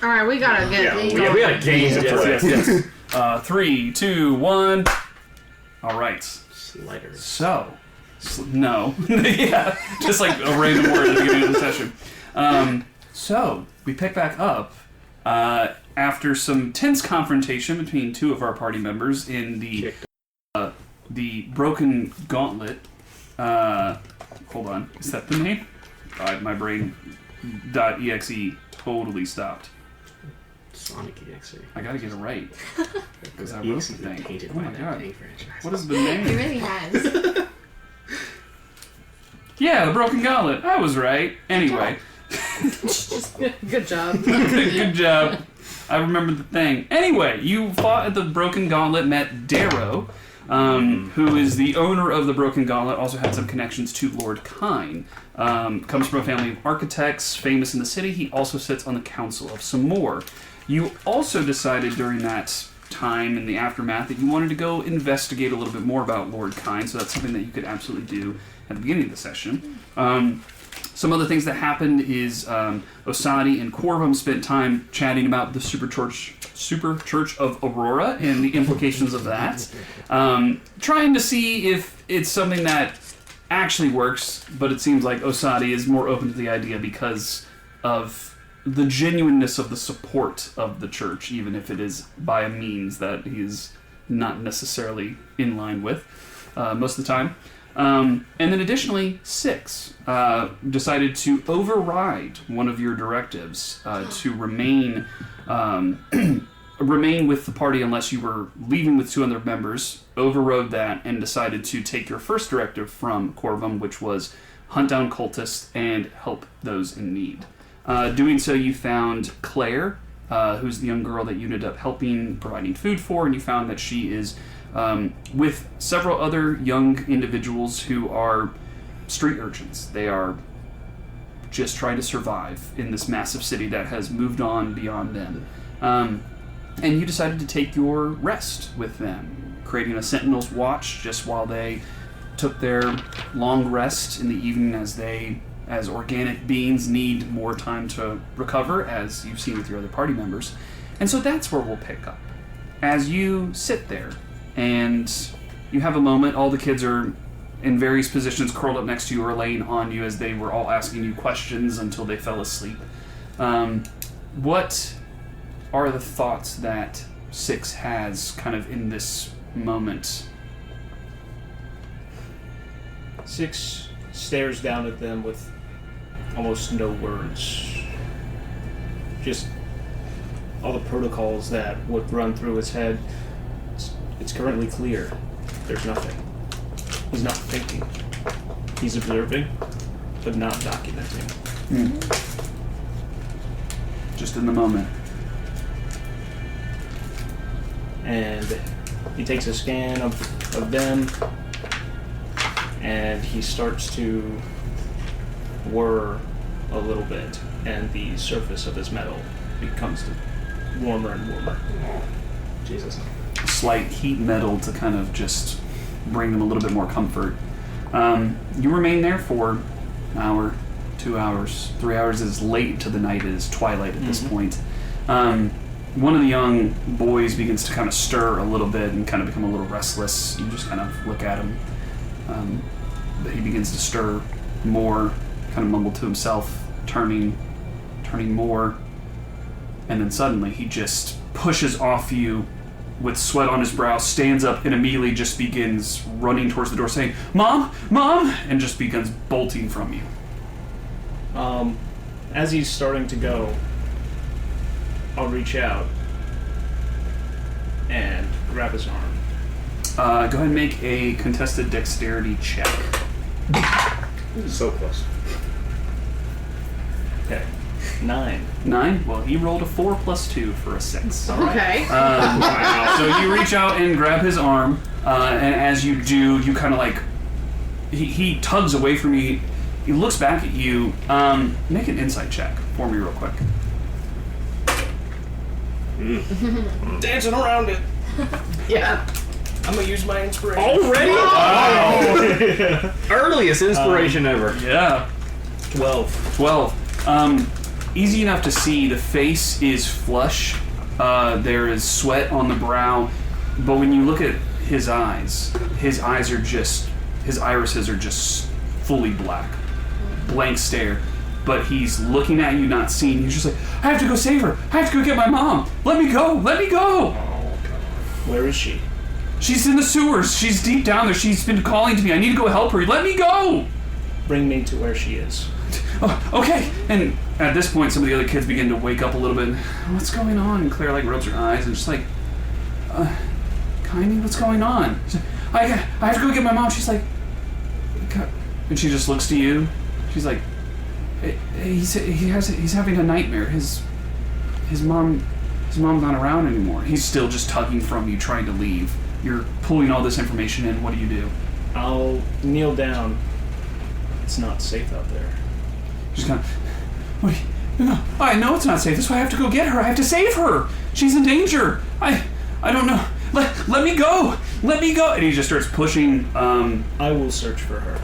All right, we gotta get these. We gotta gain the play. Yes. 3, 2, 1. All right. Sliders. So, no. Yeah, just like a random word at the beginning of the session. So, we pick back up after some tense confrontation between two of our party members in the Broken Gauntlet. Hold on. Is that the name? My brain.exe totally stopped. Sonic EXE. I gotta get it right. Because I wrote the thing. Painted Oh by my that god. paint franchise. What is the He name? really has. Yeah, the Broken Gauntlet. I was right. Anyway. Good job. Good job. I remember the thing. Anyway, you fought at the Broken Gauntlet, met Darrow, who is the owner of the Broken Gauntlet, also had some connections to Lord Kyne. Comes from a family of architects, famous in the city. He also sits on the Council of Samor. You also decided during that time in the aftermath that you wanted to go investigate a little bit more about Lord Kyne, so that's something that you could absolutely do at the beginning of the session. Some other things that happened is Osadi and Corvum spent time chatting about the Super Church of Aurora and the implications of that, trying to see if it's something that actually works, but it seems like Osadi is more open to the idea because of the genuineness of the support of the church, even if it is by a means that he's not necessarily in line with most of the time. And then additionally, Six decided to override one of your directives to remain with the party unless you were leaving with two other members, overrode that, and decided to take your first directive from Corvum, which was hunt down cultists and help those in need. Doing so, you found Claire, who's the young girl that you ended up helping, providing food for, and you found that she is with several other young individuals who are street urchins. They are just trying to survive in this massive city that has moved on beyond them. And you decided to take your rest with them, creating a sentinel's watch just while they took their long rest in the evening, as organic beings need more time to recover, as you've seen with your other party members. And so that's where we'll pick up. As you sit there and you have a moment, all the kids are in various positions curled up next to you or laying on you as they were all asking you questions until they fell asleep. What are the thoughts that Six has kind of in this moment? Six stares down at them with almost no words. Just all the protocols that would run through his head. It's currently clear. There's nothing. He's not thinking. He's observing, but not documenting. Just in the moment. And he takes a scan of them, and he starts to whir a little bit, and the surface of his metal becomes warmer and warmer. Jesus. Slight heat metal to kind of just bring them a little bit more comfort. You remain there for an hour, 2 hours, 3 hours. Is late into the night. It is twilight at this point. One of the young boys begins to kind of stir a little bit and kind of become a little restless. You just kind of look at him. But he begins to stir more, kind of mumble to himself, turning more. And then suddenly he just pushes off you with sweat on his brow, stands up, and immediately just begins running towards the door saying, "Mom! Mom!" and just begins bolting from you. As he's starting to go, I'll reach out and grab his arm. Go ahead and make a contested dexterity check. So close. Okay. 9. 9? Well, he rolled a 4 plus 2 for a 6. Okay. So you reach out and grab his arm, and as you do, you kind of like... He tugs away from you. He looks back at you. Make an insight check for me real quick. Dancing around it. Yeah. I'm gonna use my inspiration. Already? Wow. Earliest inspiration ever. Yeah. 12. 12. easy enough to see. The face is flush. There is sweat on the brow, but when you look at his eyes are just, his irises are just fully black, blank stare. But he's looking at you, not seeing. He's just like, I have to go save her. I have to go get my mom. Let me go. Let me go. Where is she? She's in the sewers. She's deep down there. She's been calling to me. I need to go help her. Let me go. Bring me to where she is. Oh, okay. And at this point, some of the other kids begin to wake up a little bit. What's going on? And Claire like rubs her eyes and just like, Kylie, what's going on? She's like, I have to go get my mom. She's like, and she just looks to you. She's like, he's having a nightmare. His mom's not around anymore. He's still just tugging from you, trying to leave. You're pulling all this information in. What do you do? I'll kneel down. It's not safe out there. She's kind of, what do you, no, I know it's not safe. That's why I have to go get her. I have to save her. She's in danger. I don't know. Let me go. Let me go. And he just starts pushing. I will search for her.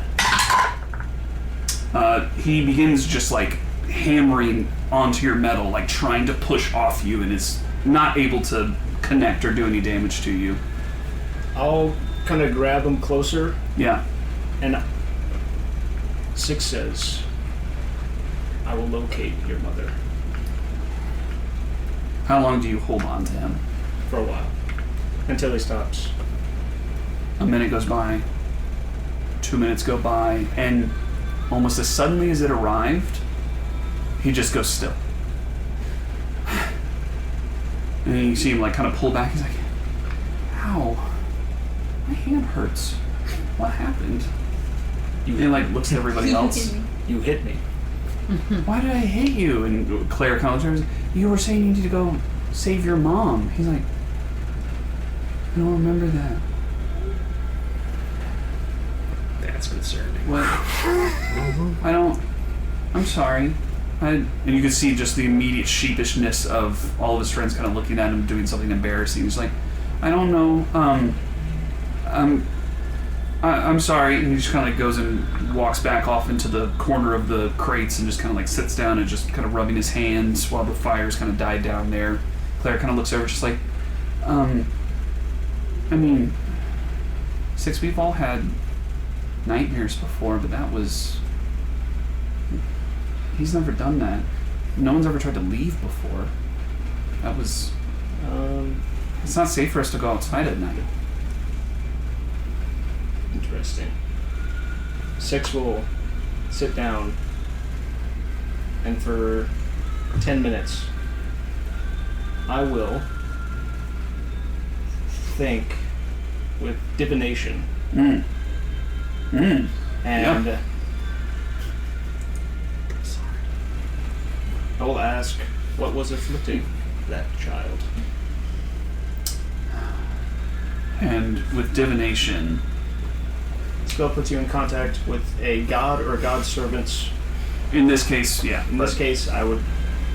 He begins just like hammering onto your metal, like trying to push off you, and is not able to connect or do any damage to you. I'll kind of grab him closer. Yeah. And 6 says, I will locate your mother. How long do you hold on to him? For a while. Until he stops. A minute goes by. 2 minutes go by, and almost as suddenly as it arrived, he just goes still. And you see him like kind of pull back. He's like, ow, my hand hurts. What happened? He like looks at everybody else. You hit me. Why did I hit you? And Claire kind of looks at her. You were saying you need to go save your mom. He's like, I don't remember that. That's concerning. What? I'm sorry. And you can see just the immediate sheepishness of all of his friends kind of looking at him doing something embarrassing. He's like, I don't know. I'm sorry. And he just kind of like goes and walks back off into the corner of the crates and just kind of like sits down and just kind of rubbing his hands while the fires kind of died down there. Claire kind of looks over just like, I mean, 6, we've all had nightmares before, but that was... He's never done that. No one's ever tried to leave before. That was... It's not safe for us to go outside at night. Interesting. 6 will sit down, and for 10 minutes, I will think with divination. And Yeah. I will ask what was afflicting that child. And with divination... Spell puts you in contact with a god or god's servants. In this case, yeah. In this case, I would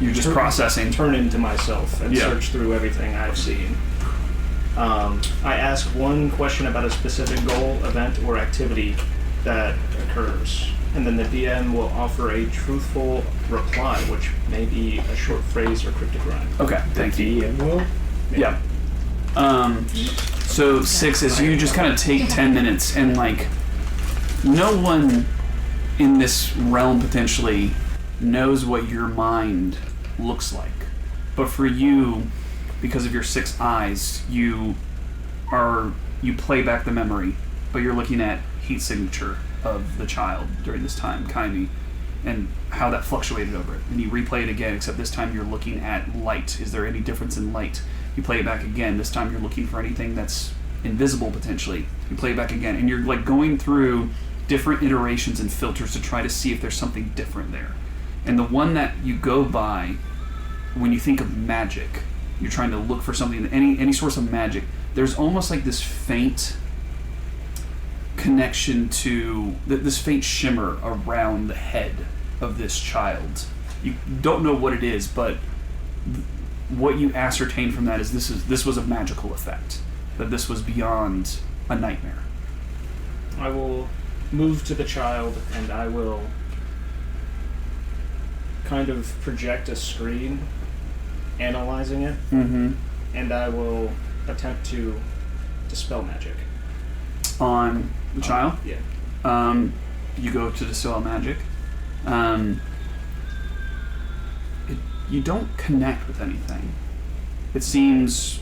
You're just processing. turn into myself and search through everything I've seen. I ask one question about a specific goal, event, or activity that occurs, and then the DM will offer a truthful reply, which may be a short phrase or cryptic rhyme. Okay, thank you. DM will? Yeah. So 6 is you just kind of take 10 minutes and like no one in this realm potentially knows what your mind looks like. But for you, because of your 6 eyes, you play back the memory, but you're looking at heat signature of the child during this time, Kaimi, and how that fluctuated over it. And you replay it again, except this time you're looking at light. Is there any difference in light? You play it back again. This time you're looking for anything that's invisible potentially. You play it back again, and you're like going through different iterations and filters to try to see if there's something different there. And the one that you go by when you think of magic, you're trying to look for something, any source of magic, there's almost like this faint connection to this faint shimmer around the head of this child. You don't know what it is, but what you ascertain from that is this was a magical effect, that this was beyond a nightmare. I will move to the child and I will kind of project a screen analyzing it, Mm-hmm. and I will attempt to dispel magic. On the child? Yeah. You go to dispel magic. You don't connect with anything. It seems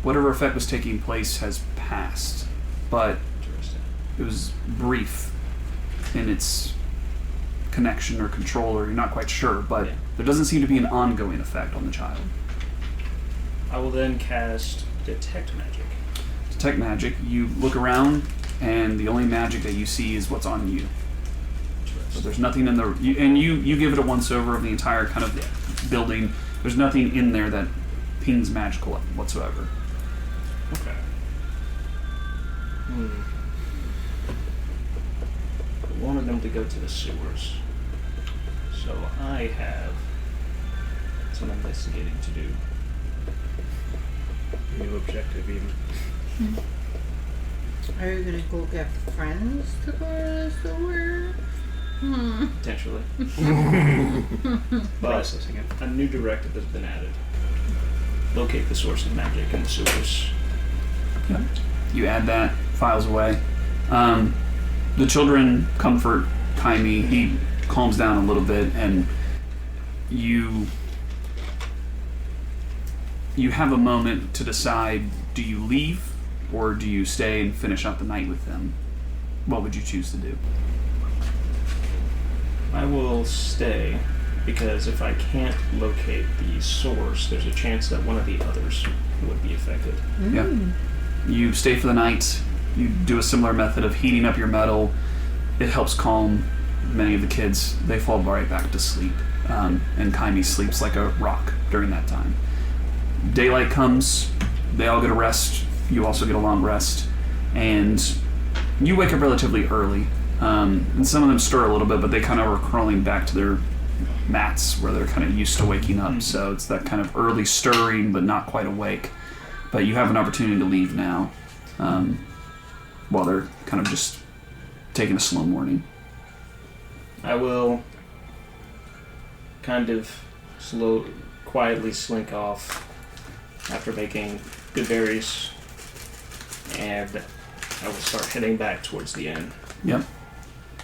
whatever effect was taking place has passed, but Interesting. it was brief in its connection or control, or you're not quite sure, but Yeah. there doesn't seem to be an ongoing effect on the child. I will then cast Detect Magic. Detect magic, you look around, and the only magic that you see is what's on you. So there's nothing in the... You give it a once-over of the entire kind of building. There's nothing in there that pings magical whatsoever. Okay. I wanted them to go to the sewers. So I have some investigating to do. New objective, even. Are you gonna go get friends to go to the sewer? Potentially. But Processing it. a new directive has been added. Locate the source of magic in the sewers. Yeah. You add that, files away. The children comfort Kaimi. He calms down a little bit, and you have a moment to decide, do you leave or do you stay and finish out the night with them? What would you choose to do? I will stay because if I can't locate the source, there's a chance that one of the others would be affected. Yeah. You stay for the night. You do a similar method of heating up your metal. It helps calm many of the kids. They fall right back to sleep. And Kaimi sleeps like a rock during that time. Daylight comes. They all get a rest. You also get a long rest. And you wake up relatively early. And some of them stir a little bit, but they kind of are crawling back to their mats where they're kind of used to waking up. So it's that kind of early stirring, but not quite awake. But you have an opportunity to leave now, while they're kind of just taking a slow morning. I will kind of quietly slink off after making good berries, and I will start heading back towards the inn. Yep.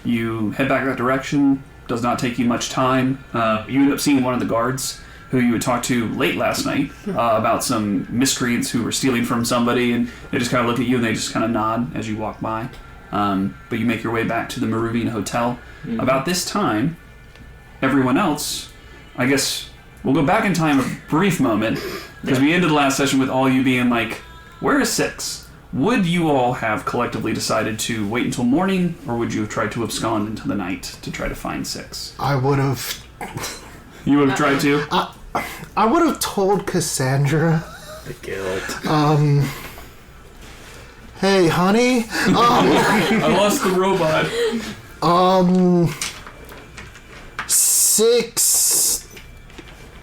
You head back that direction. Does not take you much time. You end up seeing one of the guards who you had talked to late last night about some miscreants who were stealing from somebody, and they just kind of look at you and they just kind of nod as you walk by. But you make your way back to the Maruvian Hotel. Mm-hmm. About this time, everyone else, I guess we'll go back in time a brief moment, because we ended the last session with all you being like, where is Six? Would you all have collectively decided to wait until morning, or would you have tried to abscond into the night to try to find Six? I would have... You would have tried to? I would have told Cassandra. The guilt. Hey, honey. I lost the robot. Six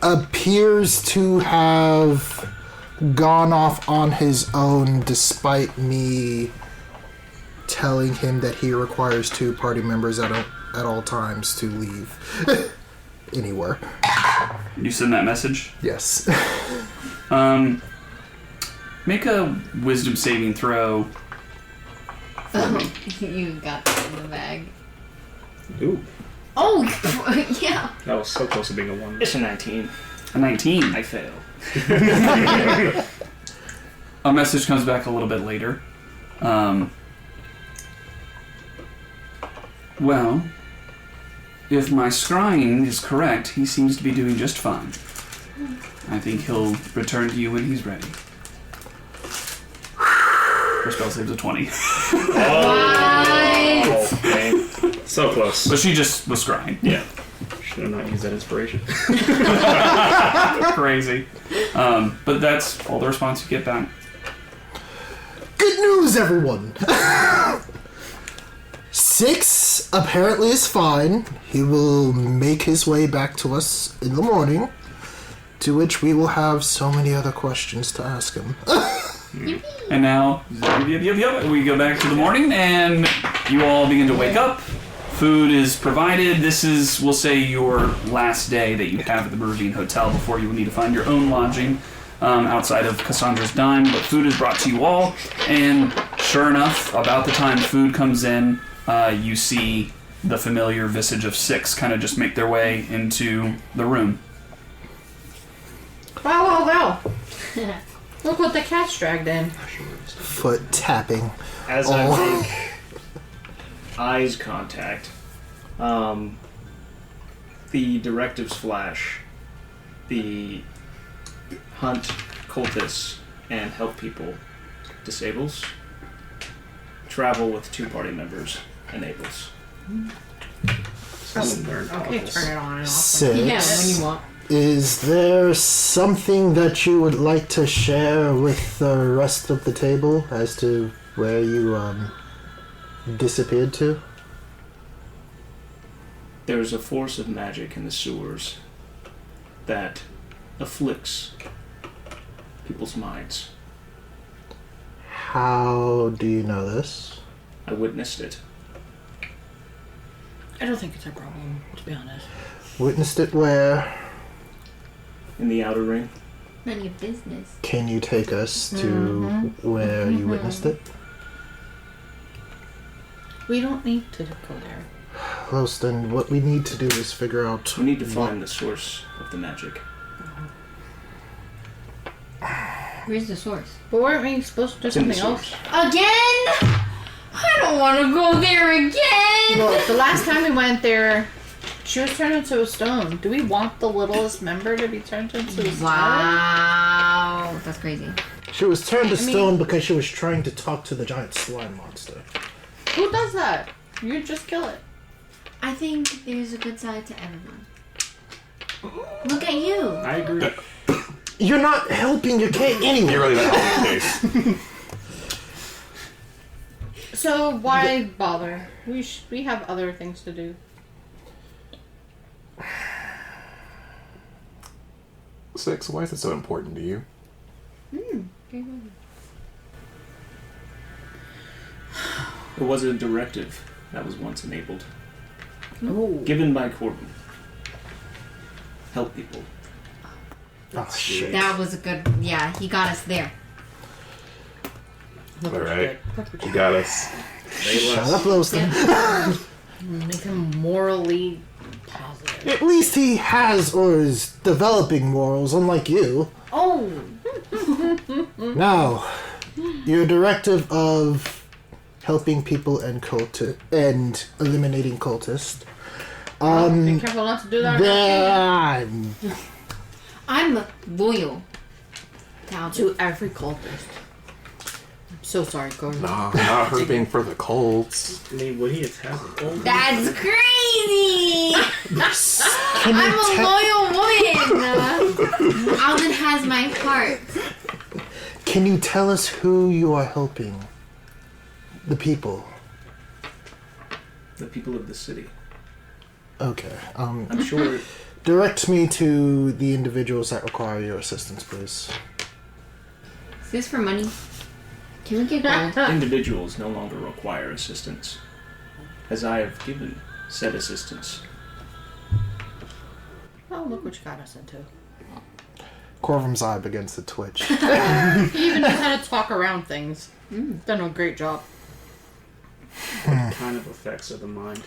appears to have gone off on his own despite me telling him that he requires 2 party members at all times to leave anywhere. You send that message? Yes. Make a wisdom saving throw for me. You got that in the bag. Ooh, Oh, yeah. that was so close to being a 1. It's a 19. A 19. I fail. A message comes back a little bit later. Well, if my scrying is correct, he seems to be doing just fine. I think he'll return to you when he's ready. Her spell saves a 20. Oh, man. So close. But she just was scrying. Yeah. Should have not used that inspiration. Crazy. But that's all the response you get back. Good news, everyone. Six apparently is fine. He will make his way back to us in the morning, to which we will have so many other questions to ask him. And now, we go back to the morning, and you all begin to wake up Food is provided. This is, we'll say, your last day that you have at the Ravine Hotel before you will need to find your own lodging outside of Cassandra's dime. But food is brought to you all, and sure enough, about the time food comes in, you see the familiar visage of Six kind of just make their way into the room. Well. Look what the cat's dragged in. Foot tapping. As I make eyes contact, the directives flash. The hunt cultists and help people disables. Travel with 2 party members enables. Okay, turn it on and off. Six. Yeah, when you want. Is there something that you would like to share with the rest of the table as to where you disappeared to? There's a force of magic in the sewers that afflicts people's minds. How do you know this? I witnessed it. I don't think it's a problem, to be honest. Witnessed it where? In the outer ring. None of your business. Can you take us to where you witnessed it? We don't need to go there. Loston, what we need to do is figure out... We need to find the source of the magic. Where's the source? But weren't we supposed to do It's in the something else? source. Again? I don't want to go there again. Well, the last time we went there, she was turned into a stone. Do we want the littlest member to be turned into a stone? Wow, that's crazy. She was turned to stone because she was trying to talk to the giant slime monster. Who does that? You just kill it. I think there's a good side to everyone. Look at you. I agree. You're not helping your case anyway. You're really not helping the case. So why bother? We have other things to do. Six, why is it so important to you? It was a directive that was once enabled. Oh. Given by Corbin. Help people. Oh, shit. That was a good. Yeah, he got us there. All right. You got us. Shut up, Loston. Make him morally positive. At least he has or is developing morals, unlike you. Oh! Now, your directive of helping people and and eliminating cultists. Be careful not to do that. Then, I'm loyal. To every cultist. I'm so sorry, Gordon. Nah, not hurting for the Colts. I mean, would he attack gold? That's crazy. can you I'm a loyal woman. Alden has my heart. can you tell us who you are helping? The people. The people of the city. Okay. I'm sure Direct me to the individuals that require your assistance, please. Is this for money? Can we get gold? individuals no longer require assistance, as I have given said assistance. Oh, look what you got us into. Corvum's eye begins to twitch. He even knows how to talk around things. Done a great job. What kind of effects of the mind?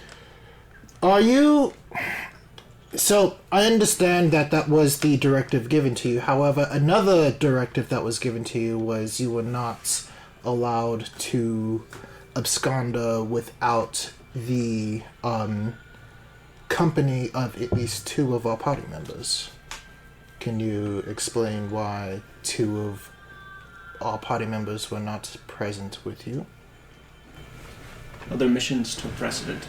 Are you... So, I understand that was the directive given to you. However, another directive that was given to you was you were not allowed to abscond without the company of at least 2 of our party members. Can you explain why 2 of our party members were not present with you? Other missions took precedent.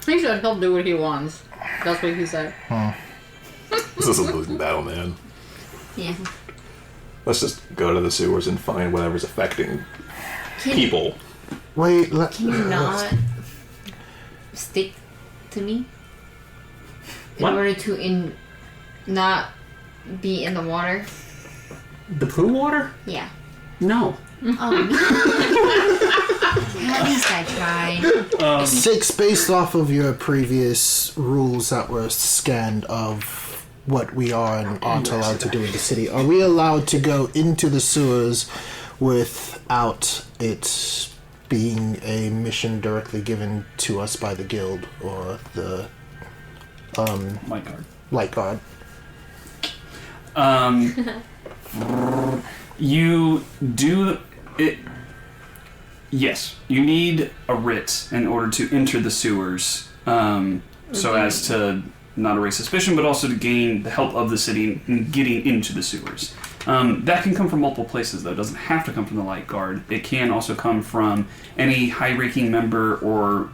He said he'll do what he wants. That's what he said. This is a losing battle, man. Yeah. Let's just go to the sewers and find whatever's affecting Can people. Wait, you not stick to me? In What? order to not be in the water? The poo water? Yeah. No. At least I tried. 6 based off of your previous rules that were scanned of what we are and aren't allowed to do in the city. Are we allowed to go into the sewers without it being a mission directly given to us by the guild or the Light guard. light guard? You do it. Yes, you need a writ in order to enter the sewers, so as to not erase suspicion, but also to gain the help of the city in getting into the sewers. That can come from multiple places, though. It doesn't have to come from the Light Guard. It can also come from any high-ranking member or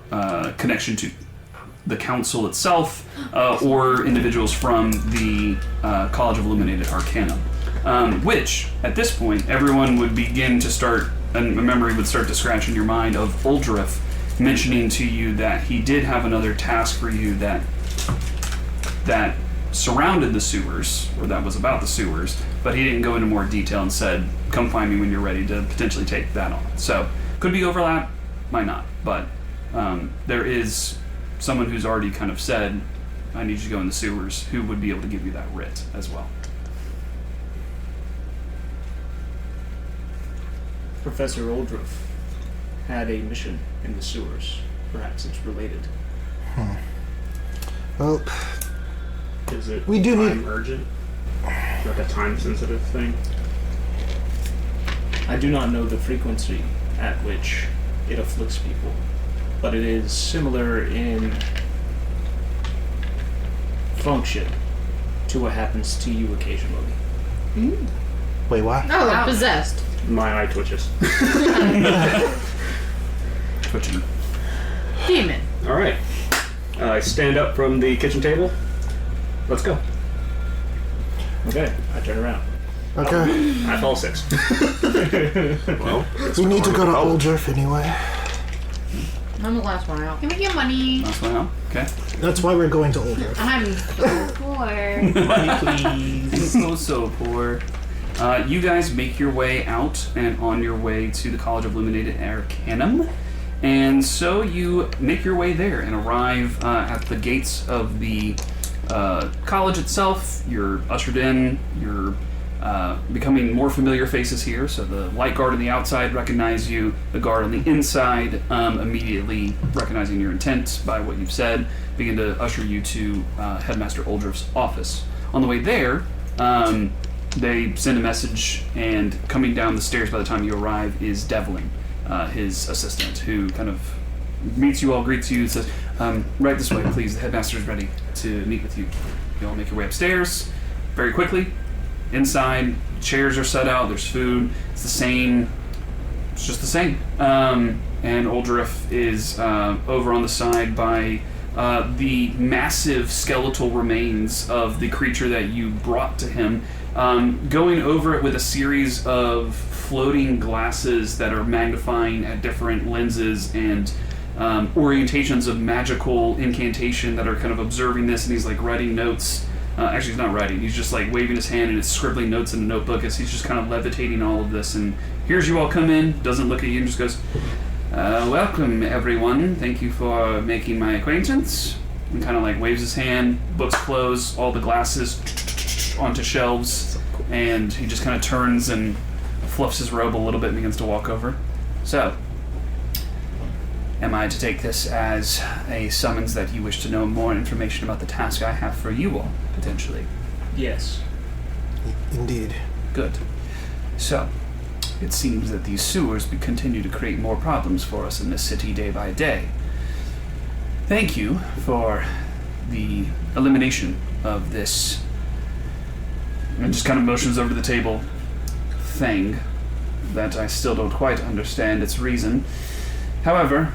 connection to the council itself, or individuals from the College of Illuminated Arcanum. Which, at this point, everyone would begin to start, and a memory would start to scratch in your mind of Uldrif mentioning to you that he did have another task for you that surrounded the sewers, or that was about the sewers, but he didn't go into more detail and said, come find me when you're ready to potentially take that on. So, could be overlap, might not, but there is someone who's already kind of said, I need you to go in the sewers, who would be able to give you that writ as well. Professor Uldrif had a mission in the sewers. Perhaps it's related. Well, Is it We do time need- urgent? Like a time-sensitive thing? I do not know the frequency at which it afflicts people, but it is similar in function to what happens to you occasionally. wait, what? Oh, like possessed. My eye twitches. Twitching. Demon. All right. I stand up from the kitchen table. Let's go. Okay, I turn around. Okay. I fall 6. Well, We need to go to Uldrif anyway. I'm the last one out. Give me your money. Last one out. Okay. That's why we're going to Uldrif. I'm so poor. Money, please. So poor. You guys make your way out and on your way to the College of Illuminated Arcanum. And so you make your way there and arrive at the gates of the college itself. You're ushered in. You're becoming more familiar faces here. So the light guard on the outside recognize you. The guard on the inside immediately recognizing your intent by what you've said, begin to usher you to Headmaster Uldrif's office. On the way there, they send a message, and coming down the stairs by the time you arrive is Devlin, his assistant, who kind of meets you all, greets you, says, right this way, please, the headmaster is ready to meet with you. You all make your way upstairs very quickly. Inside, chairs are set out, there's food, it's the same, it's just the same. And Uldrif is over on the side by the massive skeletal remains of the creature that you brought to him, going over it with a series of floating glasses that are magnifying at different lenses and orientations of magical incantation that are kind of observing this, and he's like writing notes. Actually, he's not writing, he's just like waving his hand and it's scribbling notes in a notebook as he's just kind of levitating all of this, and here's you all come in, doesn't look at you and just goes, welcome everyone, thank you for making my acquaintance, and kind of like waves his hand, books close, all the glasses onto shelves, and he just kind of turns and fluffs his robe a little bit and begins to walk over. So, am I to take this as a summons that you wish to know more information about the task I have for you all, potentially? Yes. Indeed. Good. So, it seems that these sewers continue to create more problems for us in this city day by day. Thank you for the elimination of this, and just kind of motions over to the table, thing that I still don't quite understand its reason. However,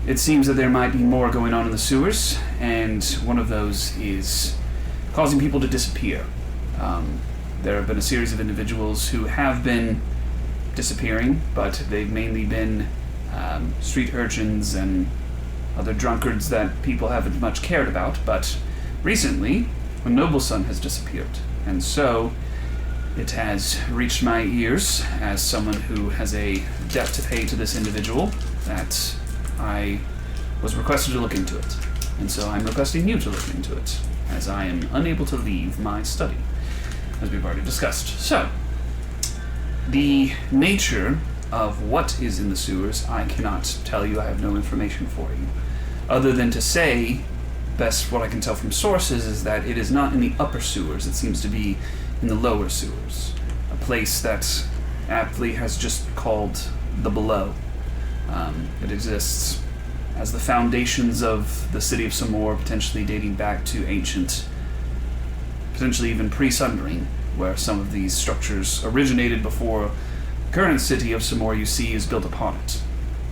it seems that there might be more going on in the sewers, and one of those is causing people to disappear. There have been a series of individuals who have been disappearing, but they've mainly been street urchins and other drunkards that people haven't much cared about. But recently, a noble son has disappeared, and so It has reached my ears as someone who has a debt to pay to this individual that I was requested to look into it. And so I'm requesting you to look into it, as I am unable to leave my study, as we've already discussed. So, the nature of what is in the sewers, I cannot tell you. I have no information for you. Other than to say, best what I can tell from sources is that it is not in the upper sewers. It seems to be in the lower sewers. A place that aptly has just called the below. It exists as the foundations of the city of Samor, potentially dating back to ancient, potentially even pre-Sundering, where some of these structures originated before the current city of Samor you see is built upon it.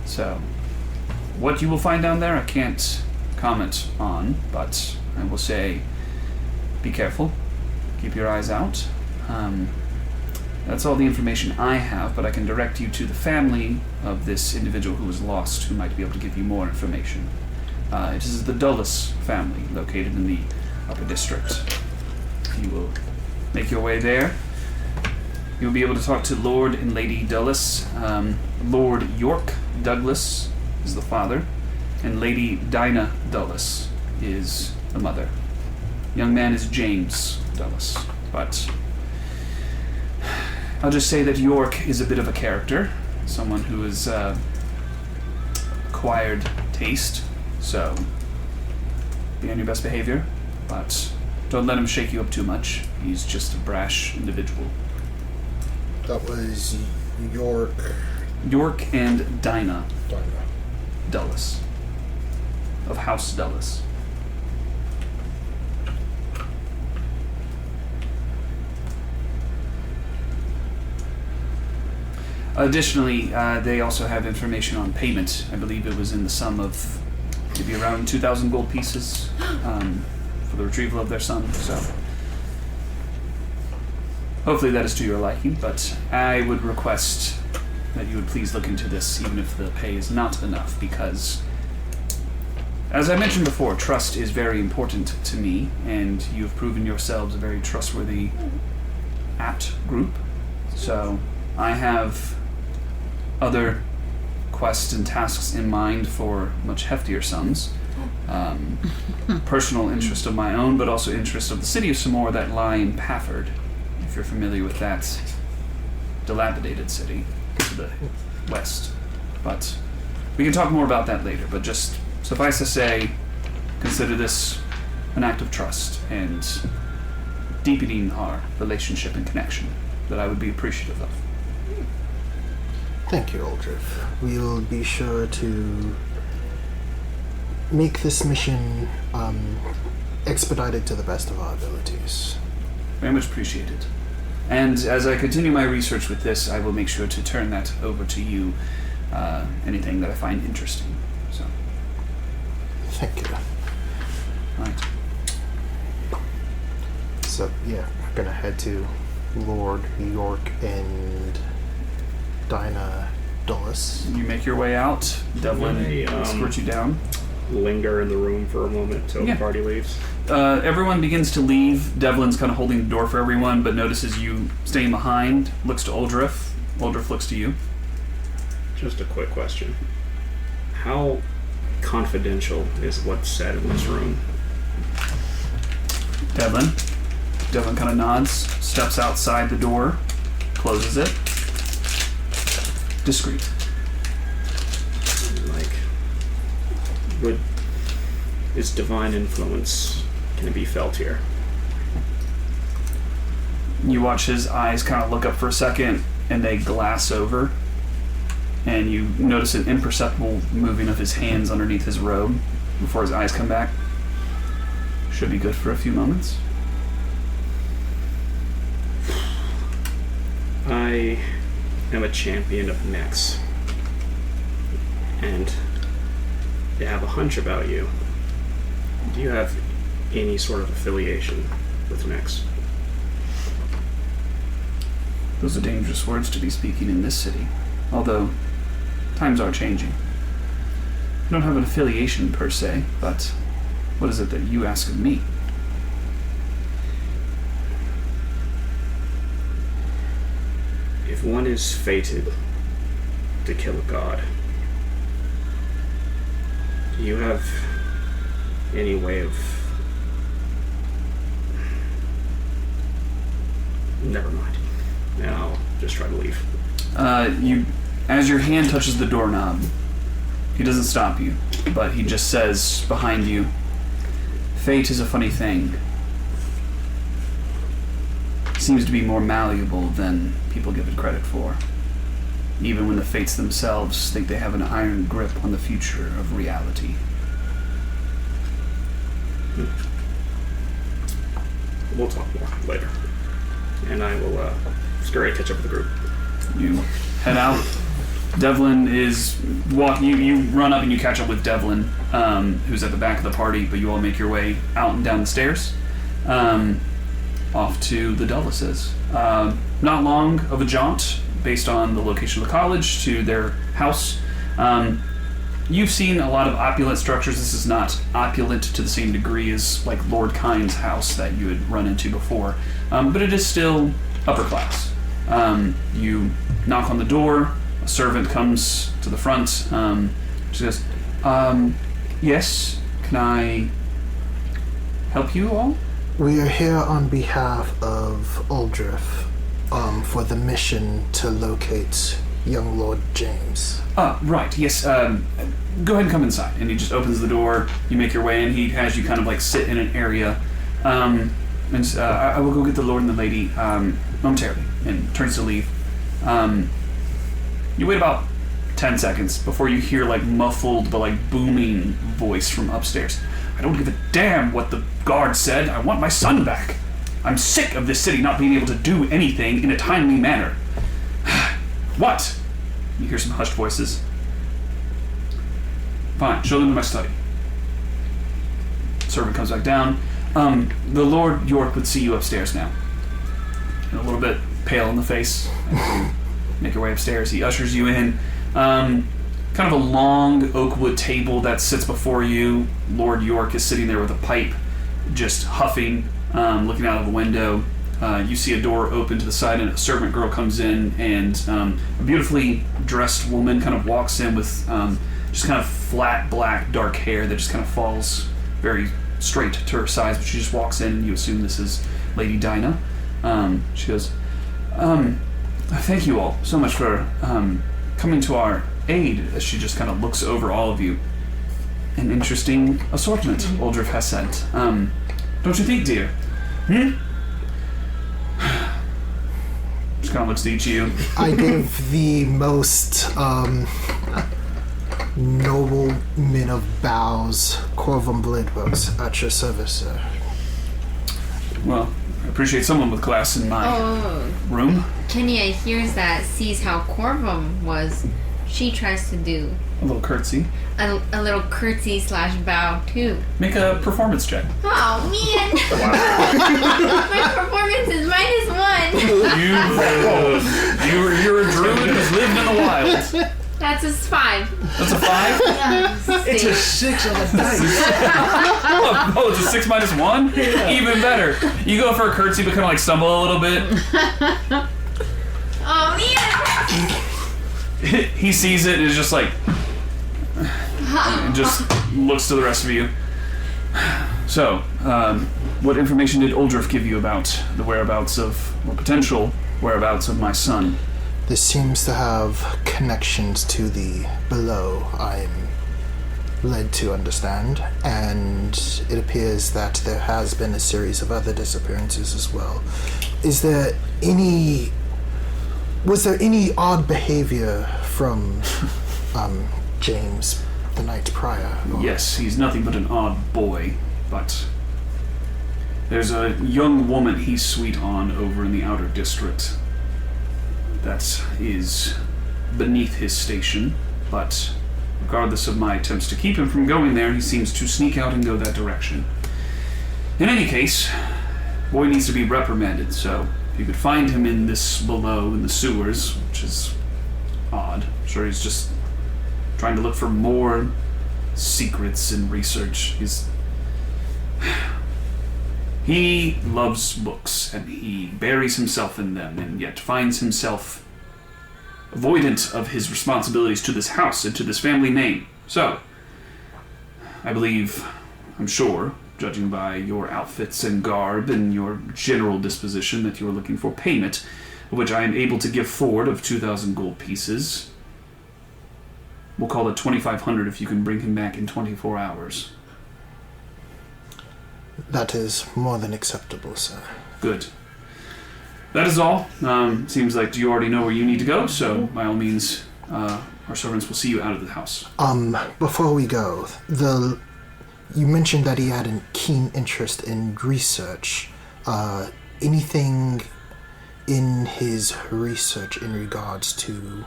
So, what you will find down there, I can't comment on, but I will say, be careful, keep your eyes out. That's all the information I have, but I can direct you to the family of this individual who was lost, who might be able to give you more information. It is the Dulles family, located in the upper district. You will make your way there. You'll be able to talk to Lord and Lady Dulles. Lord York Douglas is the father, and Lady Dinah Dulles is the mother. Young man is James Dulles, but I'll just say that York is a bit of a character, someone who has acquired taste, so be on your best behavior, but don't let him shake you up too much. He's just a brash individual. That was York. York and Dinah Dinah. Dulles, of House Dulles. Additionally, they also have information on payment. I believe it was in the sum of maybe around 2,000 gold pieces for the retrieval of their son. So hopefully that is to your liking, but I would request that you would please look into this, even if the pay is not enough, because, as I mentioned before, trust is very important to me, and you have proven yourselves a very trustworthy, apt group. So I have other quests and tasks in mind for much heftier sums. Personal interest of my own, but also interest of the city of Samor that lie in Pafford, if you're familiar with that dilapidated city to the west. But we can talk more about that later, but just suffice to say, consider this an act of trust and deepening our relationship and connection that I would be appreciative of. Thank you, Aldrich. We'll be sure to make this mission expedited to the best of our abilities. Very much appreciated. And as I continue my research with this, I will make sure to turn that over to you, anything that I find interesting. So, Thank you. right. So, yeah, we're gonna head to Lord York and Dinah Dulles. You make your way out. Devlin May I, escorts you down. linger in the room for a moment till Yeah. the party leaves. Everyone begins to leave. Devlin's kind of holding the door for everyone, but notices you staying behind. Looks to Uldrif. Uldrif looks to you. Just a quick question. How confidential is what's said in this room? Devlin. Devlin kind of nods, steps outside the door, closes it. Discreet. Like, is divine influence can it be felt here? You watch his eyes kind of look up for a second, and they glass over. And you notice an imperceptible moving of his hands underneath his robe before his eyes come back. Should be good for a few moments. I am a champion of Nex. And I have a hunch about you. Do you have any sort of affiliation with Nex? Those are dangerous words to be speaking in this city. Although, times are changing. I don't have an affiliation per se, but what is it that you ask of me? If one is fated to kill a god, do you have any way of... Never mind. Now I'll just try to leave. As your hand touches the doorknob, he doesn't stop you, but he just says behind you, fate is a funny thing. It seems to be more malleable than people give it credit for, even when the fates themselves think they have an iron grip on the future of reality. We'll talk more later. And I will scurry and catch up with the group. You head out. Devlin is you run up and you catch up with Devlin, who's at the back of the party, but you all make your way out and down the stairs, off to the Dullases. Not long of a jaunt, based on the location of the college, to their house. You've seen a lot of opulent structures. This is not opulent to the same degree as like Lord Kyne's house that you had run into before, but it is still upper class. You knock on the door. A servant comes to the front. She says, yes, can I help you all? We are here on behalf of Aldrich for the mission to locate young Lord James. Right, yes. Go ahead and come inside. And he just opens the door. You make your way in. He has you kind of like sit in an area. And I will go get the Lord and the Lady momentarily. And turns to leave. You wait about 10 seconds before you hear like muffled but like booming voice from upstairs. I don't give a damn what the guard said. I want my son back. I'm sick of this city not being able to do anything in a timely manner. What? You hear some hushed voices. Fine, show them to my study. Servant comes back down. The Lord York would see you upstairs now. And a little bit pale in the face. Make your way upstairs. He ushers you in. Kind of a long oak wood table that sits before you. Lord York is sitting there with a pipe, just huffing, looking out of the window. You see a door open to the side, and a servant girl comes in, and a beautifully dressed woman kind of walks in with just kind of flat, black, dark hair that just kind of falls very straight to her sides, but she just walks in, and you assume this is Lady Dinah. She goes, thank you all so much for coming to our aid, as she just kind of looks over all of you. An interesting assortment Aldrich has sent. Don't you think, dear? Just kind of looks to each of you. I give the most nobleman of bows, Corvum Blidworks, at your service, sir. Well, I appreciate someone with class in my room. Kenya hears that, sees how Corvum was. She tries to do A little curtsy. a little curtsy / bow too. Make a performance check. Oh man! My performance is -1. You're a druid who's lived in the wild. That's a 5. That's a 5? It's a 6 on the dice. Oh, it's a 6 minus 1? Yeah. Even better. You go for a curtsy but kind of like stumble a little bit. Oh man! He sees it and is just like, and just looks to the rest of you. So, what information did Aldrich give you about the whereabouts of, or potential whereabouts of my son? This seems to have connections to the below, I'm led to understand, and it appears that there has been a series of other disappearances as well. Was there any odd behavior from James the night prior? Or? Yes, he's nothing but an odd boy, but there's a young woman he's sweet on over in the outer district that is beneath his station, but regardless of my attempts to keep him from going there, he seems to sneak out and go that direction. In any case, boy needs to be reprimanded, so if you could find him in this below in the sewers, which is odd. I'm sure he's just trying to look for more secrets and research. He loves books, and he buries himself in them, and yet finds himself avoidant of his responsibilities to this house and to this family name. So, I believe, I'm sure, judging by your outfits and garb and your general disposition, that you are looking for payment, which I am able to give forward of 2,000 gold pieces. We'll call it 2,500 if you can bring him back in 24 hours. That is more than acceptable, sir. Good. That is all. Seems like you already know where you need to go, so by all means, our servants will see you out of the house. Before we go, you mentioned that he had a keen interest in research. Anything in his research in regards to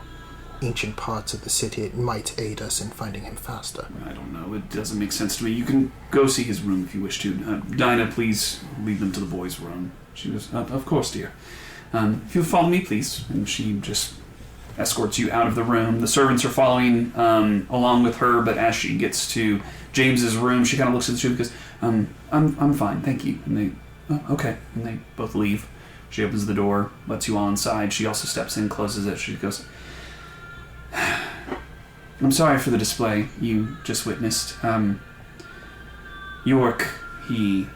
ancient parts of the city, it might aid us in finding him faster. I don't know. It doesn't make sense to me. You can go see his room if you wish to. Dinah, please lead them to the boys' room. She goes, of course, dear. If you'll follow me, please. And she just escorts you out of the room. The servants are following along with her, but as she gets to James's room, she kind of looks at the two and goes, I'm fine, thank you. And they, okay. And they both leave. She opens the door, lets you all inside. She also steps in, closes it. She goes, I'm sorry for the display you just witnessed. York, he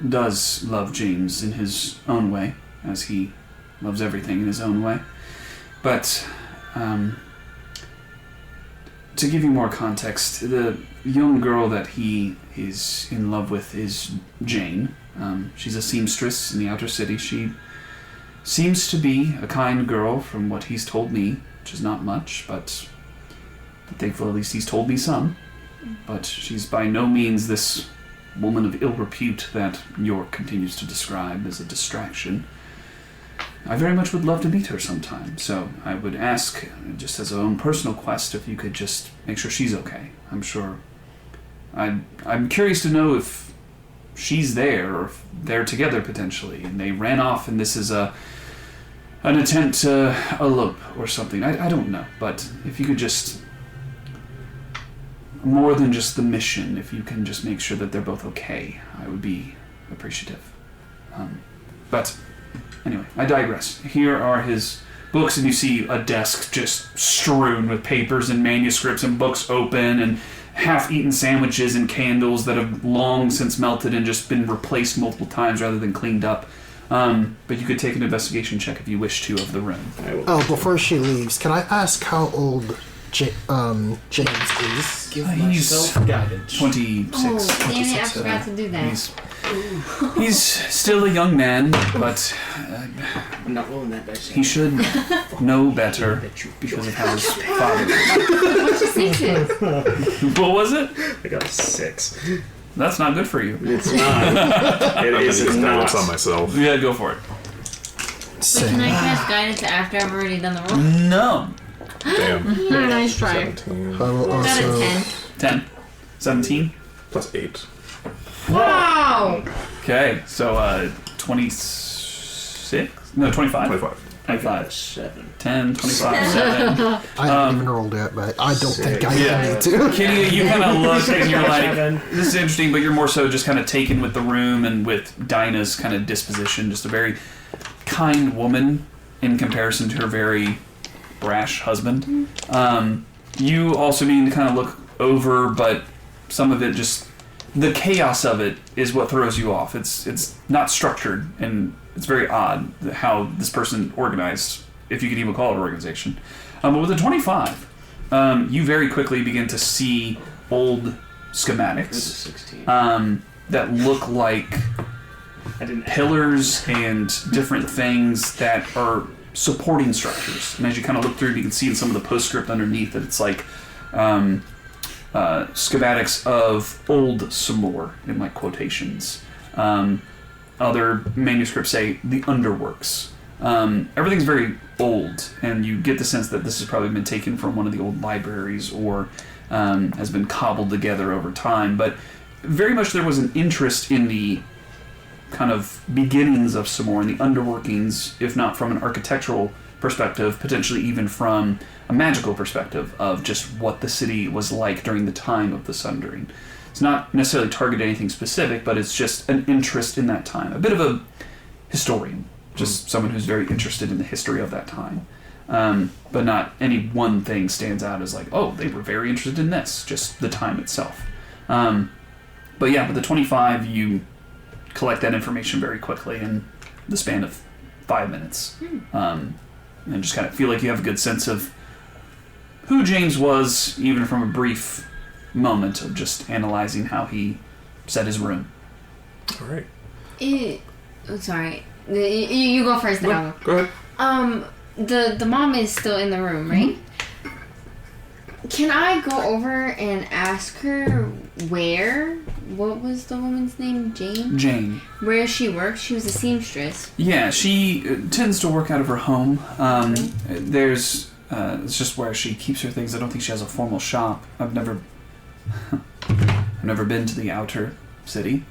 does love James in his own way, as he loves everything in his own way. But, to give you more context, the young girl that he is in love with is Jane. She's a seamstress in the outer city. She seems to be a kind girl from what he's told me, which is not much, but thankfully at least he's told me some. But she's by no means this woman of ill repute that York continues to describe as a distraction. I very much would love to meet her sometime, so I would ask, just as a own personal quest, if you could just make sure she's okay. I'm sure. I'm curious to know if she's there, or if they're together potentially, and they ran off and this is an attempt to elope or something. I don't know, but if you could just, more than just the mission, if you can just make sure that they're both okay, I would be appreciative. But anyway, I digress. Here are his books, and you see a desk just strewn with papers and manuscripts and books open and half-eaten sandwiches and candles that have long since melted and just been replaced multiple times rather than cleaned up. But you could take an investigation check if you wish to of the room. Before she leaves, can I ask how old James is? Give He's myself guidance. 26. Oh, damn it, I forgot to do that. He's still a young man, but I'm not rolling that dice. he should know better because of how his father What's your sixes? What was it? I got a 6. That's not good for you. It's not. It is. It's Guidance not. on myself. Yeah, go for it. Wait, can I cast guidance after I've already done the roll? No. Damn. Nice try. 17 I will Got a also 10. 10. 17. plus 8. Wow! Okay, so 26? No, 25. 25. 25. 7. 10, 25, 7. I haven't even rolled yet, but I don't think I Yeah. need to. Kitty, you kind of look and you're like, 7. this is interesting, but you're more so just kind of taken with the room and with Dinah's kind of disposition. Just a very kind woman in comparison to her very brash husband. You also need to kind of look over, but some of it just, the chaos of it is what throws you off. It's not structured, and it's very odd how this person organized, if you could even call it an organization. But with the 25, you very quickly begin to see old schematics 16. that look like I didn't. pillars and different things that are supporting structures. And as you kind of look through, you can see in some of the postscript underneath that it's like schematics of old Samor, in like quotations. Other manuscripts say the underworks. Everything's very old, and you get the sense that this has probably been taken from one of the old libraries or has been cobbled together over time. But very much there was an interest in the kind of beginnings of Samor and the underworkings, if not from an architectural perspective, potentially even from a magical perspective of just what the city was like during the time of the Sundering. It's not necessarily targeted at anything specific, but it's just an interest in that time. A bit of a historian, just someone who's very interested in the history of that time. but not any one thing stands out as like, oh, they were very interested in this, just the time itself. But yeah, with the 25, you collect that information very quickly in the span of 5 minutes. And just kind of feel like you have a good sense of who James was, even from a brief moment of just analyzing how he set his room. All right. Sorry. You go first, then I'll go. Go ahead. The mom is still in the room, right? Can I go over and ask her what was the woman's name? Jane. Where she works? She was a seamstress. Yeah, she tends to work out of her home. There's it's just where she keeps her things. I don't think she has a formal shop. I've never been to the outer city,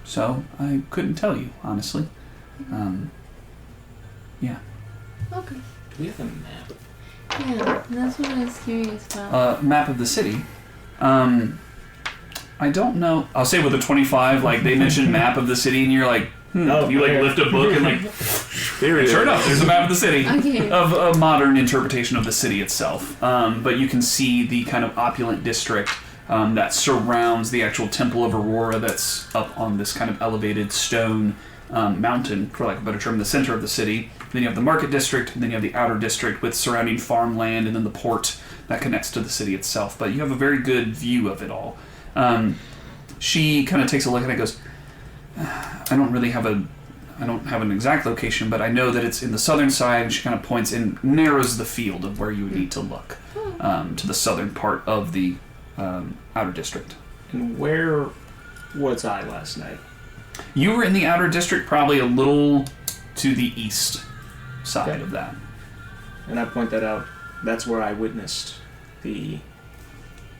so I couldn't tell you honestly. Yeah. Okay. Do we have a map? Yeah, that's what I was curious about. Map of the city. I don't know. I'll say with the 25, like they mentioned map of the city, and you're like, you like lift a book and like, Here it sure is. enough, there's a map of the city Okay. of a modern interpretation of the city itself. But you can see the kind of opulent district that surrounds the actual Temple of Aurora that's up on this kind of elevated stone mountain, for lack of a better term, the center of the city. Then you have the market district, and then you have the outer district with surrounding farmland, and then the port that connects to the city itself. But you have a very good view of it all. She kind of takes a look at it and goes, I don't have an exact location, but I know that it's in the southern side, and she kind of points and narrows the field of where you would need to look to the southern part of the outer district. And where was I last night? You were in the outer district, probably a little to the east side of that. And I point that out. That's where I witnessed the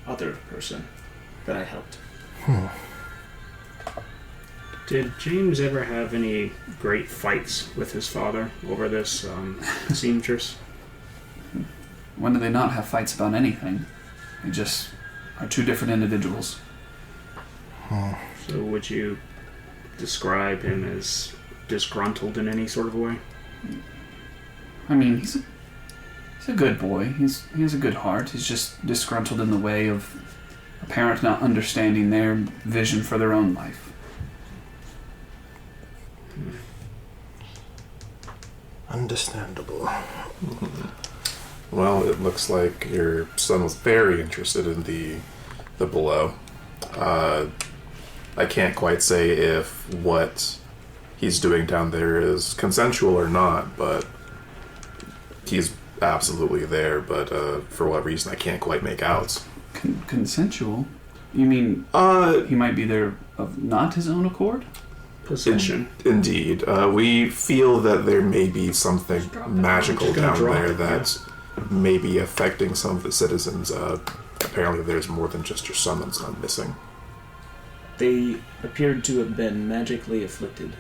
other person that I helped. Did James ever have any great fights with his father over this seamstress? When do they not have fights about anything? They just are two different individuals. So would you describe him as disgruntled in any sort of way? I mean, he's a good boy. He has a good heart. He's just disgruntled in the way of a parent not understanding their vision for their own life. Understandable. Well, it looks like your son was very interested in the below. I can't quite say if what he's doing down there is consensual or not, but he's absolutely there. But for what reason, I can't quite make out. Consensual? You mean he might be there of not his own accord? Possession. Indeed. We feel that there may be something magical Just gonna down drop there it, that may be affecting some of the citizens. Apparently there's more than just your son that's gone missing. They appeared to have been magically afflicted.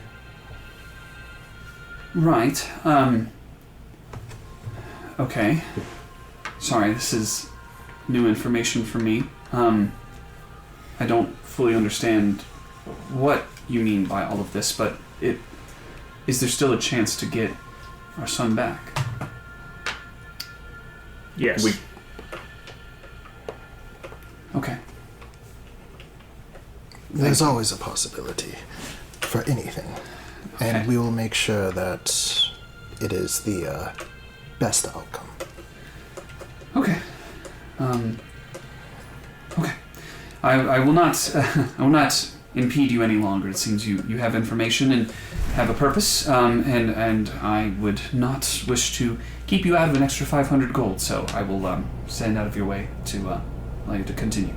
Right. Okay. Sorry, this is new information for me. I don't fully understand what you mean by all of this, but is there still a chance to get our son back? Yes. Okay. There's always a possibility for anything. And Okay. we will make sure that it is the best outcome. Okay. Okay. I will not. I will not impede you any longer. It seems you have information and have a purpose, and I would not wish to keep you out of an extra 500 gold. So I will stand out of your way to allow you to continue.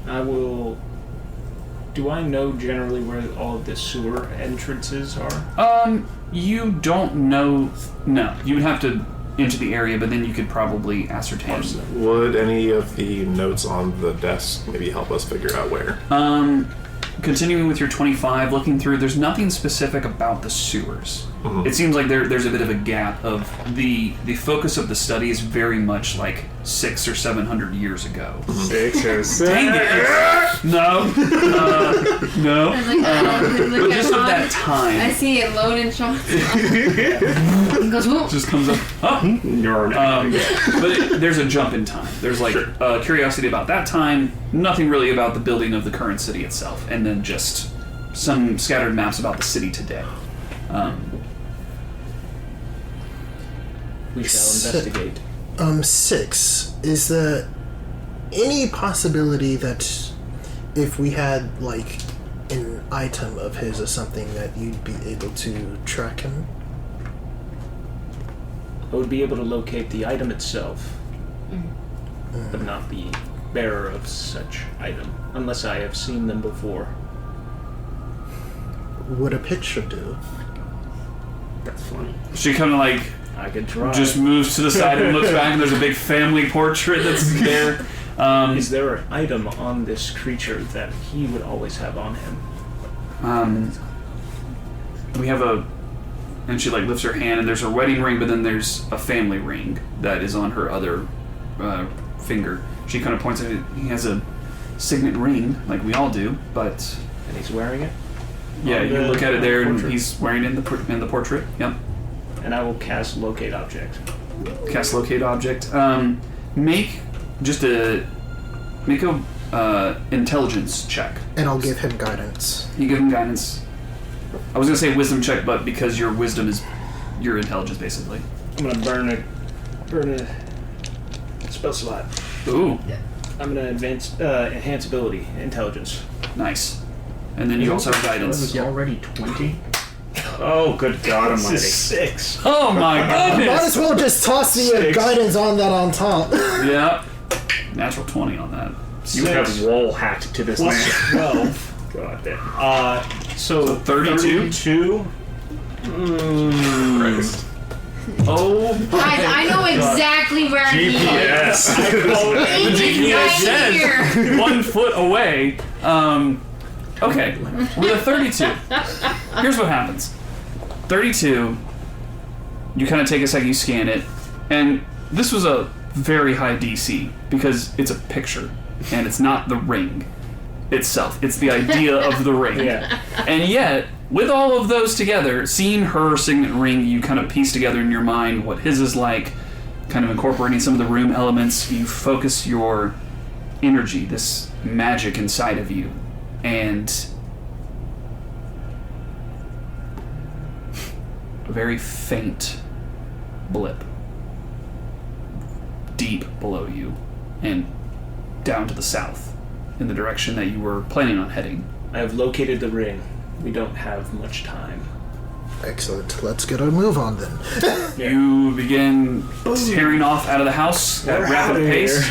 I will. Do I know generally where all of the sewer entrances are? You don't know. No, you would have to enter the area, but then you could probably ascertain. Would any of the notes on the desk maybe help us figure out where? Continuing with your 25, looking through, there's nothing specific about the sewers. it seems like there's a bit of a gap of the focus of the study is very much like 600 or 700 years ago. 6 or 7. Dang it! No, no. I'm like, look But at just of Sean. that I time, see it loading Sean. He goes, whoop. just comes up. Oh. You're But there's a jump in time. There's like curiosity about that time, nothing really about the building of the current city itself, and then just some scattered maps about the city today. We shall investigate. 6. Is there any possibility that if we had, like, an item of his or something that you'd be able to track him? I would be able to locate the item itself, but not the bearer of such item, unless I have seen them before. Would a picture do? That's funny. She kind of like I could try. just moves to the side and looks back, and there's a big family portrait that's there. Is there an item on this creature that he would always have on him? We have a, and she like lifts her hand, and there's her wedding ring, but then there's a family ring that is on her other finger. She kind of points at it. He has a signet ring, like we all do, but And he's wearing it? yeah, On you the- look at it on the there, and portrait? he's wearing it in the portrait. Yep. And I will cast Locate Object. Cast locate object. Make a intelligence check. And I'll give him guidance. You give him guidance. I was gonna say wisdom check, but because your wisdom is your intelligence, basically. I'm gonna burn a spell slot. Ooh, I'm gonna enhance ability, intelligence. nice. And then you also have guidance. already 20? Oh, good God This almighty. is 6. Oh my Might goodness! as well just toss the 6. guidance on that on top. Yeah, natural 20 on that. You have wall hacked to this Plus man. 12. God damn. So 32? 32? Christ. Oh, Guys, I know exactly where he is. Yes. the GPS right says here. 1 foot away. Okay, with a 32, here's what happens. 32, you kind of take a second, you scan it, and this was a very high DC because it's a picture, and it's not the ring itself. It's the idea of the ring. Yeah. And yet, with all of those together, seeing her signet ring, you kind of piece together in your mind what his is like, kind of incorporating some of the room elements. You focus your energy, this magic inside of you, and a very faint blip deep below you and down to the south in the direction that you were planning on heading. I have located the ring. We don't have much time. Excellent. Let's get our move on then. You begin tearing off out of the house at We're rapid outta pace.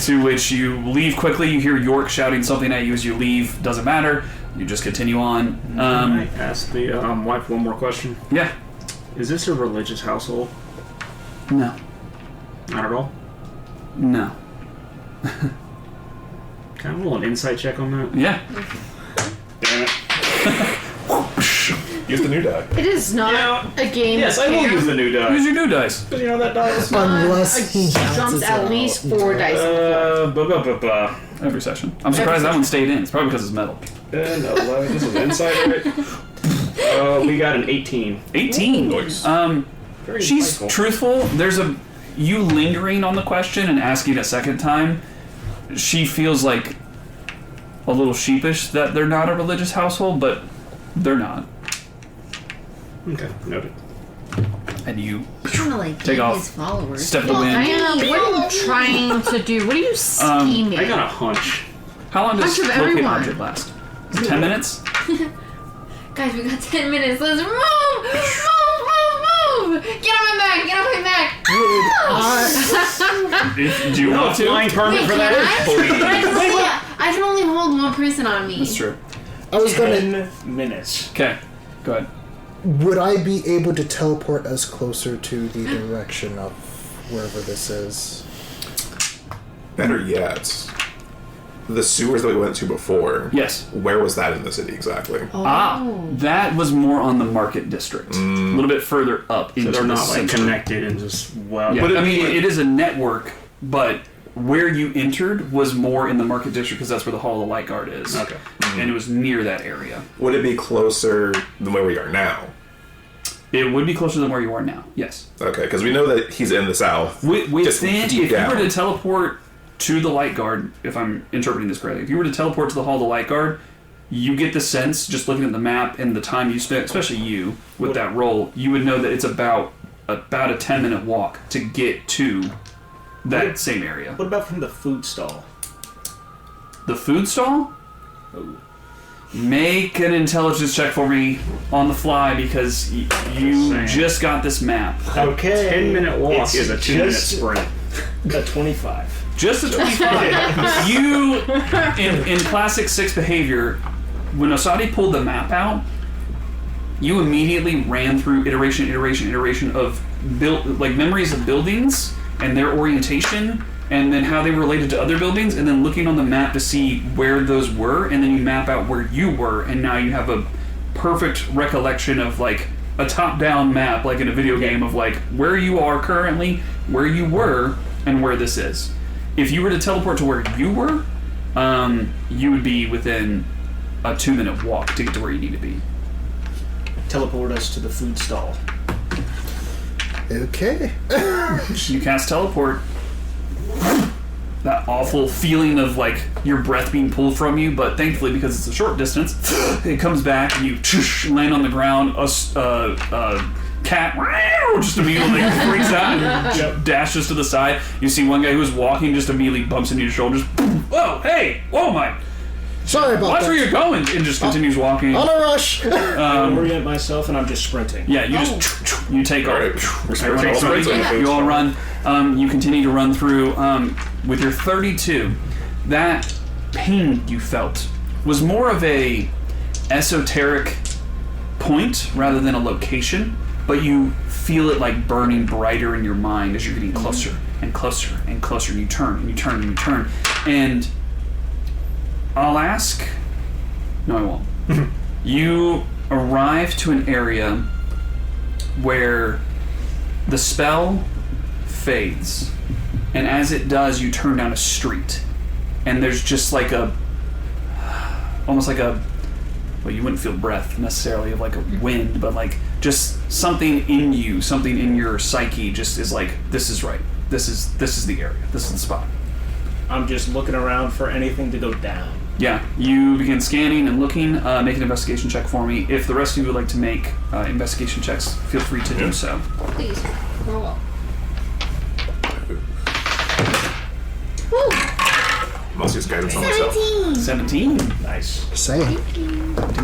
To which you leave quickly. You hear York shouting something at you as you leave. Doesn't matter. You just continue on. Can I ask the wife one more question? Yeah. Is this a religious household? No. Not at all? No. Can I roll an insight check on that? Yeah. Damn it. Use the new die. It is not a game. Yes, of I will fair. use the new die. Use your new dice. But you know that die is Unless he I jumped bounces at out. least 4 dice. Every session. I'm surprised that one stayed in. It's probably because it's metal. 10, 11. This is insight, right? We got an 18. 18. Nice. Very She's insightful. truthful. There's you lingering on the question and asking a second time. She feels like a little sheepish that they're not a religious household, but they're not. Okay, noted. And you Trying to like Take get off. his followers. step the wind. Diana, what are you trying to do? What are you scheming? I got a hunch. How long does Bunch of locate everyone. object last? 10 minutes? Guys, we got 10 minutes. Let's move! Move! Get on my back! Get on my back! Do you want to? Flying permit Wait, for can I? that? Please. I can only hold one person on me. That's true. I was gonna. 10 minutes. Okay, go ahead. Would I be able to teleport us closer to the direction of wherever this is? Better yet, the sewers that we went to before. Yes. Where was that in the city exactly? That was more on the market district, a little bit further up into So they're the not like center. connected and just well. Yeah. But I mean, it is a network, but where you entered was more in the market district because that's where the Hall of the Light Guard is. Okay. And it was near that area. Would it be closer than where we are now? It would be closer than where you are now. Yes. Okay, because we know that he's in the south. Just Within, deep if you down. were to teleport to the Light Guard, if I'm interpreting this correctly, if you were to teleport to the Hall of the Light Guard, you get the sense, just looking at the map and the time you spent, especially you, with that roll, you would know that it's about a 10-minute walk to get to that same area. What about from the food stall? The food stall? Oh. Make an intelligence check for me on the fly because you Saying. just got this map. Okay. 10-minute walk It's is a 2-minute just sprint. A 25. Just a 25. You, in classic 6 behavior, when Osadi pulled the map out, you immediately ran through iteration of memories of buildings and their orientation, and then how they were related to other buildings, and then looking on the map to see where those were, and then you map out where you were, and now you have a perfect recollection of like a top-down map, like in a video game, of like where you are currently, where you were, and where this is. If you were to teleport to where you were, you would be within a 2-minute walk to get to where you need to be. Teleport us to the food stall. Okay. You cast teleport. That awful feeling of like your breath being pulled from you, but thankfully because it's a short distance, it comes back and you land on the ground. Cat just immediately freaks out and dashes to the side. You see one guy who was walking just immediately bumps into your shoulders. Whoa, hey, whoa my! Sorry about Watch that. where you're going, and just continues walking. On a rush. I orient myself and I'm just sprinting. Yeah, you just you take All off. right. Everyone else runs. You all run. You continue to run through. With your 32, that pain you felt was more of a esoteric point rather than a location, but you feel it like burning brighter in your mind as you're getting closer and closer and closer, and you turn and you turn and you turn. And I'll ask... No, I won't. You arrive to an area where the spell fades, and as it does, you turn down a street, and there's just like almost like a, well, you wouldn't feel breath necessarily of like a wind, but like just something in you, something in your psyche just is like, this is right. This is the area. This is the spot. I'm just looking around for anything to go down. Yeah, you begin scanning and looking. Make an investigation check for me. If the rest of you would like to make investigation checks, feel free to do so. Please, roll up. Must use guidance on myself. 17. Nice. Same.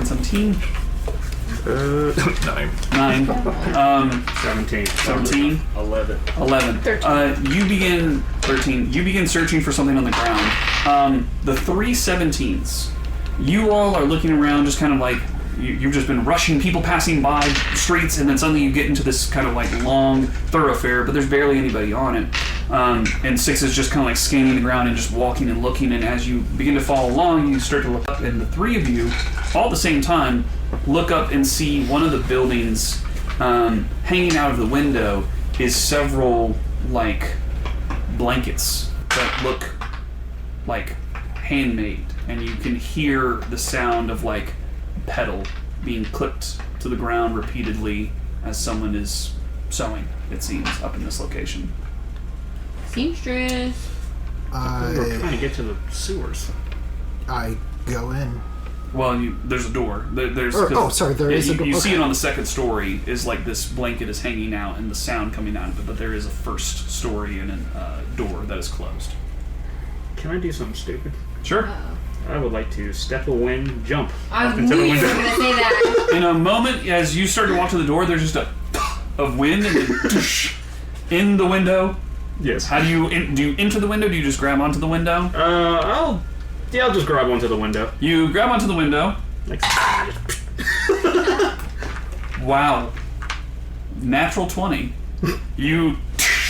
17. 9. 9. 17. 17. 11. 11. 13. You begin 13. You begin searching for something on the ground. The 3 17s. You all are looking around, just kind of like you've just been rushing people passing by streets, and then suddenly you get into this kind of like long thoroughfare, but there's barely anybody on it. And 6 is just kind of like scanning the ground and just walking and looking. And as you begin to follow along, you start to look up, and the 3 of you, all at the same time, look up and see one of the buildings hanging out of the window is several like blankets that look like handmade, and you can hear the sound of like pedal being clipped to the ground repeatedly as someone is sewing, it seems, up in this location. Seamstress. We're trying to get to the sewers. I go in. Well, there's a door. There's There is a door. You see Okay. it on the second story. Is like this blanket is hanging out and the sound coming out of it, but there is a first story and a door that is closed. Can I do something stupid? Sure. I would like to step a wind, jump I up knew into the you were window. going to say that. In a moment, as you start to walk to the door, there's just a of wind and then in the window. Yes. How do you do? You enter the window? Do you just grab onto the window? I'll just grab onto the window. You grab onto the window. Like, Wow. Natural 20. You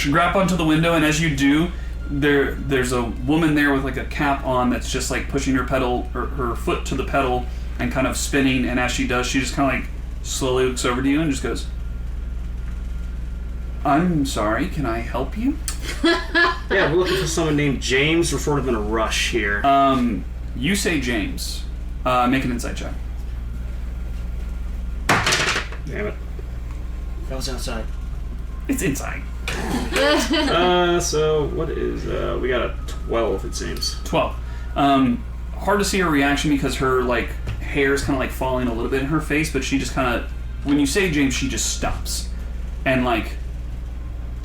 grab onto the window, and as you do, there's a woman there with like a cap on that's just like pushing her foot to the pedal and kind of spinning, and as she does, she just kind of like slowly looks over to you and just goes, "I'm sorry, can I help you?" Yeah, we're looking for someone named James. We're sort of in a rush here. You say James. Make an insight check. Damn it. That was outside. It's inside. So what is, we got a 12, it seems. 12. Hard to see her reaction because her, like, hair is kind of, like, falling a little bit in her face, but she just kind of, when you say James, she just stops. And, like,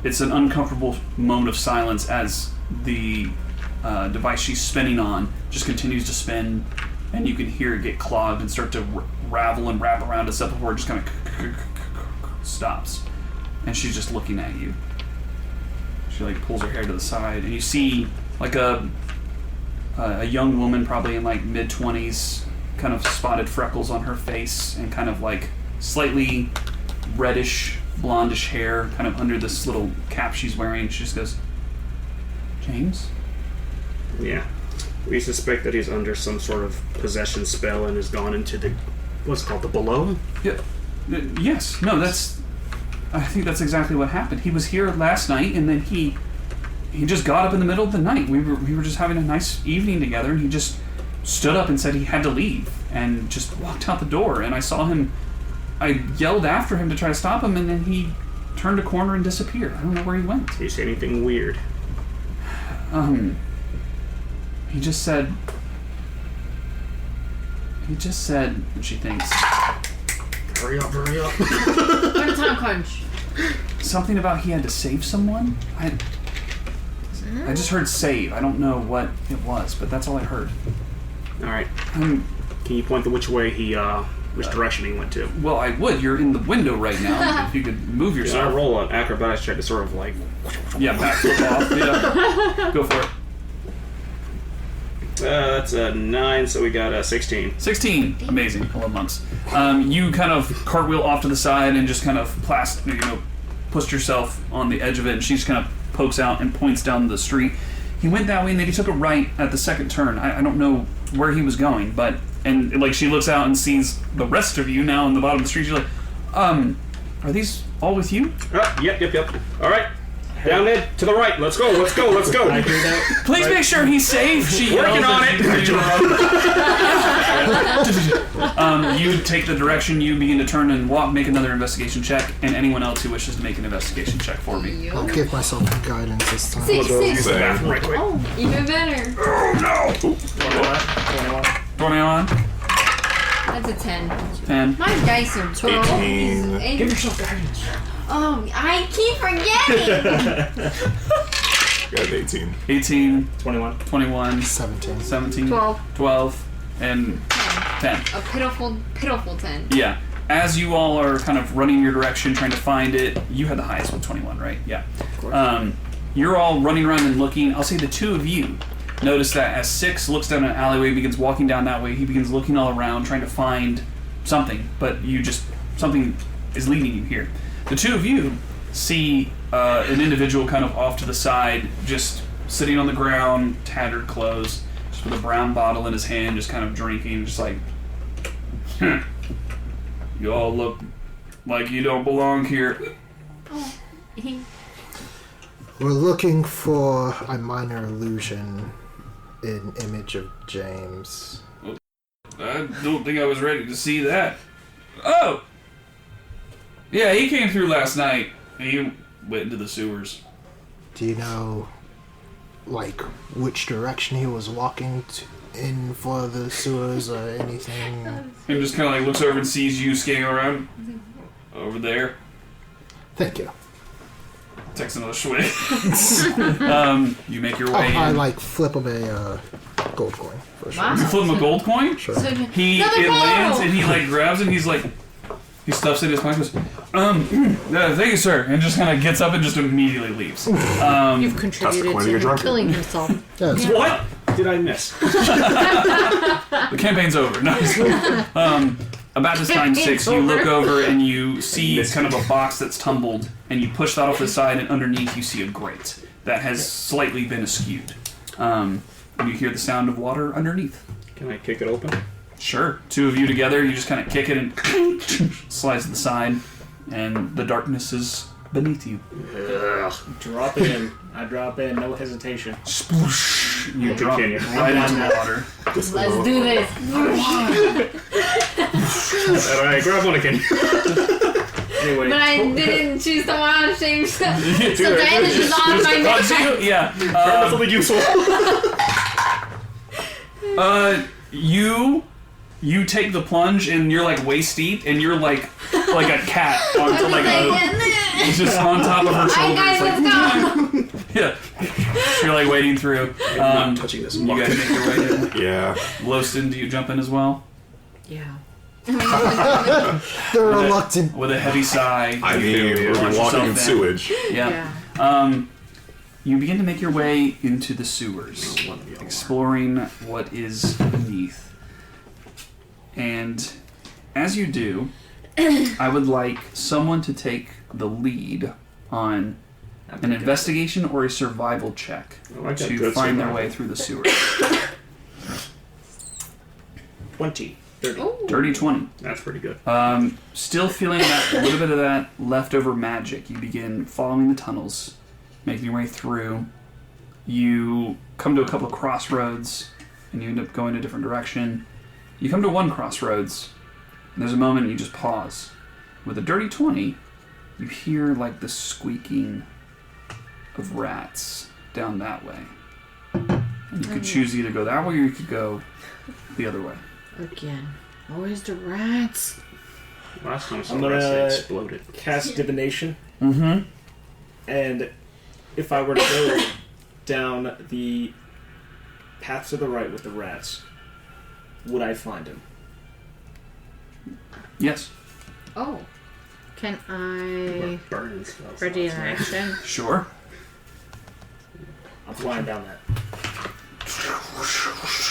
it's an uncomfortable moment of silence as the device she's spinning on just continues to spin, and you can hear it get clogged and start to ravel and wrap around itself before it just kind of stops. And she's just looking at you. She like pulls her hair to the side, and you see like a young woman, probably in like mid-20s, kind of spotted freckles on her face, and kind of like slightly reddish, blondish hair, kind of under this little cap she's wearing. She just goes, "James?" Yeah. We suspect that he's under some sort of possession spell and has gone into the, what's it called, the below? Yeah. Yes. No, I think that's exactly what happened. He was here last night, and then he just got up in the middle of the night. We were just having a nice evening together, and he just stood up and said he had to leave, and just walked out the door. And I saw him. I yelled after him to try to stop him, and then he turned a corner and disappeared. I don't know where he went. Did he say anything weird? He just said. And she thinks. Hurry up, hurry up. What a time crunch. Something about he had to save someone? I just heard save. I don't know what it was, but that's all I heard. Alright. Can you point to which way which direction he went to? Well, I would. You're in the window right now. If you could move Can I yourself. roll an acrobatics check to sort of like... Yeah, backflip off. Yeah. Go for it. That's a 9, so we got a 16. 16. Amazing. I love monks. You kind of cartwheel off to the side and just kind of push yourself on the edge of it, and she just kind of pokes out and points down the street. He went that way, and then he took a right at the second turn. I don't know where he was going, but... And, like, she looks out and sees the rest of you now on the bottom of the street. She's like, are these all with you? Yep. All right. Down there, to the right. Let's go. I hear that. Please make sure he's safe. She Working yells on it. You take the direction. You begin to turn and walk. Make another investigation check, and anyone else who wishes to make an investigation check for me. I'll give myself guidance this time. 6. Use the bathroom right quick. Oh, even better. Oh, no. 21. That's a 10. 10. My dice are 12. 18. Give yourself guidance. Oh, I keep forgetting. Got an 18. 18. 21. 21. 17. 17. 12. 12. And 10. A pitiful 10. Yeah. As you all are kind of running your direction, trying to find it, you had the highest with 21, right? Yeah. You're all running around and looking. I'll say the two of you notice that as 6 looks down an alleyway, begins walking down that way, he begins looking all around, trying to find something, but something is leading you here. The two of you see an individual kind of off to the side, just sitting on the ground, tattered clothes, just with a brown bottle in his hand, just kind of drinking, just like, you all look like you don't belong here. We're looking for a minor illusion in image of James. I don't think I was ready to see that. Oh! Yeah, he came through last night. He went into the sewers. Do you know, like, which direction he was walking in for the sewers or anything? And just kind of like looks over and sees you skating around over there. Thank you. Takes another swig. You make your way I in. like flip him a gold coin for sure. Wow. You flip him a gold coin? Sure. So, It another lands bottle! and he like grabs it and he's like, he stuffs it in his pocket and goes, thank you, sir. And just kind of gets up and just immediately leaves. You've contributed coin to you're him drunk. killing himself. Yeah, it's What did I miss? The campaign's over. No. About this time, 6, you look over and you see kind of a box that's tumbled, and you push that off the side, and underneath you see a grate that has slightly been askewed. And you hear the sound of water underneath. Can I kick it open? Sure. Two of you together, you just kind of kick it and slides to the side, and the darkness is beneath you. Ugh. Drop it in. I drop in, no hesitation. Sploosh! You drop Continue. right into the water. Let's do this. Alright, grab one again. Anyway, But I didn't choose the wild shape, so Dude, damage is on my Bugs neck. you? Yeah. That's something useful. You take the plunge and you're like waist deep and you're like a cat onto like it's just on top of her Alright guys, shoulders. let's go. Yeah. You're like wading through. I'm not touching this You muck. guys make your way in. Yeah. Lowston, do you jump in as well? Yeah. They're reluctant. With a heavy sigh. I mean, we're Launch walking in yourself sewage. Yeah. You begin to make your way into the sewers, exploring what is beneath. And as you do, I would like someone to take the lead on an investigation or a survival check Oh, I got to good find their survival. way through the sewers. 20. 30. Dirty 20. That's pretty good. Still feeling that a little bit of that leftover magic. You begin following the tunnels, making your way through. You come to a couple of crossroads, and you end up going a different direction. You come to one crossroads, and there's a moment you just pause. With a dirty 20, you hear like the squeaking of rats down that way. And you could choose either go that way or you could go the other way. Again. Always the rats. Last time I saw I'm rats, they gonna exploded. cast divination, Mm-hmm. and if I were to go down the path to the right with the rats, would I find him? Yes. Oh. Can I Burning stuff. ready an action? Sure. I'm flying down that.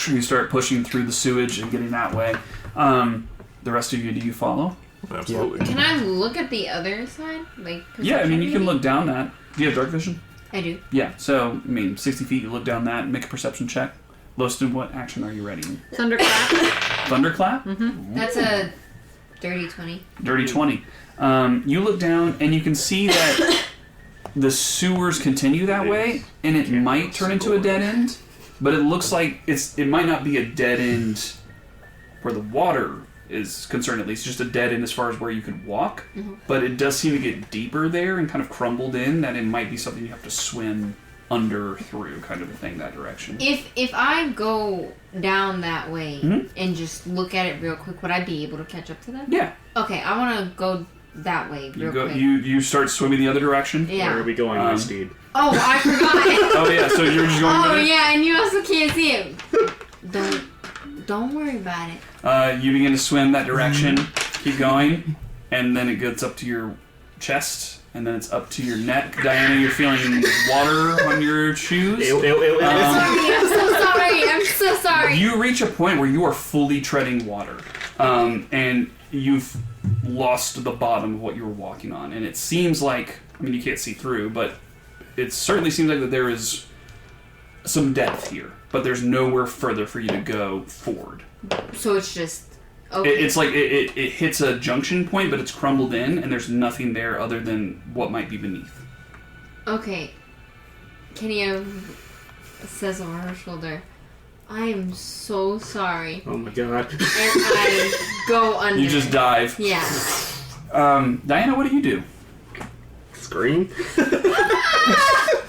You start pushing through the sewage and getting that way. The rest of you, do you follow? Absolutely. Can I look at the other side? Like, Yeah, I mean, you can perception, look down that. Do you have dark vision? maybe? I do. Yeah, so, I mean, 60 feet, you look down that, make a perception check. Lowston, what action are you ready? Thunderclap. Thunderclap? That's a dirty 20. Dirty 20. You look down and you can see that the sewers continue that way, and it might turn into a dead end, but it looks like it might not be a dead end where the water is concerned, at least just a dead end as far as where you could walk, but it does seem to get deeper there and kind of crumbled in that it might be something you have to swim under through, kind of a thing, that direction. If I go down that way Mhm. and just look at it real quick, would I be able to catch up to them? Yeah. Okay, I want to go that way real quick. You start swimming the other direction. Where Yeah. are we going, my steed? Oh, I forgot. Oh yeah, so you're just going Oh with it? yeah, and you also can't see it. Don't worry about it. You begin to swim that direction, keep going, and then it gets up to your chest, and then it's up to your neck. Diana, you're feeling water on your shoes. Ew, ew, ew, ew. Sorry, I'm so sorry. I'm so sorry. You reach a point where you are fully treading water, and you've lost the bottom of what you were walking on, and it seems like, I mean, you can't see through, but it certainly seems like that there is some depth here, but there's nowhere further for you to go forward. So it's just okay. It's like it hits a junction point, but it's crumbled in, and there's nothing there other than what might be beneath. Okay. Kenny says over her shoulder, "I am so sorry," Oh my god. and I go under. You just dive. Yeah. Diana, what do you do? Scream?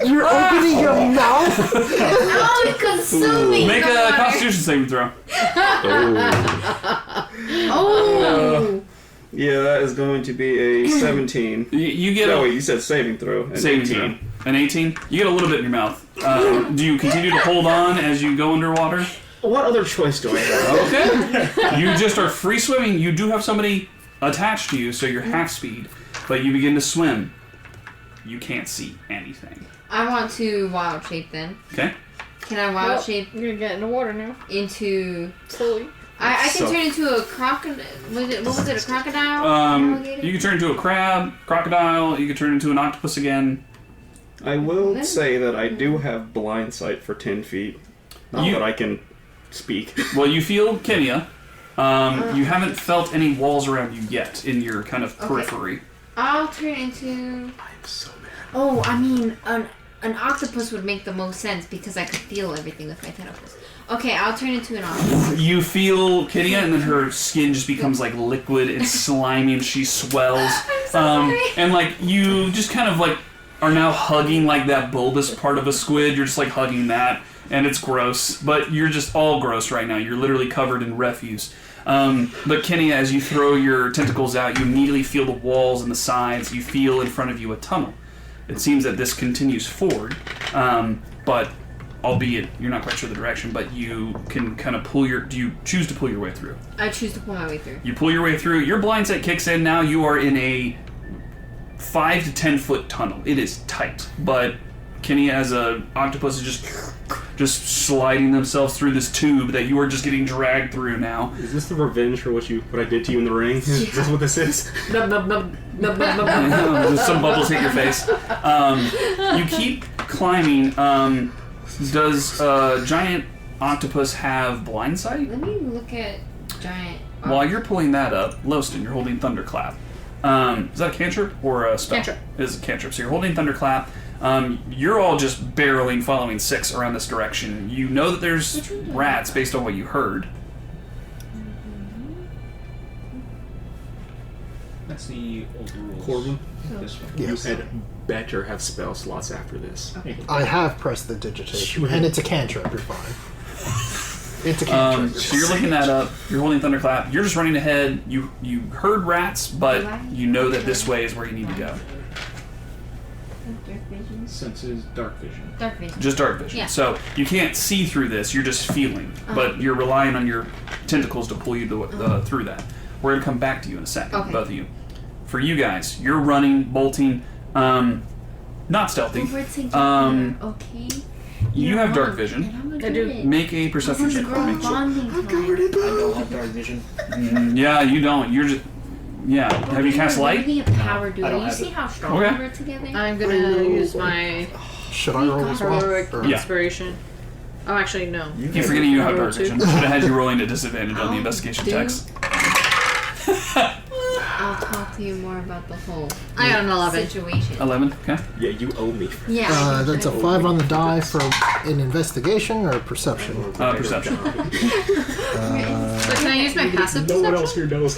You're opening your mouth? Oh, it's consuming. Make the a water. Constitution saving throw. Oh. Yeah, that is going to be a 17. You get No, a wait, you said saving throw. An saving 18. throw. An 18. You get a little bit in your mouth. Do you continue to hold on as you go underwater? What other choice do I have? Okay. You just are free swimming. You do have somebody attached to you, so you're half speed, but you begin to swim. You can't see anything. I want to wild shape then. Okay. Can I wild shape You're gonna get in the water now. into? Slowly. I can So- turn into a crocodile. What was it? A crocodile? You Alligator? can turn into a crab, crocodile. You can turn into an octopus again. I will say that I do have blind sight for 10 feet. Not that I can speak. Well, you feel Kenya. You haven't felt any walls around you yet in your kind of periphery. I'll turn into. I'm so mad. Oh, I mean, an octopus would make the most sense because I could feel everything with my tentacles. Okay, I'll turn into an octopus. You feel Kenya, and then her skin just becomes like liquid and slimy, and she swells. I'm so sorry. And like you just kind of like are now hugging like that bulbous part of a squid. You're just like hugging that, and it's gross. But you're just all gross right now. You're literally covered in refuse. But Kenya, as you throw your tentacles out, you immediately feel the walls and the sides. You feel in front of you a tunnel. It seems that this continues forward, but albeit you're not quite sure the direction, but you can kind of do you choose to pull your way through? I choose to pull my way through. You pull your way through. Your blind sight kicks in. Now you are in a 5 to 10 foot tunnel. It is tight, but Kenya, as a octopus, is just sliding themselves through this tube that you are just getting dragged through now. Is this the revenge for what I did to you in the ring? Is this what this is? Some bubbles hit your face. You keep climbing. Does giant octopus have blind sight? Let me look at giant. While you're pulling that up, Loston, you're holding Thunderclap. Is that a cantrip or a spell? Cantrip. It is a cantrip. So you're holding Thunderclap. You're all just barreling, following 6 around this direction. You know that there's rats based on what you heard. That's the old rules. Corbin, This one. Yes. you had better have spell slots after this. I have pressed the digitation, and it's a cantrip. You're fine. It's a cantrip. So you're looking that up. You're holding Thunderclap. You're just running ahead. You heard rats, but you know that this way is where you need to go. Dark vision. Senses dark vision. Dark vision. Just dark vision. Yeah. So you can't see through this. You're just feeling, but you're relying on your tentacles to pull you through that. We're gonna come back to you in a second, Okay. both of you. For you guys, you're running, bolting, not stealthy. Okay. You have dark vision. I do. Make a perception check for me. Bonding I don't have dark vision. Yeah, you don't. You're just. Yeah. Have you cast light? Maybe a power I duel. don't You have see it. how strong Okay. we were together? I'm gonna use my Should I roll as well? heroic Or- Yeah. inspiration. Oh, actually, no. Keep forgetting you have dark Roll two. vision. Should have had you rolling at disadvantage on the I'll investigation do- checks. I'll talk to you more about the whole I got an 11. situation. 11. Okay. Yeah, you owe me. Yeah. I That's a 5 on the die for an investigation or perception. Perception. So can I use my passive No one perception? else here knows.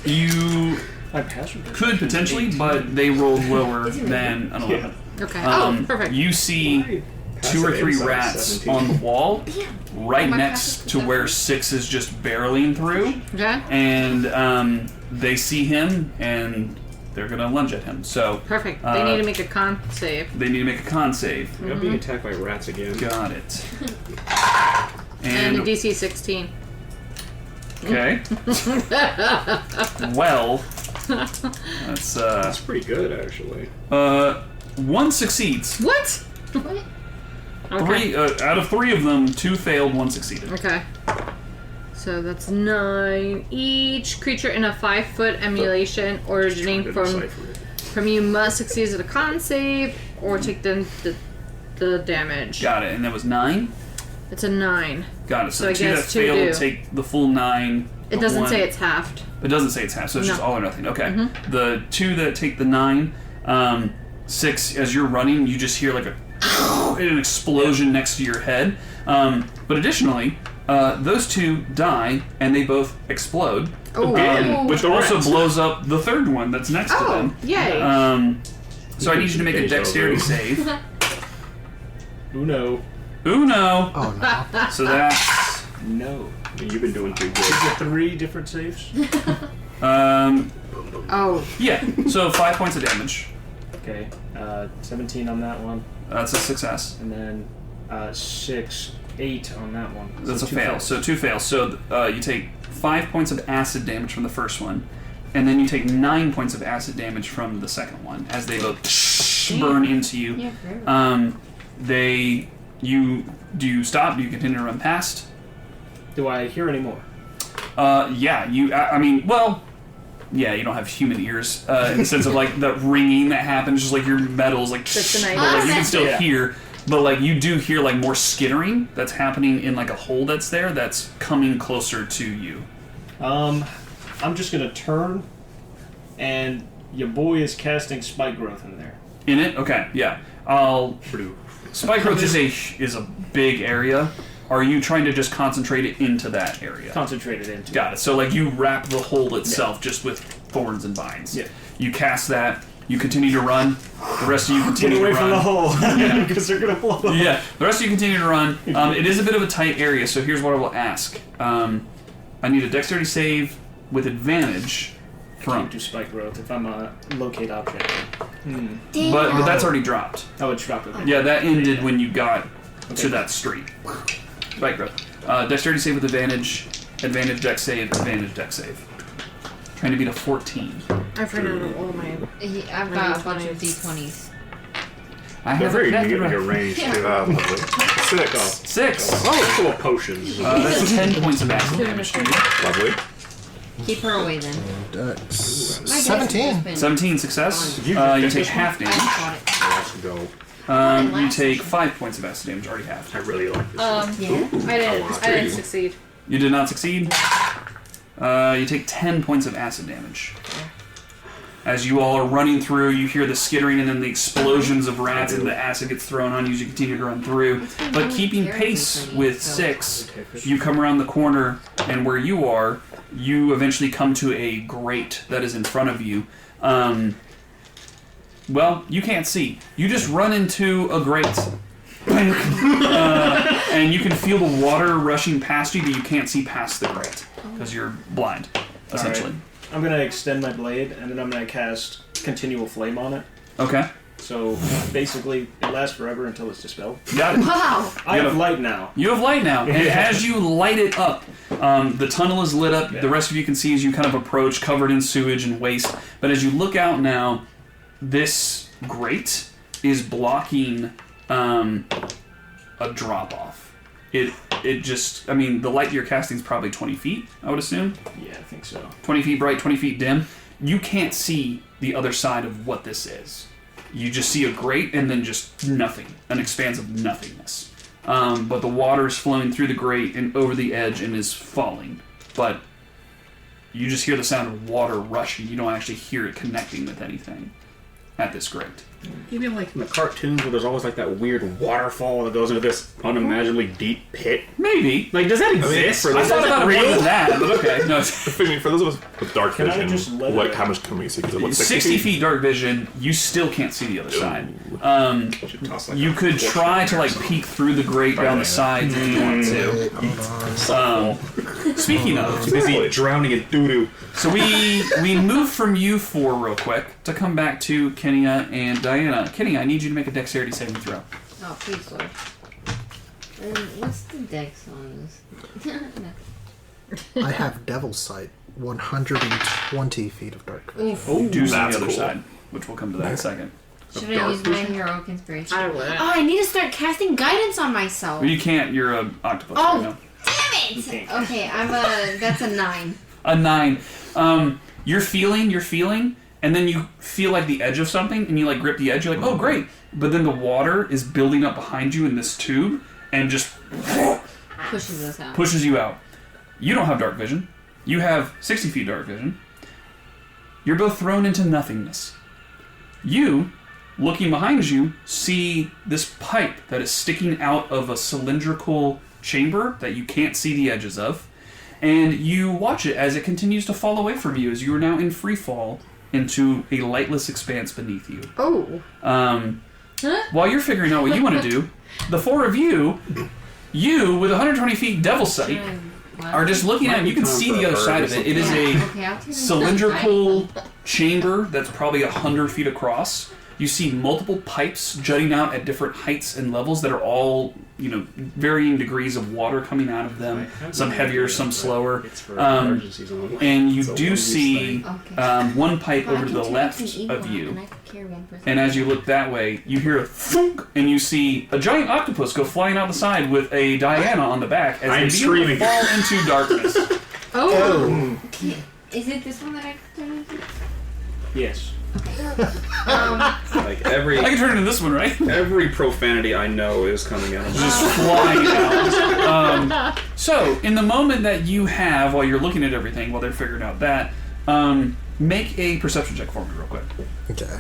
You I passed with could potentially, but they rolled lower than an 11. Okay. Perfect. You see 2 or 3 rats on the wall right My next passive to where 6 is just barreling through, Okay. and they see him and they're gonna lunge at him. So Perfect. They need to make a con save. they need to make a con save. I'm being attacked by rats again. Got it. And a And DC 16. okay. Well, that's That's pretty good, actually. 1 succeeds. What? What? Okay. 3 out of 3 of them, 2 failed, 1 succeeded. Okay. So that's 9. Each creature in a 5-foot emulation originating Trying to from decipher it. you must succeed at a con save or take the damage. Got it. And that was 9. It's a 9. Got it. So, So I 2 that guess 2 failed do. take the full 9. It the doesn't 1 say it's halved. It doesn't say it's half, so it's just No. all or nothing. Okay. The 2 that take the 9, 6, as you're running, you just hear like an explosion next to your head. But additionally, those 2 die and they both explode. Oh. Again, which the also rats. blows up the 3rd one that's next to Oh, them. yay. So I need you to make a dexterity save. Uno. Uno! Oh no. So that's. No. You've been doing pretty Is good. it 3 different saves? Oh. Yeah, so 5 points of damage. Okay. 17 on that one. That's a success. And then 8 on that one. That's So a 2 fail. fails. So 2 fails. So you take 5 points of acid damage from the first one, and then you take 9 points of acid damage from the second one as they both burn into you. Yeah, forever. Do you stop? Do you continue to run past? Do I hear any more? Yeah. I mean, well, yeah, you don't have human ears in the sense of like the ringing that happens, just like your metal's like, Kryptonite. but, like you can Oh, still yeah. hear, but like you do hear like more skittering that's happening in like a hole that's there that's coming closer to you. I'm just gonna turn, and your boy is casting spike growth in there. In it, okay, yeah. I'll. Spike growth is a big area. Are you trying to just concentrate it into that area? Concentrated into. Got it. So like you wrap the hole itself just with thorns and vines. Yeah. You cast that. You continue to run. The rest of you Get continue away to from the run. hole, because they're gonna blow up. Yeah. The rest of you continue to run. It is a bit of a tight area, so here's what I will ask. I need a dexterity save with advantage from. Can't do spike growth if I'm a locate object. Damn. But that's already dropped. Oh, it's dropped. Okay. Yeah, that ended when you got to Okay. that street. Spike growth. Dexterity save with advantage. Advantage dex save. Advantage dex save. Trying to beat a 14. I've run out of all my. I've got a bunch of D20s. I They're have very a neat in cat- your range, Yeah. too. Lovely. 6. 6. Oh, full of potions. That's 10 points of acid damage to you. Lovely. Keep her away then. Dex. My dex has 17. been- 17 success. You You did take this half I damage. caught it. Let's go. You take 5 points of acid damage. Already half. I really like this. Yeah. I didn't succeed. You did not succeed. You take 10 points of acid damage. As you all are running through, you hear the skittering and then the explosions of rats, and the acid gets thrown on you as you continue to run through. But keeping pace with 6, you come around the corner, and where you are, you eventually come to a grate that is in front of you. Well, you can't see. You just run into a grate. And you can feel the water rushing past you, but you can't see past the grate because you're blind, essentially. I'm gonna extend my blade, and then I'm gonna cast continual flame on it. Okay, So basically, it lasts forever until it's dispelled. got it. Wow. I have light now. You have light now, and Yeah. as you light it up, the tunnel is lit up. Yeah. The rest of you can see as you kind of approach, covered in sewage and waste. But as you look out now, this grate is blocking a drop off. It just, I mean, the light you're casting is probably 20 feet, I would assume. Yeah, I think so. 20 feet bright, 20 feet dim. You can't see the other side of what this is. You just see a grate and then just nothing, an expanse of nothingness. But the water is flowing through the grate and over the edge and is falling. But you just hear the sound of water rushing. You don't actually hear it connecting with anything at this grate. You mean like in the cartoons where there's always like that weird waterfall that goes into this unimaginably deep pit? Maybe. Like, does that exist? for I those, thought about it more than that, but okay. No, I mean, for those of us with dark Can I vision, just let what, it- how much can we see? Is it, what, 60 feet dark vision, you still can't see the other side. Should toss, like, You a could fortune try to or like something. peek through the grate down the sides if you want to. Speaking of, Busy drowning in doo-doo. so we move from you four real quick to come back to Kenya and Diana. Kenya, I need you to make a dexterity saving throw. Oh, please, Lord. What's the dex on this? No. I have Devil's Sight. 120 feet of dark vision. Oof. You do see the that's other cool. side, which we'll come to that in a second. Should I use my heroic inspiration? I would. Oh, I need to start casting guidance on myself. Well, you can't. You're a octopus Oh. right now. Damn it! Okay, that's a 9. A 9. You're feeling, and then you feel like the edge of something, and you like grip the edge. You're like, oh great! But then the water is building up behind you in this tube, and just Pushes us out. pushes you out. You don't have dark vision. You have 60 feet dark vision. You're both thrown into nothingness. You, looking behind you, see this pipe that is sticking out of a cylindrical chamber that you can't see the edges of. And you watch it as it continues to fall away from you as you are now in free fall into a lightless expanse beneath you. Oh. While you're figuring out what you want to do, the four of you with 120 feet devil sight, are just looking at it. You can see the other side of it. It is a Okay, I'll take cylindrical chamber that's probably 100 feet across. You see multiple pipes jutting out at different heights and levels that are all, varying degrees of water coming out of them. Some heavier, some slower. It's for Um, emergencies only. And you It's a do one-use see Okay. one pipe Well, I over to can the turn left into an eagle, of you. And I could carry one person. And as you look that way, you hear a thunk, and you see a giant octopus go flying out the side with a Diana on the back as I'm they begin screaming. to fall into darkness. Oh. Is it this one that I can turn into? Yes. Like every I can turn into this one, right? every profanity I know is coming out of my Just flying out. So, in the moment that you have while you're looking at everything, while they're figuring out that, make a perception check for me real quick. Okay.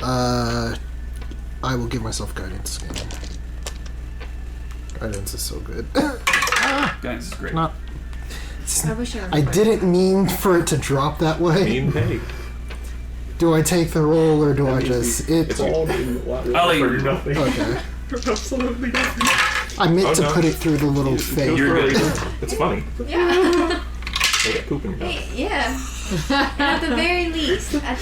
I will give myself guidance again. Guidance is so good. Guys, this is great. Not. I wish I I remembered. didn't mean for it to drop that way. Mean pig. Do I take the roll or do I just? It's all I'll let you nothing. Okay. Absolutely nothing. I meant Oh, to no. put it through the little thing. You're good. It's funny. Yeah. They get poop in your mouth. Hey, yeah. And at the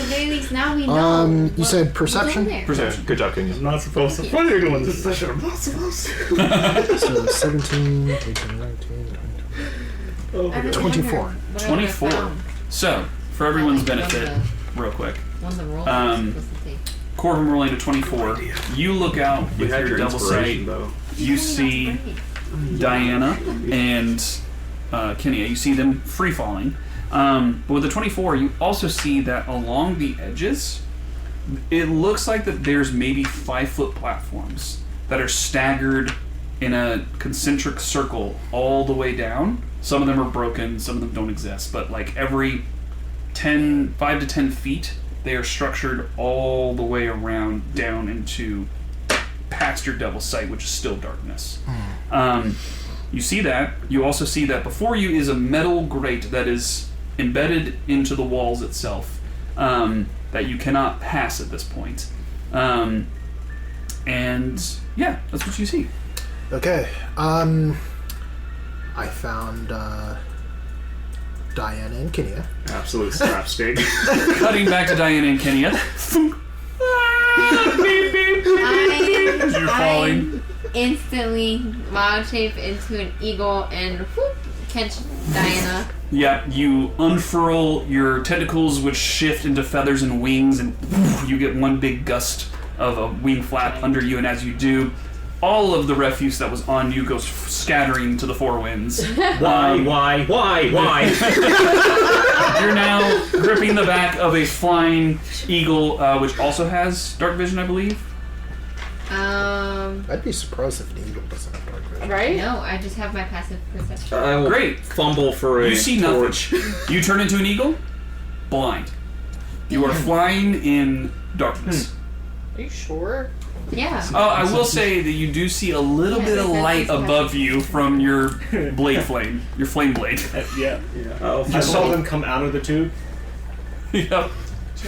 very least, now we know. You what- said what's perception? in there. Perception. Good job, Kenya. I'm not supposed to put anyone in this session. I'm not supposed to. So 17, 18, 19, I really 24. wonder what I 24. would've found. So, for everyone's Like, benefit, real quick, One of the rolls Um, was supposed to take. Corbin rolling to 24. You look out You with had your your double inspiration, sight. though. You see Diana and Kenya. You see them free falling. But with the 24, you also see that along the edges, it looks like that there's maybe 5-foot platforms that are staggered in a concentric circle all the way down. Some of them are broken, some of them don't exist, but like every 5 to 10 feet, they are structured all the way around down into past your devil's sight, which is still darkness. You see that. You also see that before you is a metal grate that is embedded into the walls itself, that you cannot pass at this point. And yeah, that's what you see. Okay. I found Diana and Kenya. Absolute slapstick. Cutting back to Diana and Kenya. You're falling. I instantly wild shape into an eagle and whoop, catch Diana. Yeah, you unfurl your tentacles, which shift into feathers and wings, and you get one big gust of a wing flap under you, and as you do, all of the refuse that was on you goes scattering to the four winds. Why? You're now gripping the back of a flying eagle, which also has dark vision, I believe. I'd be surprised if an eagle doesn't have dark vision. Right? No, I just have my passive perception. I will Great. fumble for a You see torch. nothing. You turn into an eagle, blind. You are flying in darkness. Are you sure? Yeah. I will say that you do see a little Yeah, bit of that's light what above you from your blade flame, your flame blade. Yeah. I'll I saw them come out of the tube. Yep.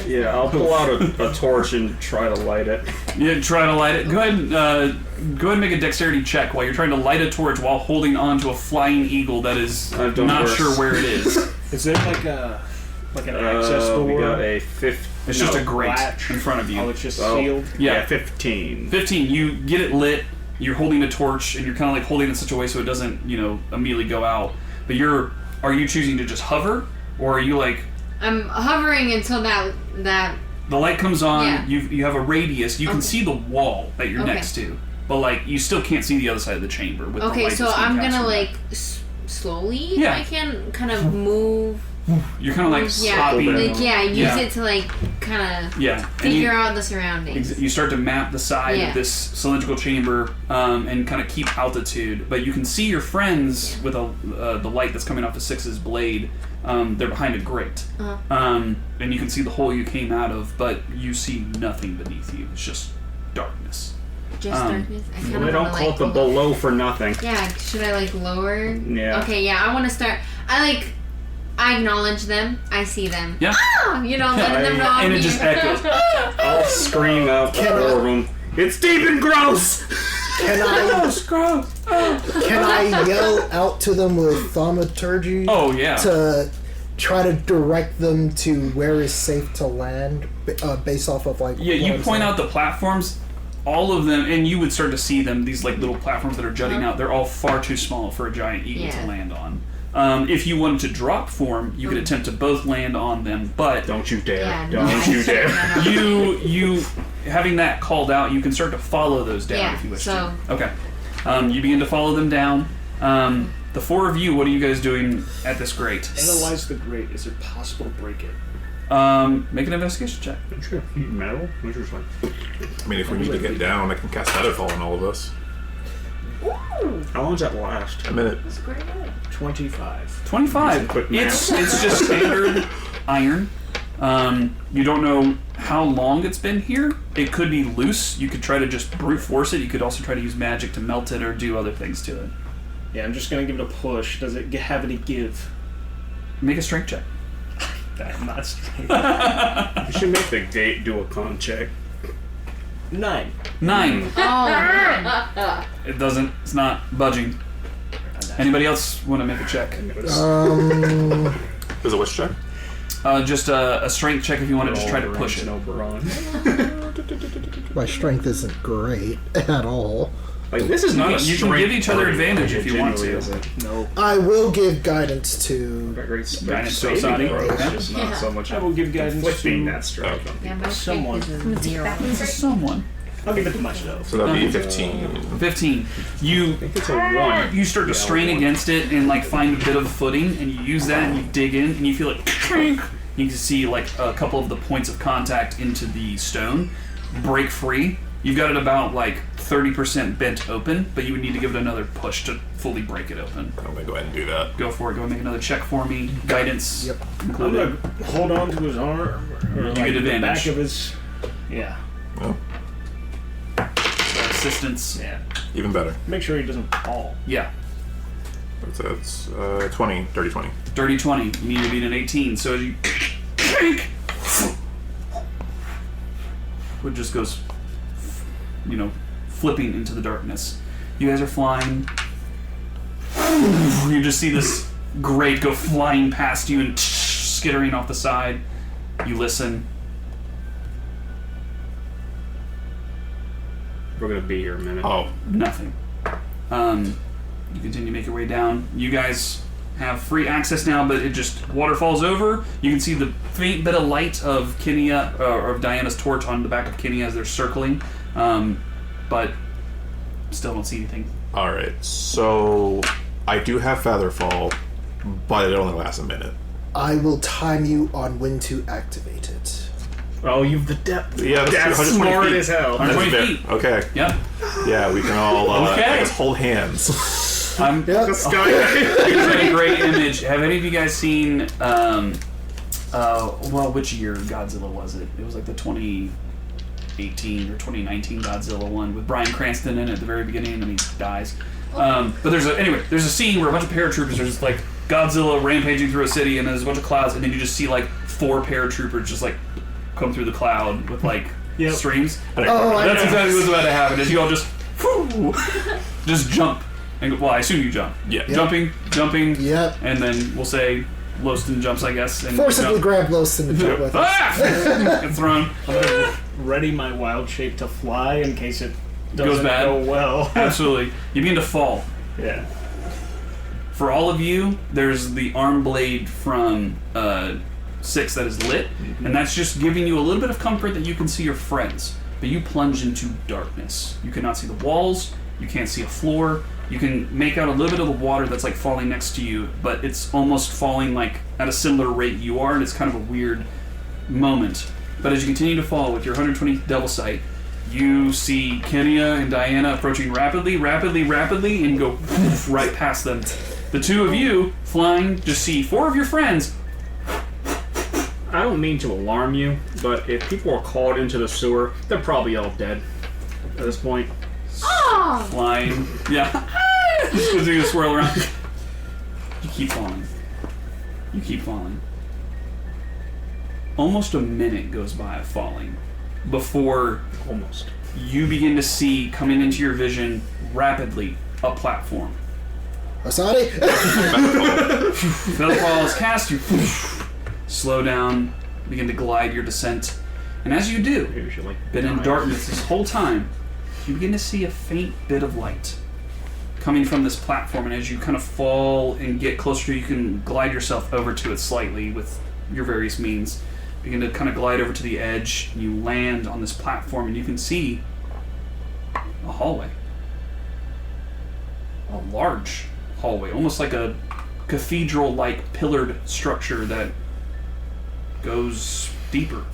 Yeah, I'll pull out a torch and try to light it. Yeah, try to light it. Go ahead and make a dexterity check while you're trying to light a torch while holding on to a flying eagle that is I've done not worse. sure where it is. Is there like an access door? We got a 15. It's just a grate latch. in front of you. Oh, it's just Oh. sealed. Yeah. 15. 15. You get it lit. You're holding a torch, and you're kind of like holding it in such a way so it doesn't, immediately go out. But are you choosing to just hover, or are you like I'm hovering until that the light comes on? Yeah. You have a radius. You can Okay. see the wall that you're Okay. next to, but like you still can't see the other side of the chamber. With the Okay, light so that's being I'm cast gonna from like slowly, Yeah. if I can, kind of move. that. You're kind of like Yeah, slopping. like use Yeah. it to like kind of Yeah. And figure out the surroundings. You start to map the side Yeah. of this cylindrical chamber and kind of keep altitude, but you can see your friends with the light that's coming off of Six's blade. They're behind a grate, and you can see the hole you came out of, but you see nothing beneath you. It's just darkness. Just darkness. I kind of We don't want to call like it the below for nothing. Yeah, should I like lower? Yeah. Okay, yeah, I want to start. I acknowledge them. I see them. Yeah. Ah, letting them know I'm And it here. just echoes. I'll scream out the room. It's deep and gross! Can I yell out to them with thaumaturgy Oh yeah. to try to direct them to where is safe to land based off of like Yeah, what you I'm point saying? out the platforms, all of them, and you would start to see them, these like little platforms that are jutting out. They're all far too small for a giant eagle Yeah. to land on. If you wanted to drop form, you could attempt to both land on them, but Don't you dare. Yeah, Don't no, you dare. no. you having that called out, you can start to follow those down Yeah, if you wish so- to. Okay. You begin to follow them down. The four of you, what are you guys doing at this grate? Analyze the grate. Is it possible to break it? Make an investigation check. Sure. Metal? Which is like... I mean, if we need to get down, I can cast Featherfall on all of us. How long does that last? A minute. 25. 25. Quick It's math. just standard iron. You don't know how long it's been here. It could be loose. You could try to just brute force it. You could also try to use magic to melt it or do other things to it. Yeah, I'm just gonna give it a push. Does it have any give? Make a strength check. I'm not straight. You should make the gate do a con check. 9. 9. Oh, It doesn't. It's not budging. Anybody else want to make a check? Is it which check? Just a strength check if you want to just try to push it. No Baron. My strength isn't great at all. Like, this is not a You can give each other party, advantage like, if it you want genuinely to. isn't. No. I will give guidance to. Guidance to saving Osani. throw is Yeah. just not so much. I will give guidance inflicting to that strike on yeah, my Someone. strength is a 0. Someone. I'll give it to myself. So that'd be 15. 15. You I think it's a 1. you start to Yeah, strain 1. against it and like find a bit of footing, and you use that and you dig in and you feel like you can see like a couple of the points of contact into the stone break free. You've got it about like 30% bent open, but you would need to give it another push to fully break it open. I'm gonna go ahead and do that. Go for it. Go and make another check for me. Guidance. Yep. I'm Included. gonna hold on to his arm. Or like get the advantage. back of his. Yeah. Well, Assistance. Yeah. even better. Make sure he doesn't fall. Yeah. It's 20, dirty 20. Dirty 20. You need to beat an 18. So you. It just goes, flipping into the darkness. You guys are flying. You just see this grate go flying past you and skittering off the side. You listen. We're gonna be here a minute. Oh, Nothing. You continue to make your way down. You guys have free access now, but it just water falls over. You can see the faint bit of light of Kinia or of Diana's torch on the back of Kinia as they're circling, but still don't see anything. alright. So, I do have Featherfall, but it only lasts a minute. I will time you on when to activate it. Oh, you've the depth. Yeah, that's That's 120 smart feet. as hell. 120 That's feet. fair. Okay. Yep. Yeah, we can all Okay. I guess hold hands. I'm Yep. It's a great image. Have any of you guys seen? Which year Godzilla was it? It was like the 2018 or 2019 Godzilla one with Bryan Cranston in it at the very beginning, and then he dies. But there's a scene where a bunch of paratroopers are just like Godzilla rampaging through a city, and there's a bunch of clouds, and then you just see like 4 paratroopers just like come through the cloud with like Yep. streams. Oh, I That's know. exactly what's about to happen. Is you all just just jump. And go, well, I assume you jump. Yeah. Jumping, Yep. and then we'll say Loston jumps, I guess. And Forcibly jump. grab Loston to jump with us. Ah! Get thrown. Ready my wild shape to fly in case it doesn't Goes bad. go well. Absolutely. You begin to fall. Yeah. For all of you, there's the arm blade from 6 that is lit, and that's just giving you a little bit of comfort that you can see your friends. But you plunge into darkness. You cannot see the walls. You can't see a floor. You can make out a little bit of the water that's like falling next to you, but it's almost falling like at a similar rate you are, and it's kind of a weird moment. But as you continue to fall with your 120 Devil Sight, you see Kenya and Diana approaching rapidly, and go right past them. The two of you flying just see 4 of your friends. I don't mean to alarm you, but if people are called into the sewer, they're probably all dead at this point. Oh! Flying. Yeah. Just continue to swirl around. You keep falling. You keep falling. Almost a minute goes by of falling before Almost. you begin to see coming into your vision rapidly a platform. Asani? Featherfall is cast, you slow down, begin to glide your descent. And as you do, Maybe we should, like, been in die. darkness this whole time, you begin to see a faint bit of light coming from this platform, and as you kind of fall and get closer, you can glide yourself over to it slightly with your various means. Begin to kind of glide over to the edge, and you land on this platform, and you can see a hallway. A large hallway, almost like a cathedral-like pillared structure that goes deeper.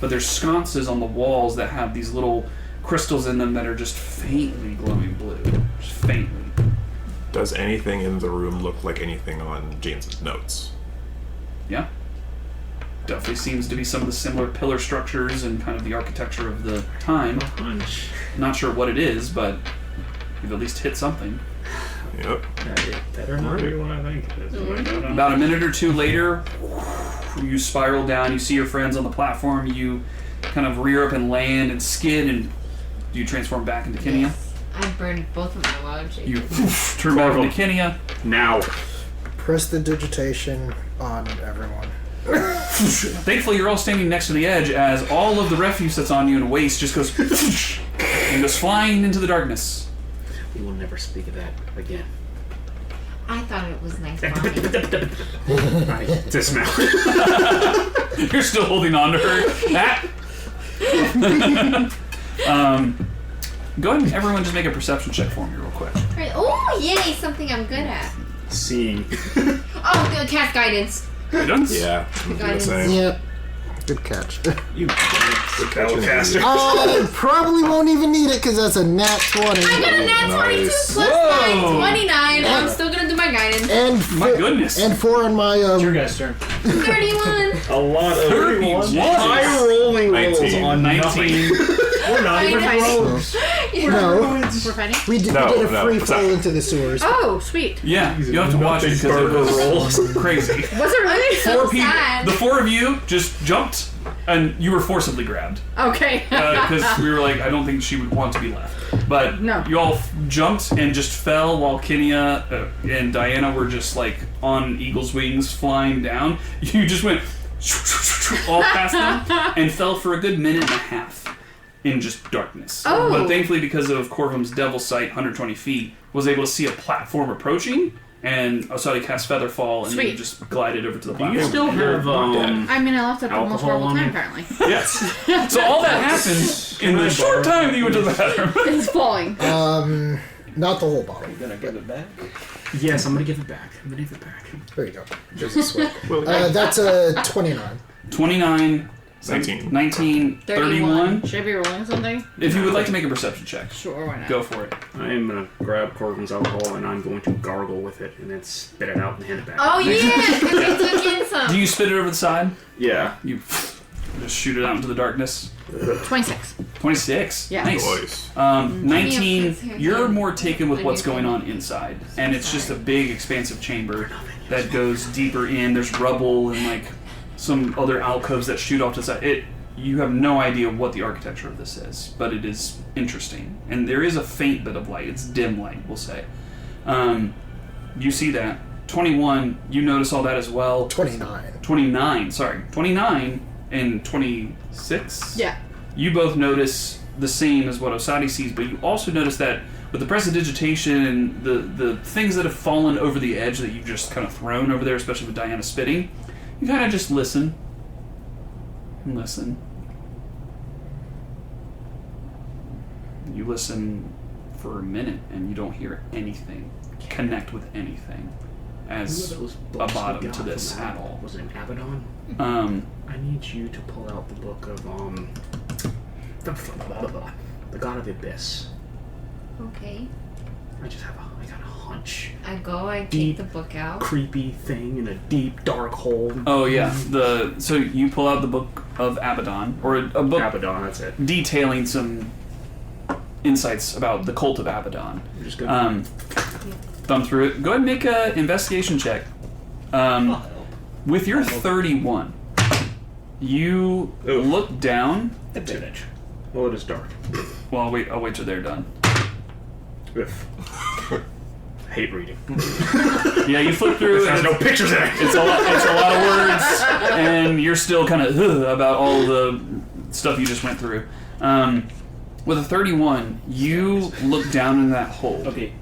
But there's sconces on the walls that have these little crystals in them that are just faintly glowing blue. Just faintly. Does anything in the room look like anything on James's notes? Yeah. Definitely seems to be some of the similar pillar structures and kind of the architecture of the time. Hunch. Not sure what it is, but you've at least hit something. Yep. It better not be what I think it is. About a minute or two later, you spiral down, you see your friends on the platform, you kind of rear up and land and skid, and you transform back into Kinia. Yes. I burned both of my wild You shapes. turn back into Kinia. Now. Prestidigitation on everyone. Thankfully, you're all standing next to the edge as all of the refuse that's on you and waste just goes and goes flying into the darkness. We will never speak of that again. I thought it was nice bonding. I dismount. You're still holding on to her. Go ahead and everyone just make a perception check for me real quick. Right. Oh, yay! Something I'm good at. Seeing. Oh, good cast guidance. Guidance? Yeah. I was gonna Guidance. say. Yep. Good catch. You spellcaster. Oh, probably won't even need it because that's a nat 20. I got a nat 22 Nice. plus Whoa. 9, 29. I'm still gonna do my guidance. And My goodness. And 4 on my It's your guys' turn. 31. A lot of 31. high rolling rolls 19. on 19. We're not even rogues. No, We're fighting? we did No, a no, free what's fall that? into the sewers. Oh, sweet. Yeah, you have to watch it because it was crazy. Was it really? So sad. The four of you just jumped, and you were forcibly grabbed. Okay. Because we were like, I don't think she would want to be left. But No. you all jumped and just fell while Kinia and Diana were just like on eagle's wings flying down. You just went all past them and fell for a good minute and a half in just darkness. Oh. But thankfully, because of Corvum's Devil Sight, 120 feet, was able to see a platform approaching, and Osadi cast Featherfall, and then Sweet. just glided over to the Do platform. you still have I mean, I left at the most Alcohol horrible on time, you? apparently. Yes. So all that happened in the short time that you went to the bathroom. It's falling. Not the whole bottle. You gonna give it back? Yes, I'm gonna give it back. I'm gonna give it back. There you go. There's a swing. Well, That's a 29. 29, 19. 19, 31. Should I be rolling something? If you would like to make a perception check, Sure, why not? go for it. I am gonna grab Corbin's alcohol and I'm going to gargle with it and then spit it out and hand it back. Oh, yeah! Because we took in some. Do you spit it over the side? Yeah. You just shoot it out into the darkness. 26. 26. Yeah. Nice. Boys. 19, Yeah, you're more taken with on what's your going phone. on inside. And it's just a big, expansive chamber that goes deeper in. There's rubble and like some other alcoves that shoot off to the side. You have no idea what the architecture of this is, but it is interesting. And there is a faint bit of light. It's dim light, we'll say. You see that. 21, you notice all that as well. 29. 29, sorry. 29 and 26? Yeah. You both notice the same as what Osadi sees, but you also notice that with the prestidigitation and the things that have fallen over the edge that you've just kind of thrown over there, especially with Diana spitting, you kind of just listen. And listen. You listen for a minute and you don't hear anything connect with anything as a bottom to this at all. Was it an Abaddon? I need you to pull out the book of the God of the Abyss. Okay. I got a hunch. I Deep. take the book out. Creepy thing in a deep dark hole. Oh yeah, so you pull out the book of Abaddon, or a book Abaddon, that's it. detailing some insights about the cult of Abaddon. I'm just gonna Thumb through it. Go ahead and make an investigation check. With your 31, you Oof. look down. Advantage. well, it is dark. Well, I'll wait till they're done. Ugh. Hate reading. Yeah, you flip through. There's and no pictures in it. it's a lot of words, and you're still kind of about all the stuff you just went through. With a 31, you look down in that hole. Okay.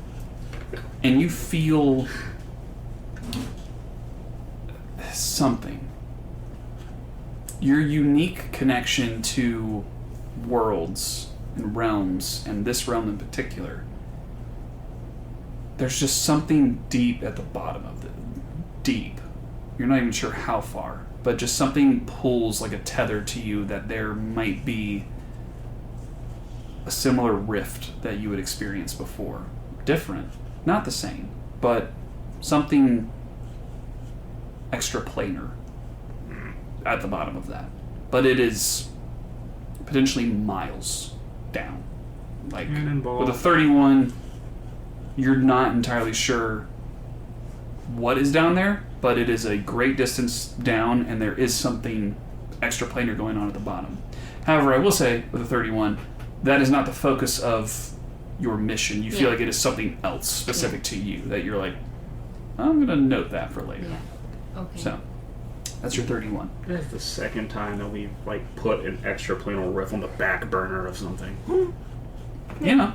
And you feel something. Your unique connection to worlds and realms, and this realm in particular, there's just something deep at the bottom of it. Deep. You're not even sure how far, but just something pulls like a tether to you that there might be a similar rift that you would experience before. Different. Not the same, but something extraplanar at the bottom of that. But it is potentially miles down. Like, with a 31, you're not entirely sure what is down there, but it is a great distance down, and there is something extraplanar going on at the bottom. However, I will say, with a 31, that is not the focus of your mission. You feel like it is something else specific to you that you're like, I'm going to note that for later. Yeah. Okay. So, that's your 31. That's the second time that we've like put an extraplanar riff on the back burner of something. You know,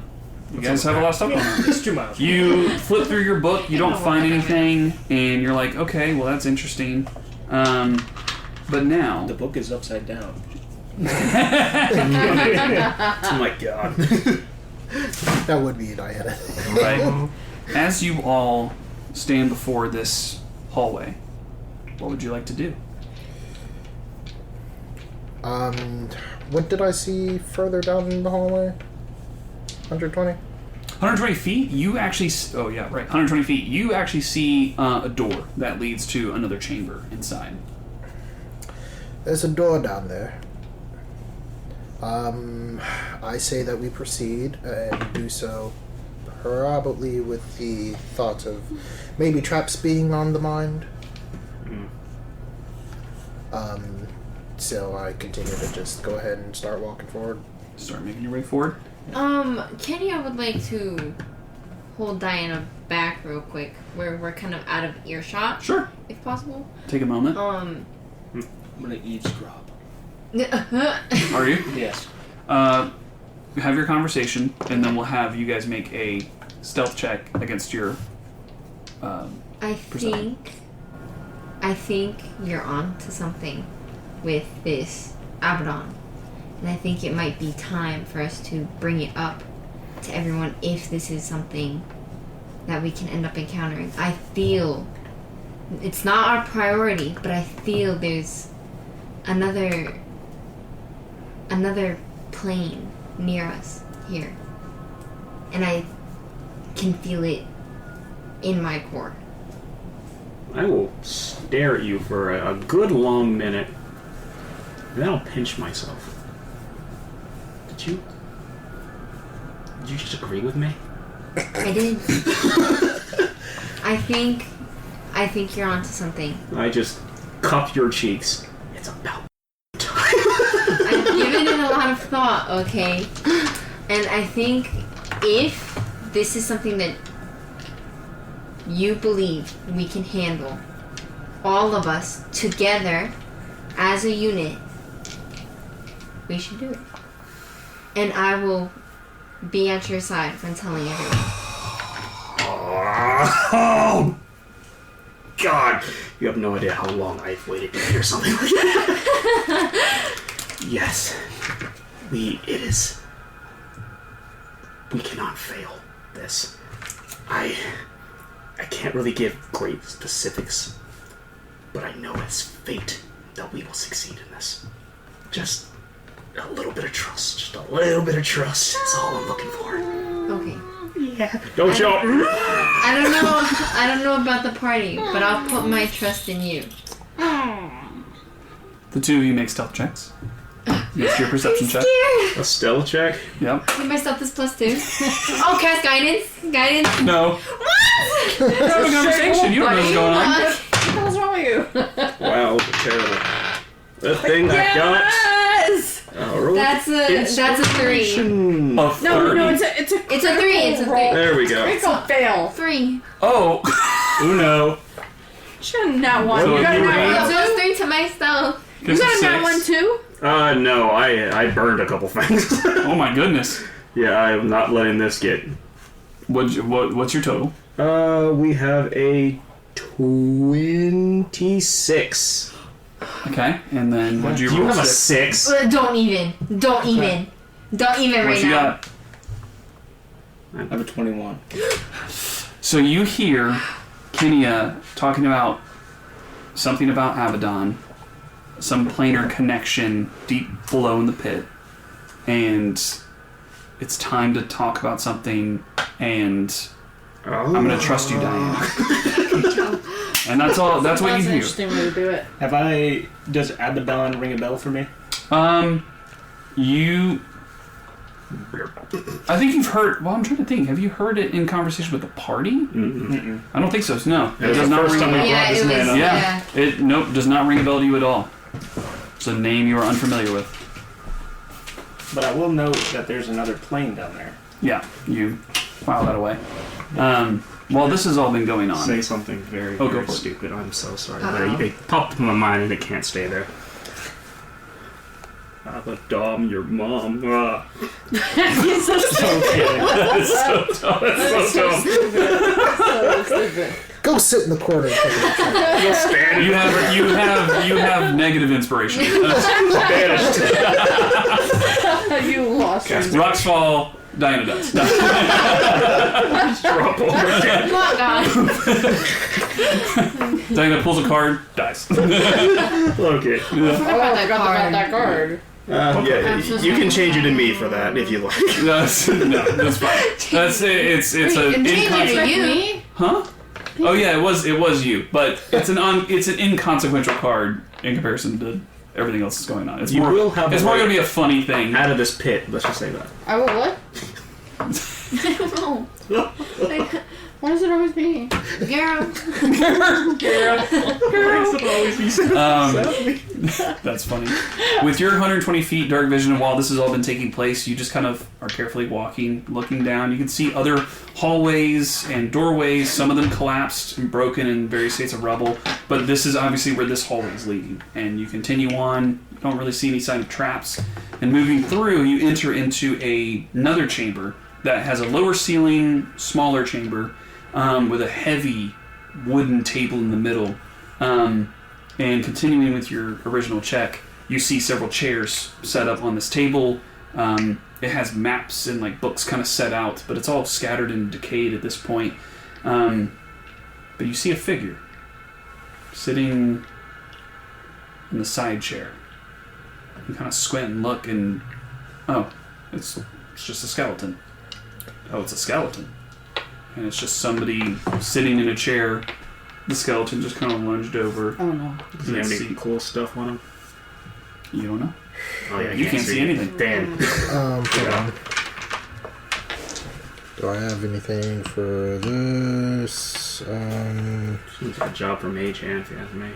you guys have a lot of stuff going on. It's 2 miles. You flip through your book, you don't find anything, and you're like, okay, well, that's interesting. But now... The book is upside down. Oh my god. That would be Diana. Right? As you all stand before this hallway, what would you like to do? What did I see further down in the hallway? 120? 120 feet, you actually... Oh, yeah, right. 120 feet, you actually see a door that leads to another chamber inside. There's a door down there. I say that we proceed and do so probably with the thought of maybe traps being on the mind. So I continue to just go ahead and start walking forward. Start making your way forward. Kenny, I would like to hold Diana back real quick, where we're kind of out of earshot. Sure. If possible. Take a moment. I'm gonna eavesdrop. Are you? Yes. Have your conversation, and then we'll have you guys make a stealth check against your... I think you're on to something with this Abaddon. And I think it might be time for us to bring it up to everyone if this is something that we can end up encountering. I feel it's not our priority, but I feel there's another plane near us here. And I can feel it in my core. I will stare at you for a good long minute, and then I'll pinch myself. Did you just agree with me? I did. I think you're onto something. I just cup your cheeks. It's about time. I've given it a lot of thought, okay? And I think if this is something that you believe we can handle, all of us together as a unit, we should do it. And I will be at your side when telling everyone. Oh, God. You have no idea how long I've waited to hear something like that. Yes. We cannot fail this. I can't really give great specifics, but I know it's fate that we will succeed in this. Just a little bit of trust. Just a little bit of trust. That's all I'm looking for. Okay. Yeah. Don't y'all... I don't know about the party, but I'll put my trust in you. The two of you make stealth checks. It's your perception check. A stealth check? Yep. Give my stealth is +2. Oh, cast guidance. Guidance. No. What? We're having a conversation. You don't know what's going on. What the hell's wrong with you? Wow, terrible. The thing I got... Yes! That's a 3. No, it's a It's a 3. It's a 3. There we go. Critical fail. 3. Oh. Uno. Shouldn't that one. So You got you a raise- nat one Plus too? 3 to my stealth. You got a nat one too? No, I burned a couple things. Oh my goodness. Yeah, I am not letting this get... What's your total? We have a 26. Okay, and then what'd you Do you roll? have a 6? Don't even right What now. you got? I have a 21. So you hear Kenia talking about something about Abaddon, some planar connection deep below in the pit, and it's time to talk about something, and I'm going to trust you, Diane. And that's all. That's what you an hear. interesting way to do it. Does Abaddon ring a bell for me? I think you've heard. Well, I'm trying to think. Have you heard it in conversation with the party? Mm-mm. I don't think so. No, It was the first time we Yeah, it was. Yeah. It nope does not ring a bell to you at all. It's a name you are unfamiliar with. But I will note that there's another plane down there. Yeah, you file that away. While this has all been going on, Say something very, go very for it. stupid. I'm so sorry. Uh-oh. But it popped up in my mind and it can't stay there. Dom, your mom. He's so stupid. That's so dumb. That's so dumb. So stupid. Go sit in the corner. And take a picture. You'll stand you have negative inspiration. banished. You lost your Rocks fall, Diana dies. No. Drop over again. Come on, guys. Diana pulls a card, dies. Okay. Oh, I forgot about that card. Yeah, you can change it to me for that if you like. That's fine. That's it. It's a can change it to you. Me? Huh? Oh yeah, it was you, but it's an inconsequential card in comparison to everything else that's going on. It's You more will have it's the more right- gonna be a funny thing. Out of this pit, let's just say that. I will what? I don't know. Why does it always be? Girl. That's funny. With your 120 feet dark vision, and while this has all been taking place, you just kind of are carefully walking, looking down. You can see other hallways and doorways, some of them collapsed and broken in various states of rubble, but this is obviously where this hallway is leading. And you continue on, you don't really see any sign of traps, and moving through, you enter into another chamber that has a lower ceiling, smaller chamber, with a heavy wooden table in the middle. And continuing with your original check, you see several chairs set up on this table. It has maps and like books kind of set out, but it's all scattered and decayed at this point. But you see a figure sitting in the side chair. You kind of squint and look, and it's just a skeleton. Oh, it's a skeleton. And it's just somebody sitting in a chair. The skeleton just kind of lunged over. Oh no. Does he have any cool stuff on him? You don't know? Oh yeah, You can't see anything. Damn. Hold on. Do I have anything for this? Seems like a job for Mage Hand, if you ask me.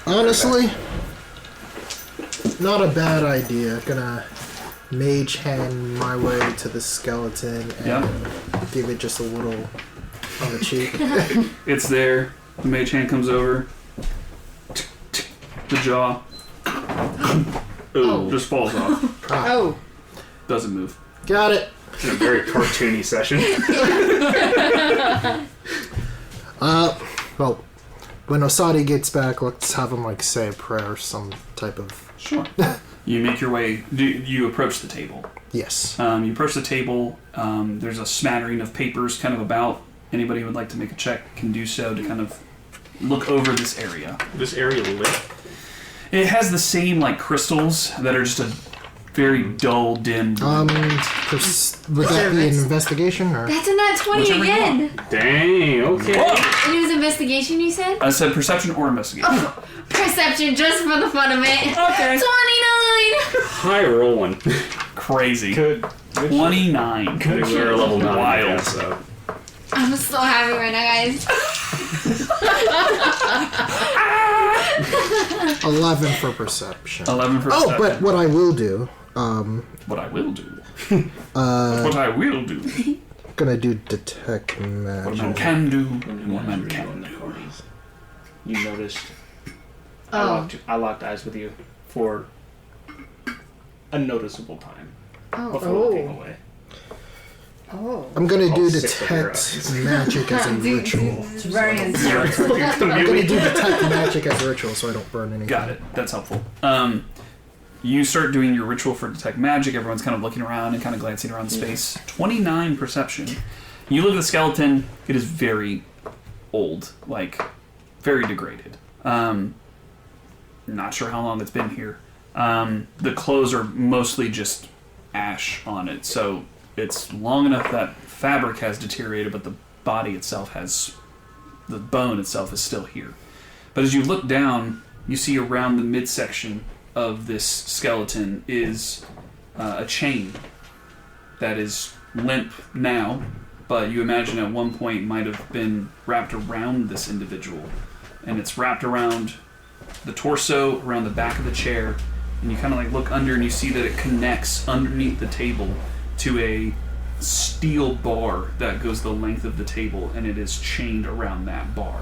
Honestly, not a bad idea. Gonna mage hand my way to the skeleton and give it just a little on the cheek. It's there. The mage hand comes over. The jaw. Oh. Just falls off. Oh. Doesn't move. Got it. It's a very cartoony session. Well, when Osadi gets back, let's have him like say a prayer, some type of. Sure. You make your way. You approach the table. Yes. You approach the table. There's a smattering of papers kind of about. Anybody who would like to make a check can do so to kind of look over this area. This area lit. It has the same like crystals that are just a very dull, dim blue. Would that be an investigation or? That's a nat 20 Whichever you again. Dang, okay. Whoa! It was investigation, you said? I said perception or investigation. Perception, just for the fun of it. Okay. 29! High rolling. Crazy. Good. 29. Good. We're level 9. Wild. So. I'm so happy right now, guys. 11 for perception. 11 for perception. Oh, but what I will do, What I will do. What I will do. gonna do detect What a man magic. can do and what a man can do. You noticed Oh. I locked eyes with you for a noticeable time before Oh. walking away. Oh. I'm gonna do I'll sit with your detect magic as a ritual. It's very uncertain. I'm gonna do detect magic as a ritual so I don't burn anything. Got it. That's helpful. You start doing your ritual for detect magic. Everyone's kind of looking around and kind of glancing around the space. 29 perception. You look at the skeleton. It is very old, like very degraded. Not sure how long it's been here. The clothes are mostly just ash on it, so it's long enough that fabric has deteriorated, but the body itself the bone itself is still here. But as you look down, you see around the midsection of this skeleton is a chain that is limp now, but you imagine at one point might have been wrapped around this individual. And it's wrapped around the torso, around the back of the chair, and you kind of like look under and you see that it connects underneath the table to a steel bar that goes the length of the table, and it is chained around that bar.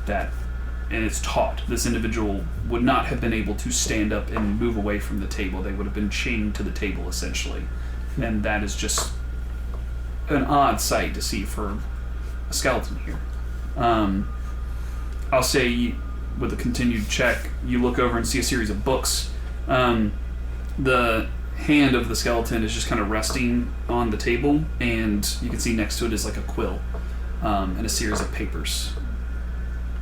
And it's taut. This individual would not have been able to stand up and move away from the table. They would have been chained to the table, essentially. And that is just an odd sight to see for a skeleton here. I'll say, with a continued check, you look over and see a series of books. The hand of the skeleton is just kind of resting on the table, and you can see next to it is like a quill and a series of papers.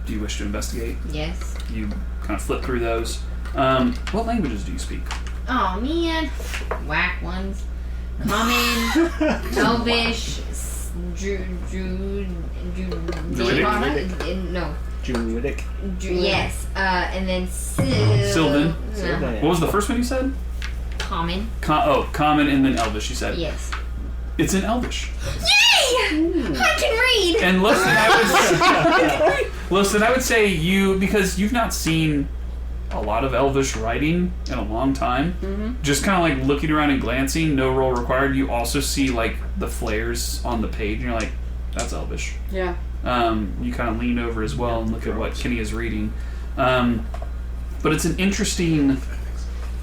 Do you wish to investigate? Yes. You kind of flip through those. What languages do you speak? Oh man, whack ones. Common, Elvish, no. Druidic. Yes, and then Sylvan. Sylvan. What was the first one you said? Common. Common and then Elvish, you said. Yes. It's in Elvish. Yay! I can read! And listen, I would say you, because you've not seen a lot of Elvish writing in a long time, just kind of like looking around and glancing, no roll required, you also see like the flares on the page, and you're like, that's Elvish. Yeah. You kind of lean over as well and look at what Kenny is reading. But it's an interesting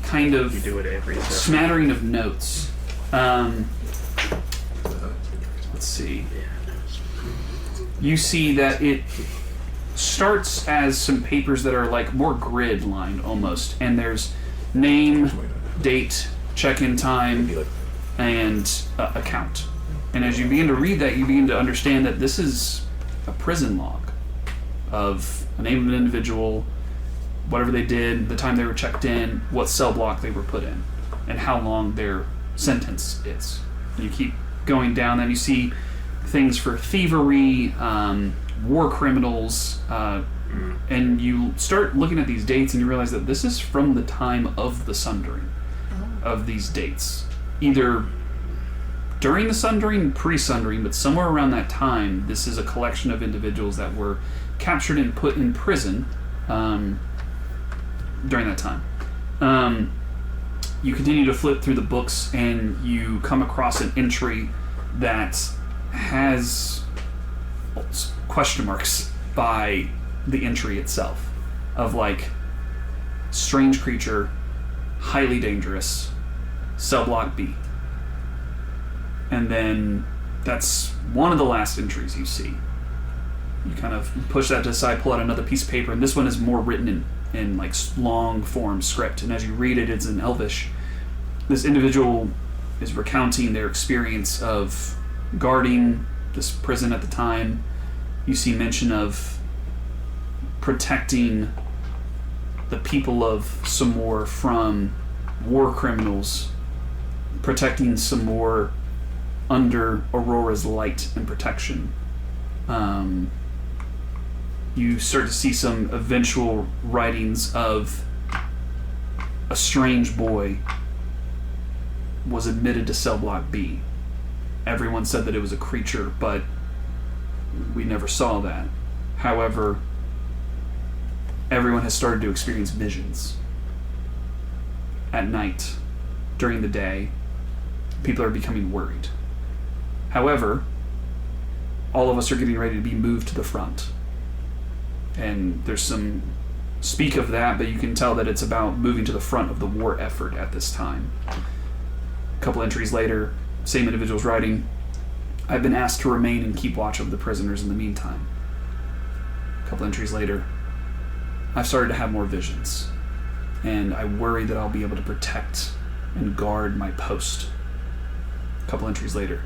kind of You do it every session. smattering of notes. Let's see. You see that it starts as some papers that are like more grid lined almost, and there's name, date, check-in time, and account. And as you begin to read that, you begin to understand that this is a prison log of the name of an individual, whatever they did, the time they were checked in, what cell block they were put in, and how long their sentence is. And you keep going down, and you see things for thievery, war criminals, and you start looking at these dates and you realize that this is from the time of the sundering of these dates. Either during the sundering, pre-sundering, but somewhere around that time, this is a collection of individuals that were captured and put in prison during that time. You continue to flip through the books and you come across an entry that has question marks by the entry itself of like strange creature, highly dangerous, cell block B. And then that's one of the last entries you see. You kind of push that to the side, pull out another piece of paper, and this one is more written in like long form script. And as you read it, it's in Elvish. This individual is recounting their experience of guarding this prison at the time. You see mention of protecting the people of Samor from war criminals, protecting Samor under Aurora's light and protection. You start to see some eventual writings of a strange boy was admitted to cell block B. Everyone said that it was a creature, but we never saw that. However, everyone has started to experience visions. At night, during the day, people are becoming worried. However, all of us are getting ready to be moved to the front. And there's some speak of that, but you can tell that it's about moving to the front of the war effort at this time. A couple entries later, same individual's writing, I've been asked to remain and keep watch over the prisoners in the meantime. A couple entries later, I've started to have more visions. and I worry that I'll be able to protect and guard my post. A couple entries later,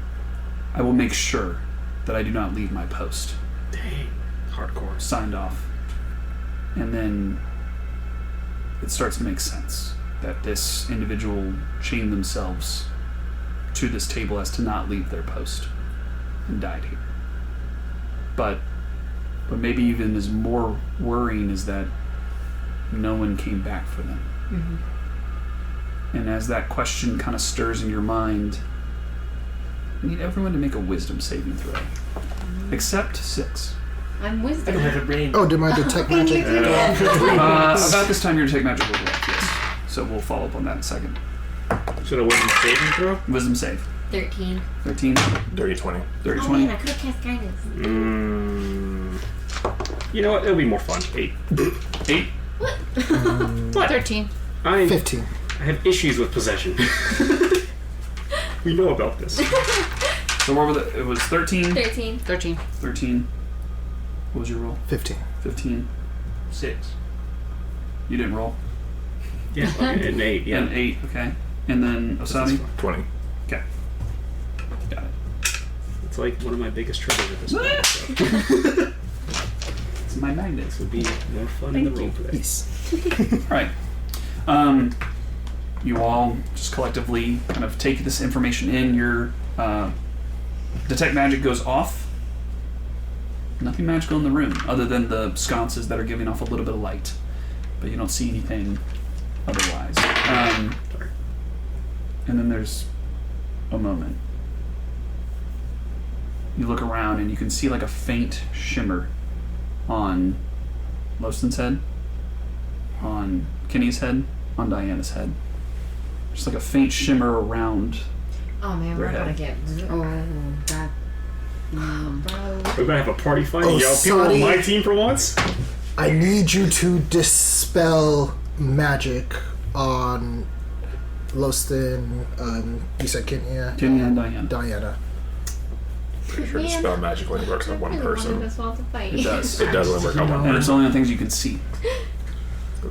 I will make sure that I do not leave my post. Dang. Hardcore. Signed off. And then it starts to make sense that this individual chained themselves to this table as to not leave their post and died here. But what maybe even is more worrying is that no one came back for them. Mm-hmm. And as that question kind of stirs in your mind, I need everyone to make a wisdom saving throw. Except 6. I'm I wisdom. don't have a brain. Oh, did my detect magic? About this time your detect magic will go up, yes. So we'll follow up on that in a second. Should I wisdom saving throw? Wisdom save. 13. 13, Dirty 20. dirty Oh 20. man, I could have cast guidance. You know what? It'll be more fun. 8. 8. What? 13. 15. I have issues with possession. We know about this. So what were it was 13, 13. 13. 13. What was your roll? 15. 15. 6. You didn't roll. Yeah, okay, an 8. Yeah. And 8, okay. And then Osami? 20. Okay. Got it. It's like one of my biggest troubles at this point. So. It's my magnet. This would be more fun in the role play. Alright. You all just collectively kind of take this information in. Your detect magic goes off. Nothing magical in the room other than the sconces that are giving off a little bit of light. But you don't see anything otherwise. And then there's a moment. You look around and you can see like a faint shimmer on Loston's head, on Kenny's head, on Diana's head. Just like a faint shimmer around. Oh man, Their we're gonna head. get. Oh, that. Bro. We're gonna have a party fight. Oh, Yo, people on sorry. my team for once. I need you to dispel magic on Loston, you said Kenya? Kenny and Diana. Diana. Pretty sure dispel magic only works on one person. Us all to fight. It does. It does only work on one And it's person. only on things you can see.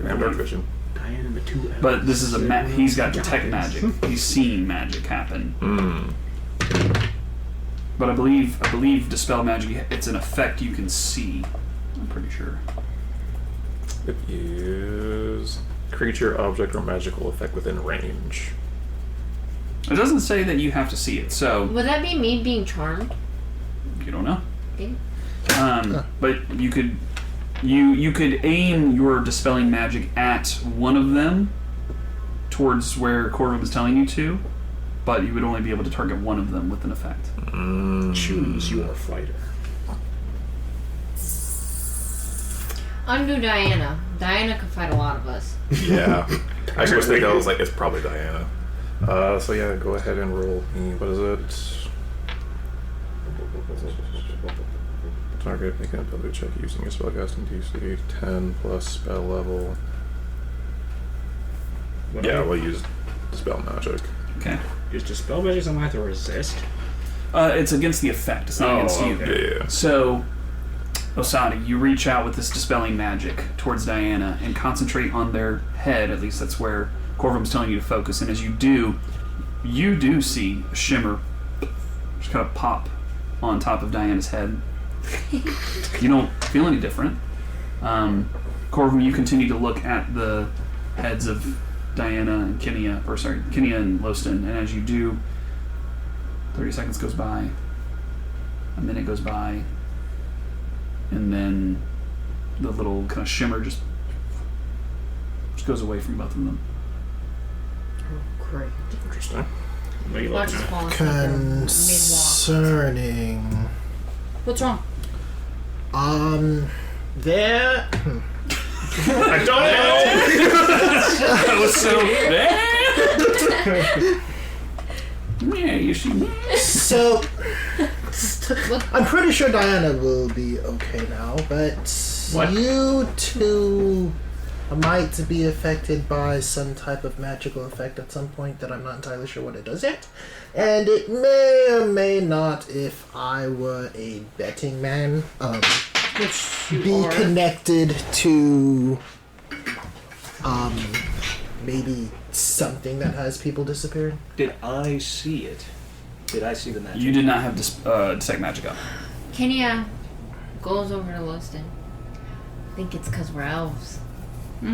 And dark vision. Diana and the 2 L's. But this is he's got detect magic. He's seeing magic happen. But I believe dispel magic, it's an effect you can see. I'm pretty sure. It is creature, object, or magical effect within range. It doesn't say that you have to see it, so Would that be me being charmed? you don't know. Okay. But you could aim your dispelling magic at one of them towards where Corvum is telling you to, but you would only be able to target one of them with an effect. Choose your fighter. Undo Diana. Diana could fight a lot of us. Yeah. I was thinking, I was like, it's probably Diana. So yeah, go ahead and roll me. What is it? Target, make an ability check using your spellcasting DC. 10 plus spell level. Yeah, we'll use dispel magic. Okay. Is dispel magic something I have to resist? It's against the effect. It's not against you. okay. Yeah. So, Osadi, you reach out with this dispelling magic towards Diana and concentrate on their head. At least that's where Corvum's telling you to focus. And as you do see a shimmer just kind of pop on top of Diana's head. You don't feel any different. Corvum, you continue to look at the heads of Diana and Kenya and Loston, and as you do, 30 seconds goes by, a minute goes by, and then the little kind of shimmer just goes away from both of them. Oh, great. Interesting. What are you Watch looking us at? fall asleep mid-walk. Concerning. What's wrong? There. I don't know! That was so yeah, you see. So, I'm pretty sure Diana will be okay now, but What? you two might be affected by some type of magical effect at some point that I'm not entirely sure what it does yet. And it may or may not, if I were a betting man, Which you be are. connected to Maybe something that has people disappearing? Did I see it? Did I see the magic? You did not have detect magic up. Kenya goes over to Lustin. I think it's because we're elves. We're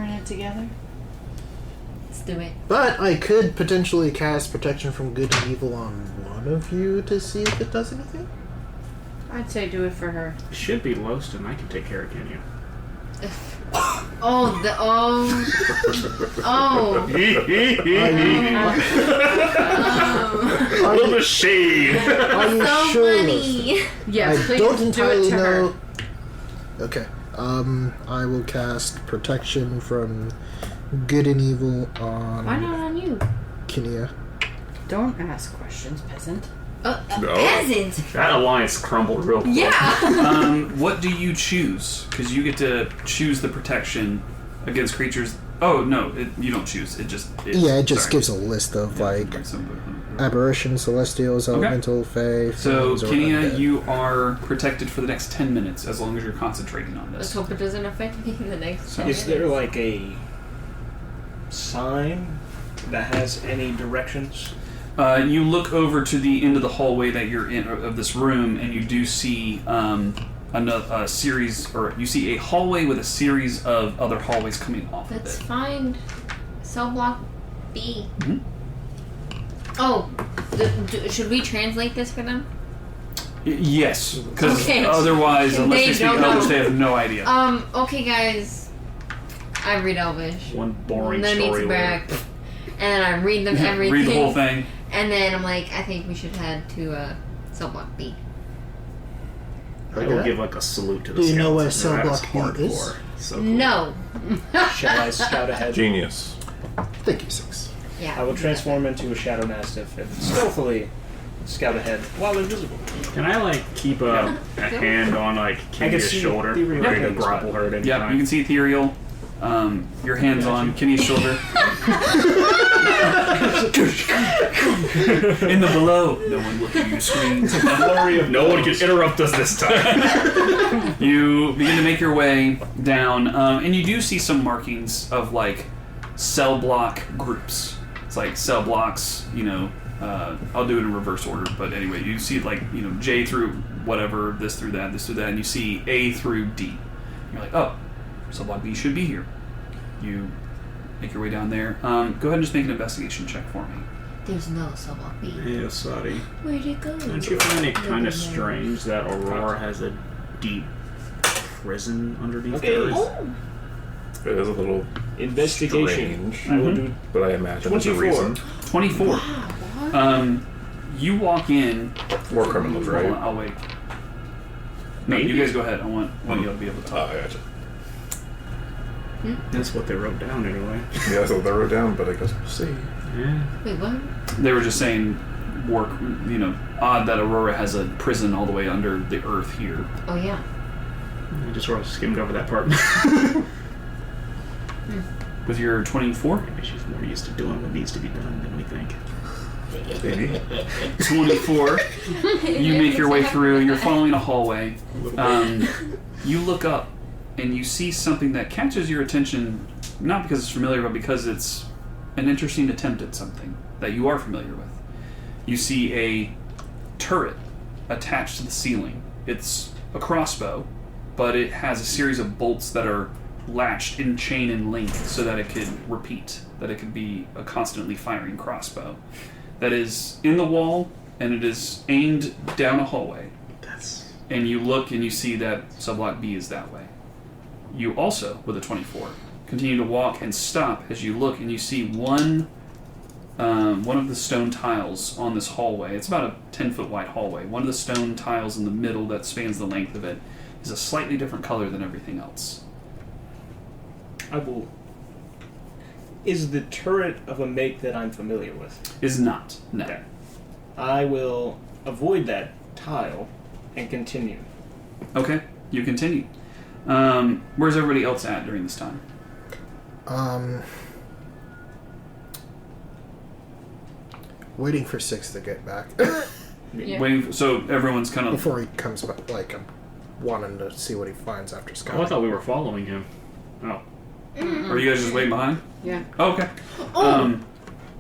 in it together. Let's do it. But I could potentially cast Protection from Good and Evil on one of you to see if it does anything. I'd say do it for her. It should be Loston. I can take care of Kenya. Oh, the oh. A little bit of shade. Are you So sure? funny. Yes, I please don't do it entirely to know. her. Okay. I will cast Protection from Good and Evil on Why not on you? Kenya. Don't ask questions, peasant. No. Peasant. That alliance crumbled real quick. Yeah. What do you choose? Because you get to choose the protection against creatures. Oh no, you don't choose. It just It just sorry. gives a list of like Bring some- aberration, celestials, elemental, fae. So fiends, or Kenya, undead. you are protected for the next 10 minutes as long as you're concentrating on Let's this. hope it doesn't affect me in the next 10 Is there minutes. like a sign that has any directions? You look over to the end of the hallway that you're in of this room, and you do see a series, or you see a hallway with a series of other hallways coming off Let's of it. find cell block B. Mhm. Oh, should we translate this for them? Yes, because Okay. otherwise, unless They they speak don't Elvish, know. they have no idea. Okay, guys. I read Elvish. One boring No need story to later. brag. And then I read them everything. Read the whole thing. And then I'm like, I think we should head to cell block B. I will give like a salute to the Do you know scouts. where That cell was block B is? hardcore. So cool. No. Shall I scout ahead? Genius. Thank you, Six. Yeah. I will transform into a shadow mastiff and stealthily scout ahead while invisible. Can I like keep a hand on like Kenya's see shoulder, the ready to real grapple her at any Yep, time? you can see ethereal. Your hands on Kenny's shoulder. In the below. No one look at your screens. No one can interrupt us this time. You begin to make your way down, and you do see some markings of like cell block groups. It's like cell blocks, I'll do it in reverse order, but anyway, you see like, J through whatever, this through that, and you see A through D. You're like, oh, cell block B should be here. You make your way down there. Go ahead and just make an investigation check for me. There's no cell block B. Yeah, sorry. Where'd it go? Don't you find it kind of strange that Aurora has a deep prison underneath Okay. hers? Oh. It is a little Investigation. strange, I will do but I imagine there's a 24. reason. 24. You walk in. More criminals, Hold right? on, I'll wait. No, Maybe. you guys go ahead. I want one of you to be able to talk. Oh, I gotcha. That's what they wrote down anyway. Yeah, that's what they wrote down, but I guess we'll see. Yeah. Wait, what? They were just saying, odd that Aurora has a prison all the way under the earth here. Oh, yeah. I just sort of skimmed over that part. With your 24? Maybe she's more used to doing what needs to be done than we think. Maybe. 24. You make your way through. You're following a hallway. You look up and you see something that catches your attention, not because it's familiar, but because it's an interesting attempt at something that you are familiar with. You see a turret attached to the ceiling. It's a crossbow, but it has a series of bolts that are latched in chain and link so that it could repeat, that it could be a constantly firing crossbow. That is in the wall, and it is aimed down a hallway. That's And you look and you see that subblock B is that way. You also, with a 24, continue to walk and stop as you look and you see one of the stone tiles on this hallway. It's about a 10-foot wide hallway. One of the stone tiles in the middle that spans the length of it is a slightly different color than everything else. I will. Is the turret of a make that I'm familiar with? Is not. No. Okay. I will avoid that tile and continue. Okay, you continue. Where's everybody else at during this time? Waiting for Six to get back Yeah. So everyone's kind of... before he comes back. Like I'm wanting to see what he finds after Oh, I scouting. thought we were following him. Oh. Or are you guys just waiting behind? Yeah. Oh, okay. Oh,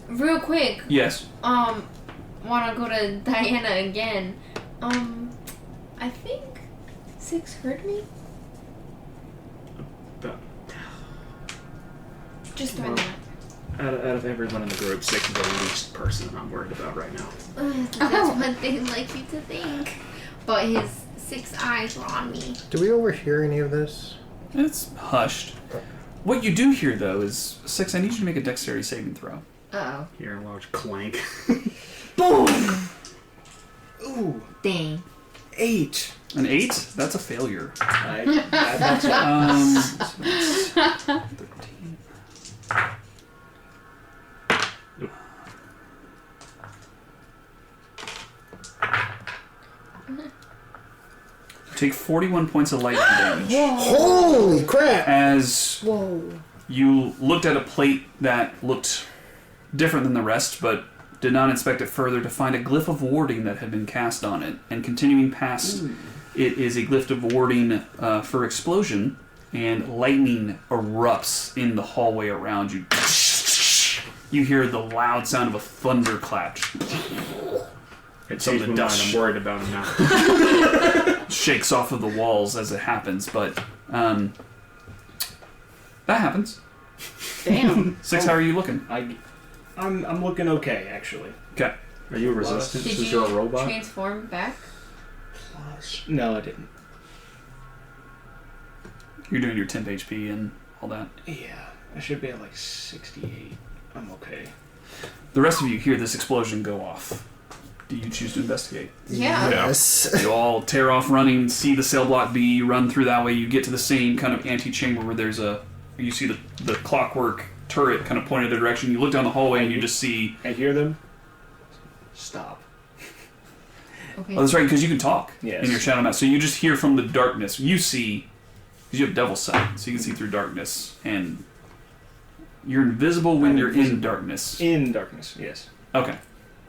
real quick. Yes. Wanna go to Diana again? I think 6 heard me. Just throwing that. Out of everyone in the group, 6 is the least person I'm worried about right now. That's what they like you to think. But his 6 eyes were on me. Do we overhear any of this? It's hushed. What you do hear, though, is 6, I need you to make a dexterity saving throw. Uh-oh. Hear a large clank. Boom! Ooh, Dang. 8. An 8? That's a failure. I thought so. So it's 13. Take 41 points of lightning damage. Holy crap! As Whoa. you looked at a plate that looked different than the rest, but did not inspect it further to find a glyph of warding that had been cast on it. And continuing past, it is a glyph of warding for explosion, and lightning erupts in the hallway around you. You hear the loud sound of a thunderclap. It's Some of the mine. dust I'm worried about him now. shakes off of the walls as it happens, but that happens. Damn. 6, how are you looking? I'm looking okay, actually. Okay. Are you resistant Did since you you're a robot? transform back? No, I didn't. You're doing your temp HP and all that. Yeah, I should be at like 68. I'm okay. The rest of you hear this explosion go off. Do you choose to investigate? Yeah. Yes. You all tear off running, see the cell block B, you run through that way, you get to the same kind of antechamber where there's you see the clockwork turret kind of pointed the direction. You look down the hallway and you just see... I hear them. Stop. Okay. Oh, that's right, because you can talk Yes. in your shadow map. So you just hear from the darkness. You see, because you have devil sight, so you can see through darkness, and you're invisible when you're in darkness. In darkness, yes. Okay.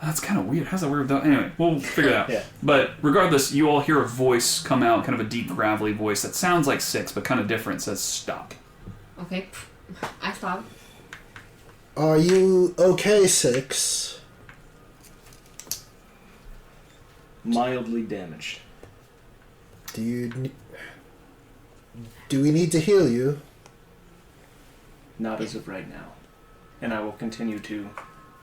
That's kind of weird. How's that weird? Anyway, we'll figure it out. Yeah. But regardless, you all hear a voice come out, kind of a deep, gravelly voice that sounds like 6, but kind of different. It says, stop. Okay. I stopped. Are you okay, 6? Mildly damaged. Do we need to heal you? Not as of right now. And I will continue to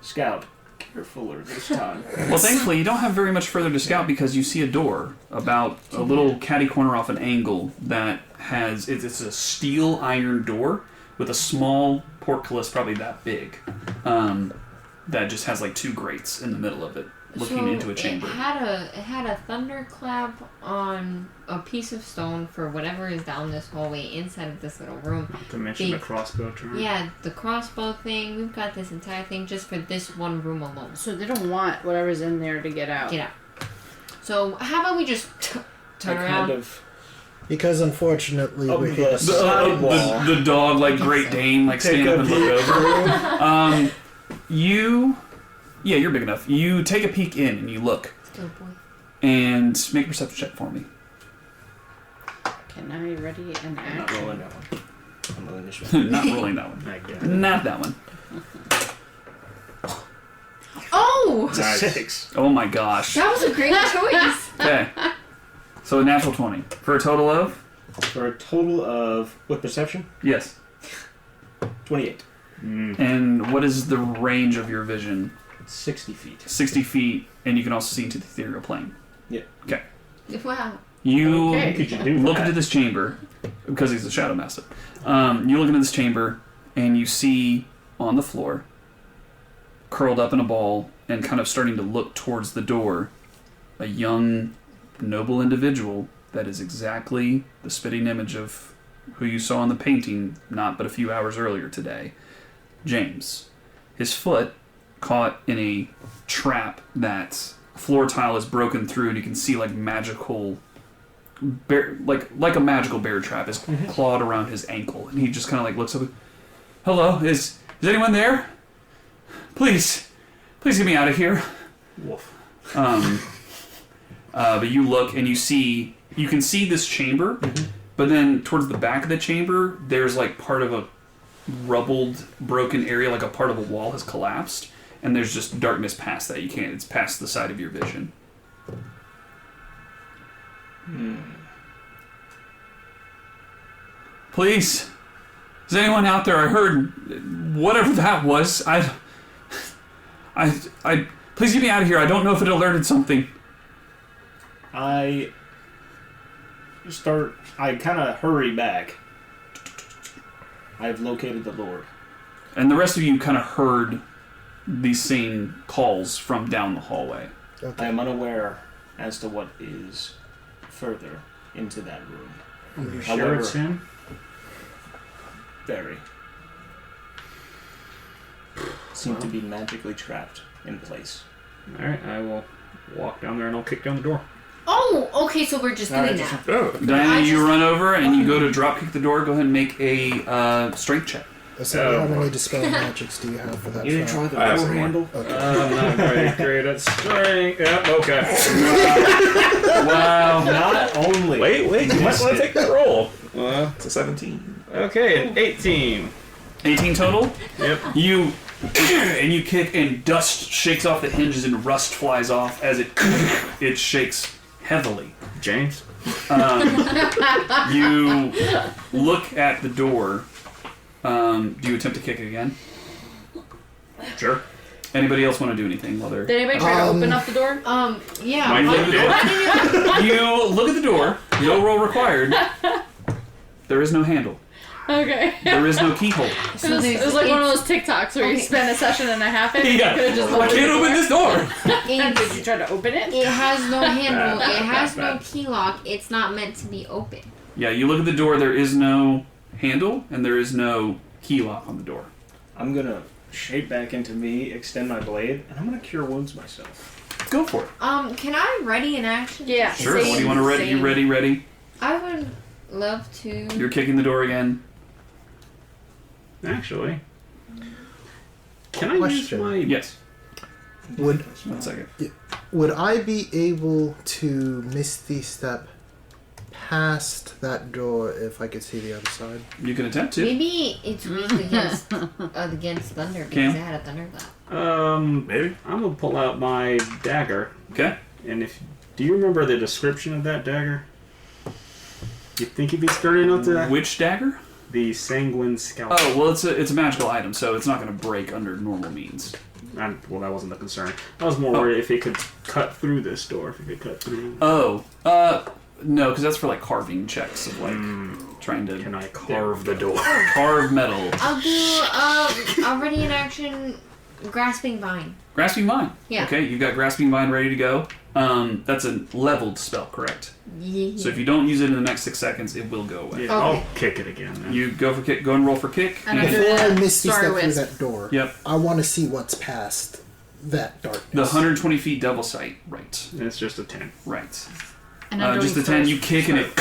scout carefuler this time. Well, thankfully, you don't have very much further to scout because you see a door about a little catty corner off an angle that has... It's a steel iron door with a small portcullis, probably that big, that just has like 2 grates in the middle of it, looking into a chamber. It had a thunderclap on a piece of stone for whatever is down this hallway inside of this little room. Not to mention the crossbow turret. Yeah, the crossbow thing. We've got this entire thing just for this one room alone. So they don't want whatever's in there to get out. Get out. So how about we just turn I around? kind of Because unfortunately up we're the here. side wall. The dog, like Great Dane, like stand up and look over. You're big enough. You take a peek in and you look. Oh boy. And make a perception check for me. Can I ready an I'm not action? rolling that one. I'm rolling this one. Not rolling that one. I get it. Not that one. Oh! It's a Nice. 6. Oh my gosh. That was a great choice. Okay. So a natural 20. For a total of? For a total of, with perception, Yes. 28. And what is the range of your vision? 60 feet. 60 feet, and you can also see into the ethereal plane. Yeah. Okay. Wow. You Okay. Could you do look that? into this chamber, because he's a shadow master. You look into this chamber, and you see on the floor, curled up in a ball, and kind of starting to look towards the door, a young, noble individual that is exactly the spitting image of who you saw in the painting not but a few hours earlier today. James. His foot caught in a trap that floor tile is broken through, and you can see like magical bear, like a magical bear trap is clawed around his ankle, and he just kind of like looks up. Hello, is anyone there? Please get me out of here. Wolf. But you look and you can see this chamber, but then towards the back of the chamber, there's like part of rubbled, broken area, like a part of a wall has collapsed, and there's just darkness past that. You can't. It's past the side of your vision. Please, is anyone out there? I heard whatever that was. I. Please get me out of here. I don't know if it alerted something. I kind of hurry back. I've located the Lord. And the rest of you kind of heard these same calls from down the hallway. Okay. I am unaware as to what is further into that room. Are you However- sure it's him? Very. Seem to be magically trapped in place. Alright, I will walk down there and I'll kick down the door. Oh, okay, so we're just doing that. Oh, Diana, you just- run over and you go to drop kick the door. Go ahead and make a strength check. So how many dispel magics do you have for that? You didn't try trial? the I have door some more. handle? Okay. I'm not great at strength. Yep, okay. Wow. Not only. wait, you might want to take that roll. Well, It's a 17. okay, an 18. 18 total. Yep. You kick and dust shakes off the hinges and rust flies off as it shakes heavily. James? You look at the door. Do you attempt to kick it again? Sure. Anybody else want to do anything while they're... Did anybody try to open up the door? Yeah. Might look good. You look at the door. No roll required. There is no handle. Okay. There is no keyhole. It was like one of those TikToks where you Okay. spend a session and a half in. and Yeah. You could have just I opened can't the open door. this door. And did you try to open it? It has no handle. It has no bad. key lock. It's not meant to be open. Yeah, you look at the door. There is no handle and there is no key lock on the door. I'm gonna shape back into me, extend my blade, and I'm gonna cure wounds myself. Go for it. Can I ready an action? Yeah. Sure. What do you want to ready? You ready? I would love to. You're kicking the door again. Actually, can I use Question. my... Yes. Would 1 second. would I be able to misty step past that door if I could see the other side? You can attempt to. Maybe it's weak against thunder because Cam? it had a thunderclap. Maybe. I'm gonna pull out my dagger. Okay. And do you remember the description of that dagger? You think you'd be sturdy enough to... Which dagger? The sanguine scalpel. Oh, well, it's a magical item, so it's not going to break under normal means. Well, that wasn't the concern. I was more worried if it could cut through this door. If it could cut through... Oh, no, because that's for like carving checks of like trying to Can I carve the door? carve metal. I'll do I'll ready an action grasping vine. Grasping Vine. Yeah. Okay, you've got Grasping Vine ready to go. That's a leveled spell, correct? Yeah. So if you don't use it in the next 6 seconds, it will go away. Yeah, Okay. I'll kick it again. Then. You go for kick. Go and roll for kick. And I do Before I the misty Star step through Wisp. that door, Yep. I want to see what's past that darkness. The 120 feet double sight. Right. And it's just a 10. Right. And I'm Just the doing 10, you first. kick and it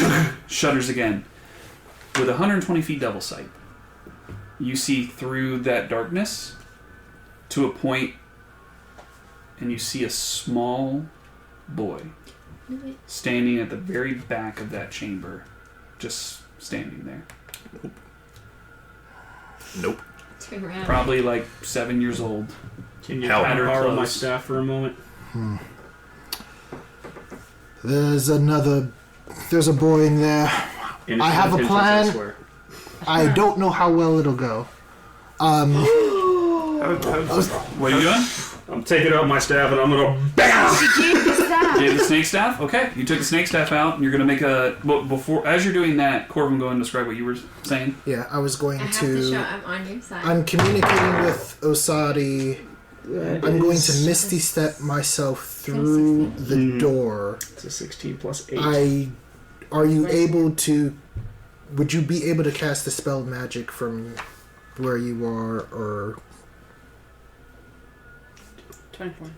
shudders again. With 120 feet double sight, you see through that darkness to a point, and you see a small boy standing at the very back of that chamber, just standing there. Nope. Turn around. Probably like 7 years old. Can you Hell, borrow my close. staff for a moment? There's a boy in there. Innocent I have a intentions, plan. I swear. I don't know how well it'll go. What are you doing? I'm taking out my staff and I'm gonna BAM! You have the snake staff? Okay. You took the snake staff out, and you're going to make a... Well, before... As you're doing that, Corbin, go and describe what you were saying. Yeah, I was going I have to show to. I'm on your side. I'm communicating with Osadi. I'm going to misty step myself through the door. It's a 16 plus 8. Are you able to? Would you be able to cast the spell magic from where you are, or 24.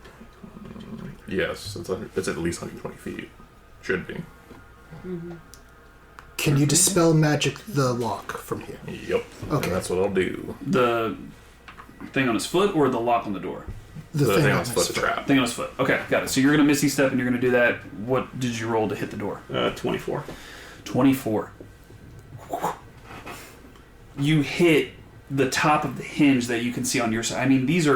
Yes, it's at least 120 feet. Should be. can you dispel magic the lock from here? Yep. Okay. And that's what I'll do. The thing on his foot or the lock on the door? The The thing on on his his foot's foot. trap. Thing on his foot. Okay, got it. So you're going to Misty Step, and you're going to do that. What did you roll to hit the door? 24. 24. You hit the top of the hinge that you can see on your side. I mean, these